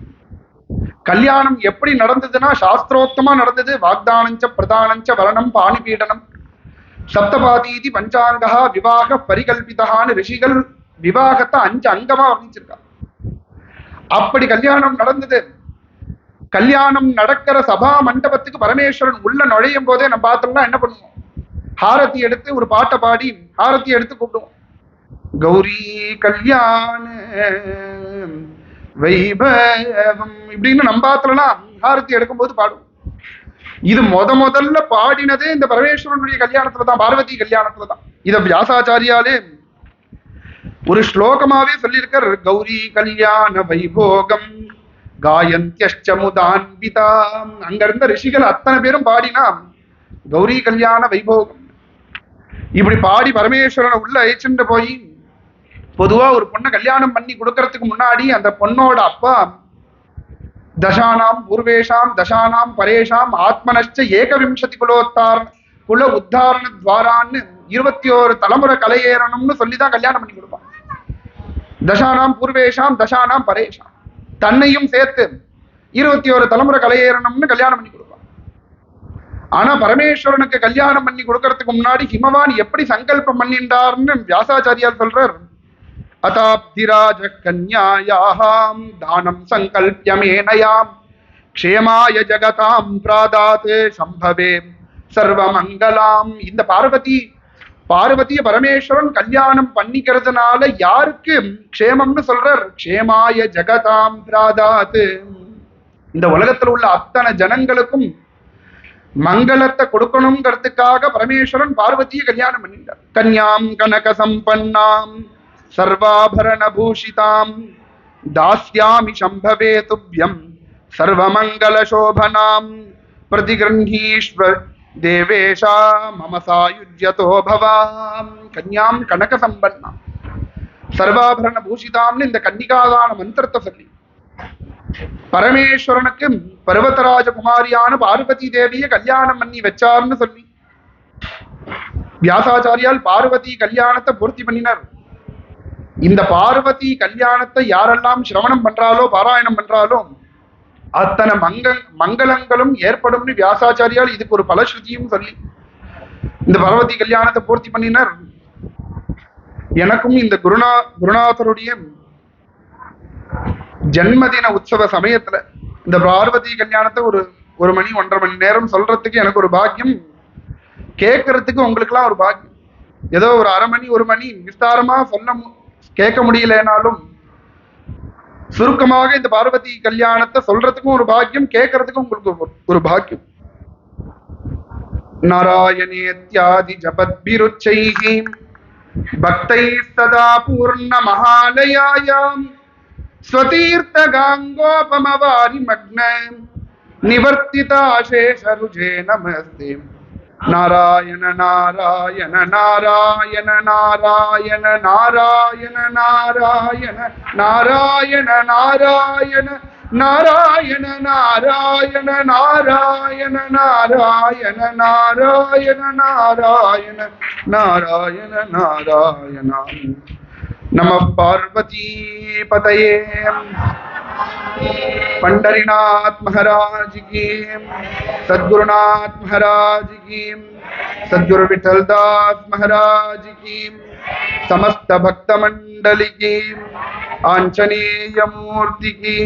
கல்யாணம் எப்படி நடந்ததுன்னா சாஸ்திரோக்தமா நடந்தது. வாக்தானஞ்ச பிரதானஞ்ச வரணம் பாணிபீடனம் சப்தபாதீதி பஞ்சாங்கா விவாக பரிகல்பிதான்னு ரிஷிகள் விவாகத்தை 5 அங்கமா வர்ணிச்சிருக்கா. அப்படி கல்யாணம் நடந்தது. கல்யாணம் நடக்கிற சபா மண்டபத்துக்கு பரமேஸ்வரன் உள்ள நுழையும் போதே நம்ம பார்த்தோம்னா என்ன பண்ணுவோம், ஹாரதி எடுத்து ஒரு பாட்டை பாடி ஹாரதி எடுத்து கூப்பிடுவோம். கௌரி கல்யாண வைபவம் இப்படின்னு நம்ம பார்த்தலாம் ஹாரதி எடுக்கும் போது பாடுவோம். இது முதல்ல பாடினதே இந்த பரமேஸ்வரனுடைய கல்யாணத்துலதான், பார்வதி கல்யாணத்துலதான். இத வியாசாச்சாரியாலே ஒரு ஸ்லோகமாவே சொல்லியிருக்கார். கௌரி கல்யாண வைபோகம் காயந்தியஷ்டமுதான்பிதா. அங்க இருந்த ரிஷிகள் அத்தனை பேரும் பாடினா கௌரி கல்யாண வைபோகம் இப்படி பாடி பரமேஸ்வரனை உள்ள அழைச்சுட்டு போய் பொதுவா ஒரு பொண்ணை கல்யாணம் பண்ணி கொடுக்கறதுக்கு முன்னாடி அந்த பொண்ணோட அப்பா தசானாம் பூர்வேஷாம் தசானாம் பரேஷாம் ஆத்மனச்ச ஏகவிம்சதி குல உத்தாரண துவாரான்னு 21 தலைமுறை கலையேறணும்னு சொல்லிதான் கல்யாணம் பண்ணி கொடுப்பான். தசானாம் பூர்வேஷாம் தசானாம் பரேஷாம் தன்னையும் சேர்த்து 21 தலைமுறை கலையேறணும்னு கல்யாணம் பண்ணி கொடுப்பான். ஆனா பரமேஸ்வரனுக்கு கல்யாணம் பண்ணி கொடுக்கறதுக்கு முன்னாடி ஹிமவான் எப்படி சங்கல்பம் பண்ணின்றார்னு வியாசாச்சாரியார் சொல்றார். அதாப்திராஜ கன்யாயாம் தானம் சங்கல்பியமேனயாம் க்ஷேமாய ஜகதாம் பிராதாத் சம்பவே சர்வமங்கலாம். இந்த பார்வதிய பரமேஸ்வரன் கல்யாணம் பண்ணிக்கிறதுனால யாருக்கு க்ஷேமம்னு சொல்றார், க்ஷேமாய ஜகதாம் பிராதாத் இந்த உலகத்துல உள்ள அத்தனை ஜனங்களுக்கும் மங்களத்தை கொடுக்கணுங்கிறதுக்காக பரமேஸ்வரன் பார்வதியை கல்யாணம் பண்ணிட்டார். கன்யாம் கனக சம்பன்னாம் சர்வாபரண பூஷிதாம் தாஸ்யாமி சம்பவே துப்யம் சர்வமங்கல சோபனாம் பிரதிகிரஹீஸ்வ தேவேஷா மம சாயுஜ்யதோ பவாம். கன்யாம் கனக சம்பன்னாம் சர்வாபரண பூஷிதாம்னு இந்த கன்னிகாதான மந்திரத்தை சொல்லி பரமேஸ்வரனுக்கு பர்வதராஜ குமாரியான பார்வதி தேவியை கல்யாணம் பண்ணி வச்சார்னு சொல்லி வியாசாச்சாரியால் பார்வதி கல்யாணத்தை பூர்த்தி பண்ணினார். இந்த பார்வதி கல்யாணத்தை யாரெல்லாம் சிரவணம் பண்றாலோ பாராயணம் பண்றாலோ அத்தனை மங்களங்களும் ஏற்படும்னு வியாசாச்சாரியால் இதுக்கு ஒரு பலஸ்ருதியும் சொல்லி இந்த பார்வதி கல்யாணத்தை பூர்த்தி பண்ணினார். எனக்கும் இந்த குருநாதருடைய ஜன்மதின உற்சவ சமயத்துல இந்த பார்வதி கல்யாணத்தை ஒரு மணி 1.5 மணி நேரம் சொல்றதுக்கு எனக்கு ஒரு பாக்கியம், கேட்கறதுக்கு உங்களுக்கு எல்லாம் ஒரு பாக்கியம். ஏதோ ஒரு 1/2 மணி 1 மணி விஸ்தாரமா கேட்க முடியலனாலும் சுருக்கமாக இந்த பார்வதி கல்யாணத்தை சொல்றதுக்கும் ஒரு பாக்கியம், கேட்கறதுக்கும் உங்களுக்கு ஒரு பாக்கியம். நாராயணேத்யாதி ஜபத்பிருச்சைஹி பக்தை சதா பூர்ண மகாலயாயாம் ஸ்வதீர்த்த காங்கோபமவாரி மக்ன நிவர்த்திதாசேஷருஜே நமஸ்தே. நாராயண நாராயண நாராயண நாராயண நாராயண நாராயண நாராயண நாராயண நாராயண நாராயண நாராயண நாராயண நாராயண நாராயண நாராயண நாராயண. நம பார்வதி பதயே. पंडरीनाथ महाराज की, सद्गुरुनाथ महाराज की, सद्गुरु विठलदास महाराज की, समस्त भक्त मंडली की, आंजनेय मूर्ति की.